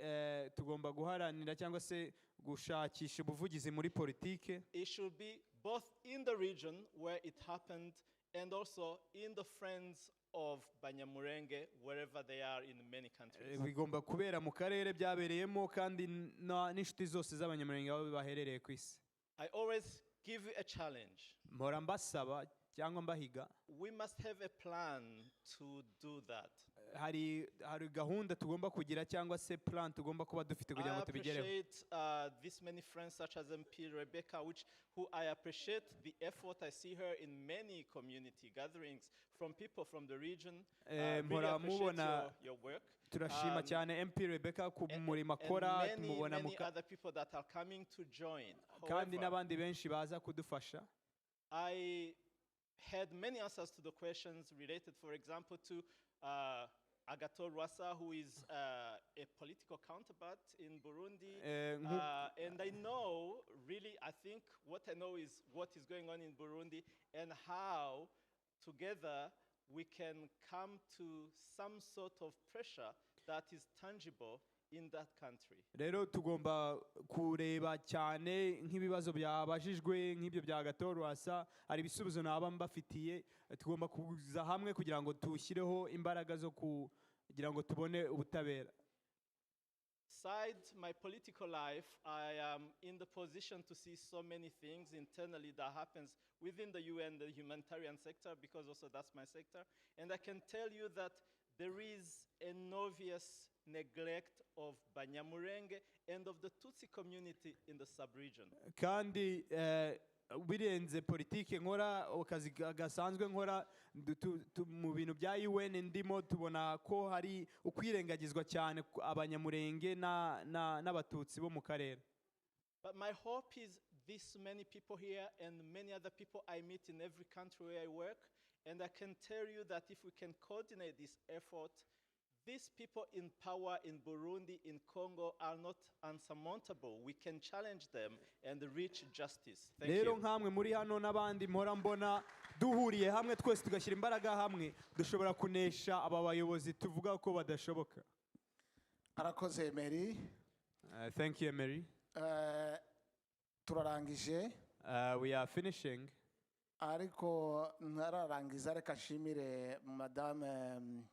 tugomba guharanira cyangwa se gushakisha ubuvugizi muri politike. It should be both in the region where it happened and also in the friends of Banyamulenge wherever they are in many countries. Bigomba kubera mu karere byabereyemo kandi n'inshuti zose z'abanyamurenge aho baherereye ku isi. I always give you a challenge. Mpora mbasaba cyangwa mbahiga. We must have a plan to do that. Hari gahunda tugomba kugira cyangwa se plan tugomba kuba dufite kugira ngo tubigereho. I appreciate this many friends such as MP Rebecca who I appreciate the effort I see her in many community gatherings from people from the region. Really appreciate your work. Turashima cyane MP Rebecca ku murimo akora tumubona many other people that are coming to join. Kandi n'abandi benshi baza kudufasha. I had many answers to the questions related, for example, to Agathon Rwasa, who is a political counterpart in Burundi. And I know, really, I think what I know is what is going on in Burundi and how together we can come to some sort of pressure that is tangible in that country. Rero tugomba kureba cyane nk'ibibazo byabajijwe nk'ibyo bya Agathon Rwasa hari ibisubizo naba mbafitiye tugomba kuza hamwe kugira ngo tushyireho imbaraga zo kugira ngo tubone ubutabera. Besides my political life, I am in the position to see so many things internally that happens within the UN, the humanitarian sector, because also that's my sector. And I can tell you that there is an obvious neglect of Banyamulenge and of the Tutsi community in the sub-region. Kandi birenze politike nkora akazi gasanzwe nkora mu bintu bya UN ndimo tubona ko hari ukwirengagizwa cyane abanyamurenge n'abatutsi bo mu karere. But my hope is this many people here and many other people I meet in every country where I work, and I can tell you that if we can coordinate this effort, these people in power in Burundi, in Congo, are not unsurmountable. We can challenge them and reach justice. Thank you. Rero nkamwe muri hano n'abandi mpora mbona duhuriye hamwe twese tugashyira imbaraga hamwe dushobora kunesha aba bayobozi tuvuga ko badashoboka. Arakoze Emery. Thank you Emery. Turarangije. We are finishing. Ariko ntararangiza reka nshimire Madame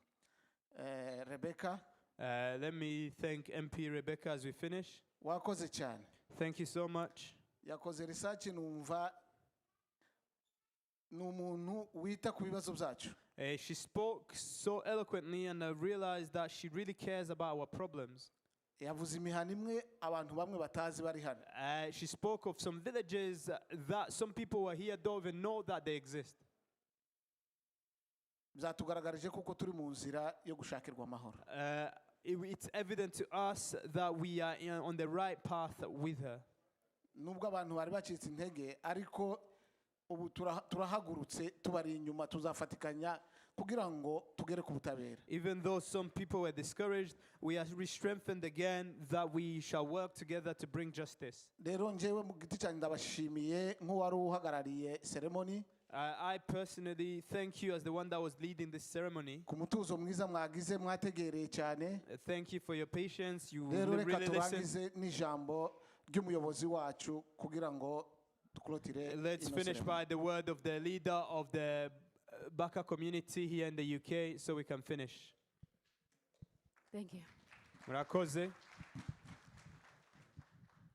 Rebecca. Let me thank MP Rebecca as we finish. Wakoze cyane. Thank you so much. Yakoze research numva n'umuntu wita ku bibazo byacu. She spoke so eloquently and I realized that she really cares about our problems. Yavuze imihana imwe abantu bamwe batazi bari hano. She spoke of some villages that some people were here don't even know that they exist. Byatugaragarije kuko turi mu nzira yo gushakirwa amahoro. it's evident to us that we are on the right path with her. nubwo abantu bari bacitse intege ariko ubu turahagurutse tubari inyuma tuzafatikanya kugira ngo tugere ku butabera. Even though some people were discouraged, we are re-strengthened again that we shall work together to bring justice. Rero njyewe mu giti cyanjye ndabashimiye nk'uwari uhagarariye ceremony. I personally thank you as the one that was leading this ceremony. Ku mutuzo mwiza mwagize mwategereye cyane. Thank you for your patience. You Rero reka really turangize listened. n'ijambo ry'umuyobozi wacu kugira ngo dukurotire. Let's finish by the word of the leader of the Baka community here in the UK so we can finish. Thank you. Murakoze.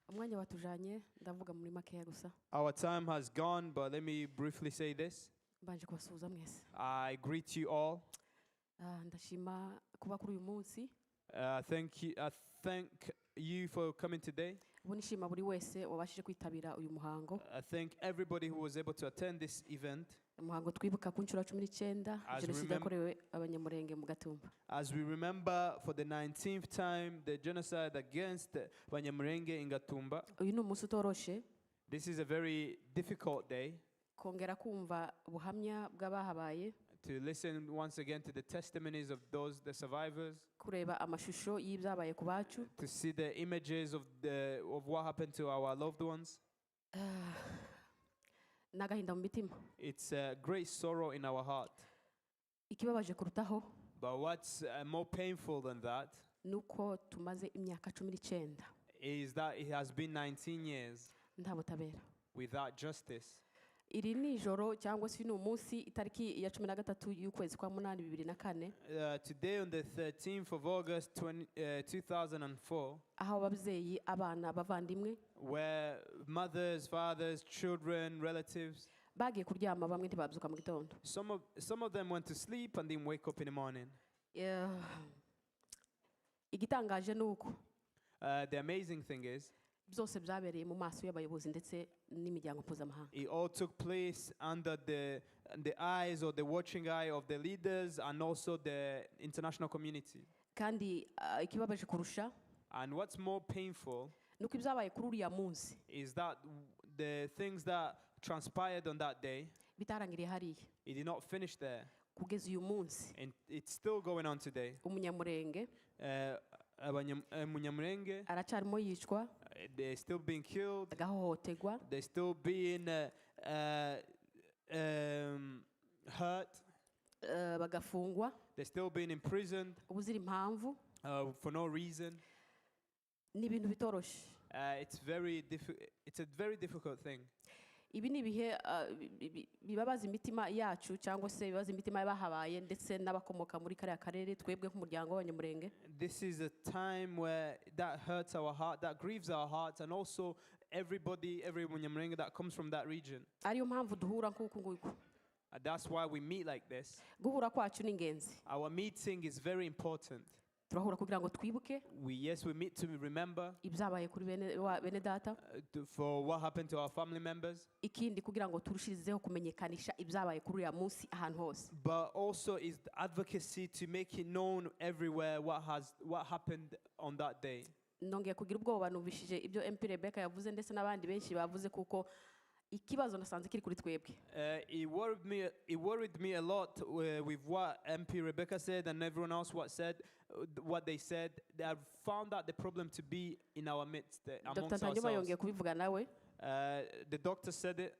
Umwanya watujanye ndavuga muri makeya gusa. Our time has gone, but let me briefly say this. Mbanje kubasuhuza mwese. I greet you all. Ndashima kuba kuri uyu munsi. Thank you for coming today. Ubu nishima buri wese wabashije kwitabira uyu muhango. I thank everybody who was able to attend this event. Umuhango twibuka ku nshuro 19 jenoside yakorewe abanyamurenge mu Gatumba. As we remember for the 19th time the genocide against Banyamurenge in Gatumba. Uyu ni umunsi utoroshe. This is a very difficult day. Kongera kumva ubuhamya bw'abahabaye. To listen once again to the testimonies of the survivors. Kureba amashusho y'ibyabaye ku bacu. To see the images of what happened to our loved ones. Nagahinda mu mitima. It's a great sorrow in our heart. Ikibabaje kurutaho. But what's more painful than that? Nuko tumaze imyaka 19. Is that it has been 19 years. Nta butabera. Without justice. Iri ni ijoro cyangwa se ni umunsi itariki ya 13 y'ukwezi kwa 8 Today on the 13th of August 2004. Aho ababyeyi abana bavandimwe. Where mothers, fathers, children, relatives. Bagiye kuryama bamwe ntibabyuka mu gitondo. Some of them went to sleep and didn't wake up in the morning. Igitangaje nuko. The amazing thing is. Byose byabereye mu maso y'abayobozi ndetse n'imiryango mpuzamahanga. It all took place under the eyes or the watching eye of the leaders and also the international community. Kandi ikibabaje kurusha. And what's more painful nuko ibyabaye kuri uriya munsi is that the things that transpired on that day bitarangiriye hariya. It did not finish there. Kugeza uyu munsi. And it's still going on today. Umunyamurenge Munyamurenge aracyarimo yicwa. They're still being killed. Agahohoterwa. They're still being hurt. Bagafungwa. They're still being imprisoned. Ubuzira impamvu. For no reason. Ni ibintu bitoroshe. It's a very difficult thing. Ibi ni bihe bibabaza imitima yacu cyangwa se bibabaza imitima y'abahabaye ndetse n'abakomoka muri kariya karere twebwe nk'umuryango w'abanyamurenge. This is a time where that hurts our heart, that grieves our hearts, and also every Munyamurenge that comes from that region. Ariyo mpamvu duhura nk'uku nguku. That's why we meet like this. Guhura kwacu ni ingenzi. Our meeting is very important. Turahura kugira ngo twibuke. We meet to remember. Ibyabaye kuri bene data. For what happened to our family members. Ikindi kugira ngo turushirizeho kumenyekanisha ibyabaye kuri ya munsi ahantu hose. But also is the advocacy to make it known everywhere what happened on that day. Nongeye kugira ubwoba numvishije ibyo MP Rebecca yavuze ndetse n'abandi benshi bavuze kuko ikibazo nasanze kiri kuri twebwe. It worried me a lot with what MP Rebecca said and everyone else what they said. They have found out the problem to be in our midst, amongst ourselves. Dr. yongeye kubivuga nawe. The doctor said it.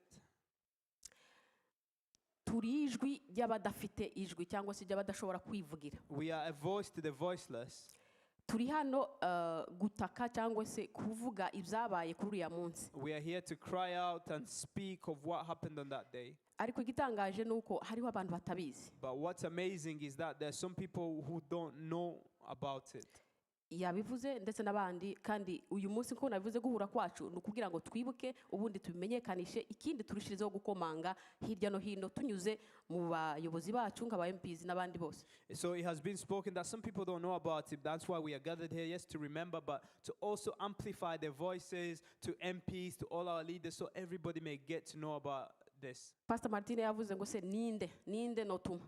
Turi ijwi ry'abadafite ijwi cyangwa se ry'abadashobora kwivugira. We are a voice to the voiceless. Turi hano gutaka cyangwa se kuvuga ibyabaye kuri uriya munsi. We are here to cry out and speak of what happened on that day. Ariko igitangaje nuko hariho abantu batabizi. But what's amazing is that there are some people who don't know about it. Yabivuze ndetse n'abandi kandi uyu munsi ko nabivuze guhura kwacu nukugira ngo twibuke ubundi tubimenyekanishe ikindi turushirizeho gukomanga hirya no hino tunyuze mu bayobozi bacu nk'aba MPs n'abandi bose. So it has been spoken that some people don't know about it. That's why we are gathered here, yes, to remember, but to also amplify their voices to MPs, to all our leaders, so everybody may get to know about this. Pastor Martin yavuze ngo se ninde notuma.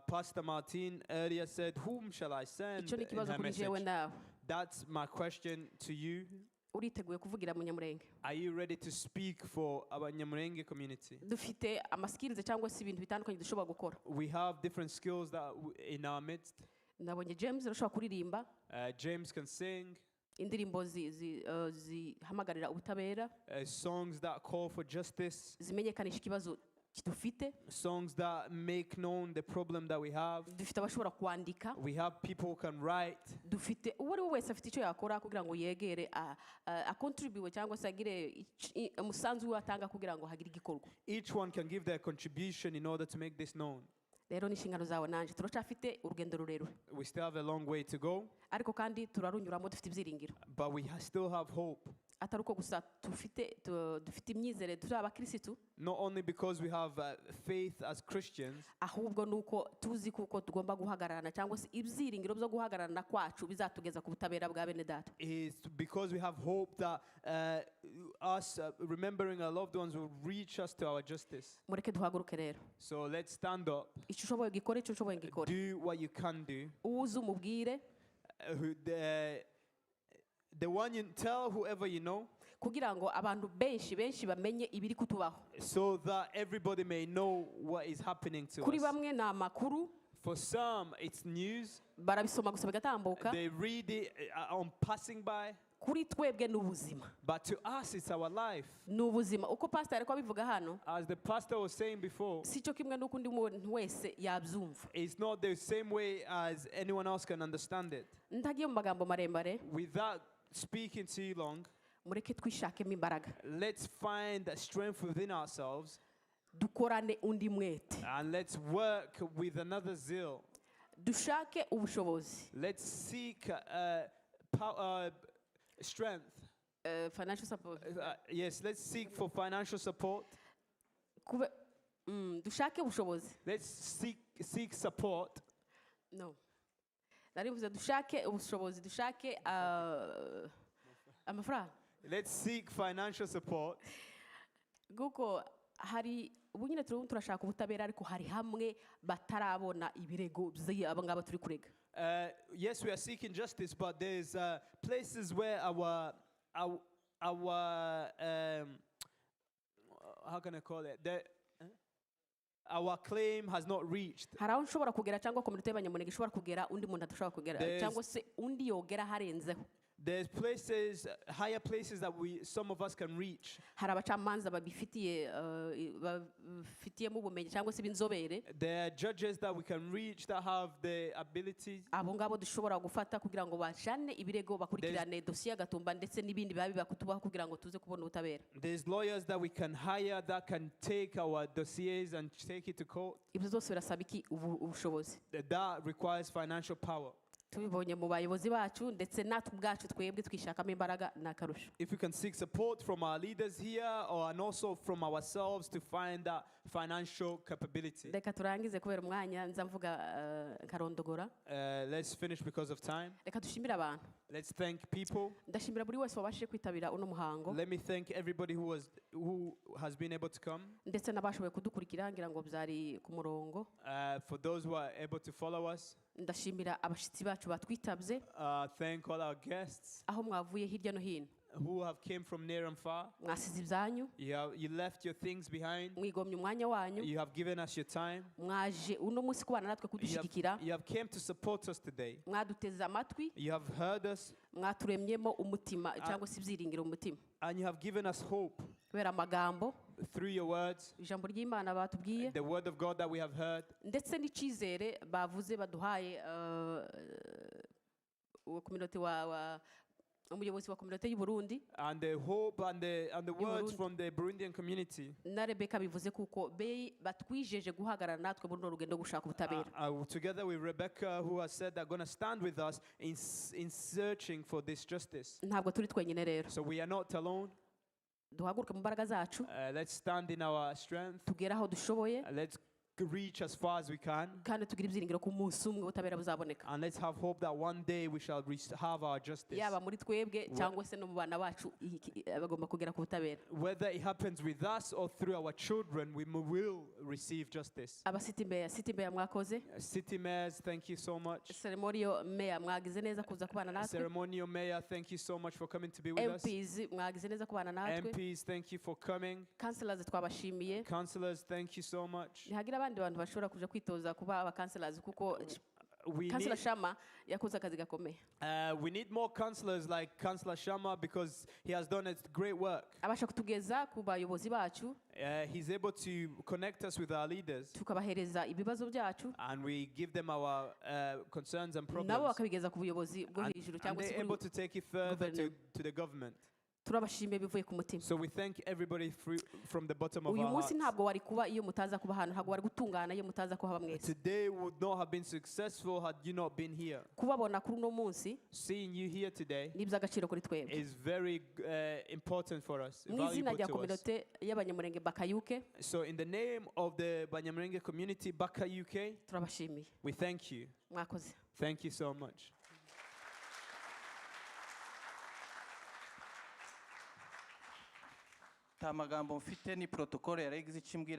Pastor Martin earlier said, whom shall I send Icyo ni in ikibazo her kuri jewe message? nawe. That's my question to you. Uriteguye kuvugira mu Nyamurenge? Are you ready to speak for our Nyamurenge community? Dufite amaskills cyangwa se ibintu bitandukanye dushobora gukora. We have different skills that in our midst. Nabonye James arashobora kuririmba. James can sing. Indirimbo zihamagarira ubutabera. Songs that call for justice. Zimenyekanisha ikibazo dufite. Songs that make known the problem that we have. Dufite abashobora kwandika. We have people who can write. Dufite uwo ari we wese afite icyo yakora kugira ngo yegere a contribute cyangwa se agire umusanzu we atanga kugira ngo hagire igikorwa. Each one can give their contribution in order to make this known. Rero ni inshingano zawe nanje turacafite urugendo rurerure. We still have a long way to go. Ariko kandi turarunyuramo dufite ibyiringiro. But we still have hope. Atari uko gusa dufite imyizere turi abakirisitu. Not only because we have faith as Christians. Ahubwo nuko tuzi kuko tugomba guhagararana cyangwa se ibyiringiro byo guhagararana kwacu bizatugeza ku butabera bwa bene data. Is because we have hope that us remembering our loved ones will reach us to our justice. Mureke duhaguruke rero. So let's stand up. Icyo ushoboye gikore, icyo ushoboye gikore. Do what you can do. Uzi umubwire. The one you tell whoever you know. Kugira ngo abantu benshi bamenye ibiri kutubaho. So that everybody may know what is happening to Kuri us. bamwe na makuru. For some it's news. Barabisoma gusa bigatambuka. They read it on passing by. Kuri twebwe n'ubuzima. But to us it's our life. N'ubuzima uko pastor ariko abivuga hano. As the pastor was saying before. Sico kimwe nuko undi muntu wese yabyumva. It's not the same way as anyone else can understand it. Ndagiye mu magambo marembare. Without speaking too long. Mureke twishakemo imbaraga. Let's find the strength within ourselves. Dukorane undi mwete. And let's work with another zeal. Dushake ubushobozi. Let's seek strength. Financial support. Yes, let's seek for financial support. Dushake ubushobozi. Let's seek support. No. Narivuze dushake ubushobozi, dushake amafaranga. Let's seek financial support. Guko hari ubunyine turashaka ubutabera ariko hari hamwe batarabona ibirego by'abangaba turi kurega. Yes, we are seeking justice, but there's places where our how can I call it? Our claim has not reached. Hari aho nshobora kugera cyangwa community y'abanyamurenge ishobora kugera undi muntu adashobora kugera cyangwa se undi yogera harenzeho. There's places, higher places that some of us can reach. Hari abacamanza babifitiyemo ubumenyi cyangwa se b'inzobere. There are judges that we can reach that have the abilities. Abo ngabo dushobora gufata kugira ngo bajane ibirego bakurikirane dosiye Gatumba ndetse n'ibindi biba kutubaho kugira ngo tuze kubona ubutabera. There's lawyers that we can hire that can take our dossiers and take it to court. Ibyo byose birasaba iki ubushobozi. That requires financial power. Tubibonye mu bayobozi bacu ndetse natwe ubwacu twebwe twishakamo imbaraga n'akarusho. If we can seek support from our leaders here and also from ourselves to find that financial capability. Reka turangize kubera umwanya nza mvuga karondogora. Let's finish because of time. Reka dushimire abantu. Let's thank people. Ndashimira buri wese wabashije kwitabira uno muhango. Let me thank everybody who has been able to come. Ndetse n'abashoboye kudukurikira ngira ngo byari ku murongo. For those who are able to follow us. Ndashimira abashitsi bacu batwitabye. Thank all our guests. Aho mwavuye hirya no hino. Who have came from near and far. Mwasize ibyanyu. You left your things behind. Mwigomye umwanya wanyu. You have given us your time. Mwaje uno munsi kubana natwe kudushigikira. You have came to support us today. Mwaduteze amatwi. You have heard us. Mwaturemyemo umutima cyangwa se ibyiringiro mu mutima. And you have given us hope. Kubera amagambo. Through your words. Ijambo ry'Imana batubwiye. The word of God that we have heard. Ndetse n'icizere bavuze baduhaye community wa umuyobozi wa community y'u Burundi. And the hope and the words from the Burundian community. Na Rebecca bivuze kuko batwijeje guhagarara natwe muri rugendo gushaka ubutabera. Together with Rebecca who has said they're going to stand with us in searching for this justice. Ntabwo turi twenyine rero. So we are not alone. Duhaguruke mu mbaraga zacu. Let's stand in our strength. Tugera aho dushoboye. Let's reach as far as we can. kandi tugira ibyiringiro ko umunsi umwe ubutabera buzaboneka And let's have hope that one day we shall have our justice. yaba muri twebwe cyangwa se no mu bana bacu bagomba kugera ku butabera. Whether it happens with us or through our children, we will receive justice. aba city mayor mwakoze. City mayors, thank you so much. Ceremonial mayor mwagize neza kuza kubana natwe. Ceremonial mayor, thank you so much for coming to be with us. MPs mwagize neza kubana natwe. MPs, thank you for coming. Councillors twabashimiye. Councillors, thank you so much. ntihagira abandi bantu bashobora kuja kwitoza kuba aba councillors kuko We Councillor need- Shama yakoze akazi gakomeye. We need more councillors like Councillor Shama because he has done a great work. abasha kutugeza ku bayobozi bacu He's able to connect us with our leaders tukabahereza ibibazo byacu and we give them our concerns and nabo problems. bakabigeza ku buyobozi bwo hejuru And cyangwa se they're able to take it further to the government. turabashimiye bivuye ku mutima. So we thank everybody from the bottom of uyu our munsi hearts. ntabwo wari kuba iyo mutaza kuba hano ntabwo wari gutungana iyo mutaza kuhaba mwese. Today would not have been successful had you not been here. kubabona kuri uno munsi Seeing you here today ni iby'agaciro kuri twebwe. is very important for us, mu izina valuable rya to us. kominote y'abanyamurenge bakayuke So in the name of the Banyamulenge community, Baka UK, turabashimiye we thank you. mwakoze. Thank you so much. nta magambo mfite ni protocole yari igize icyo imbwira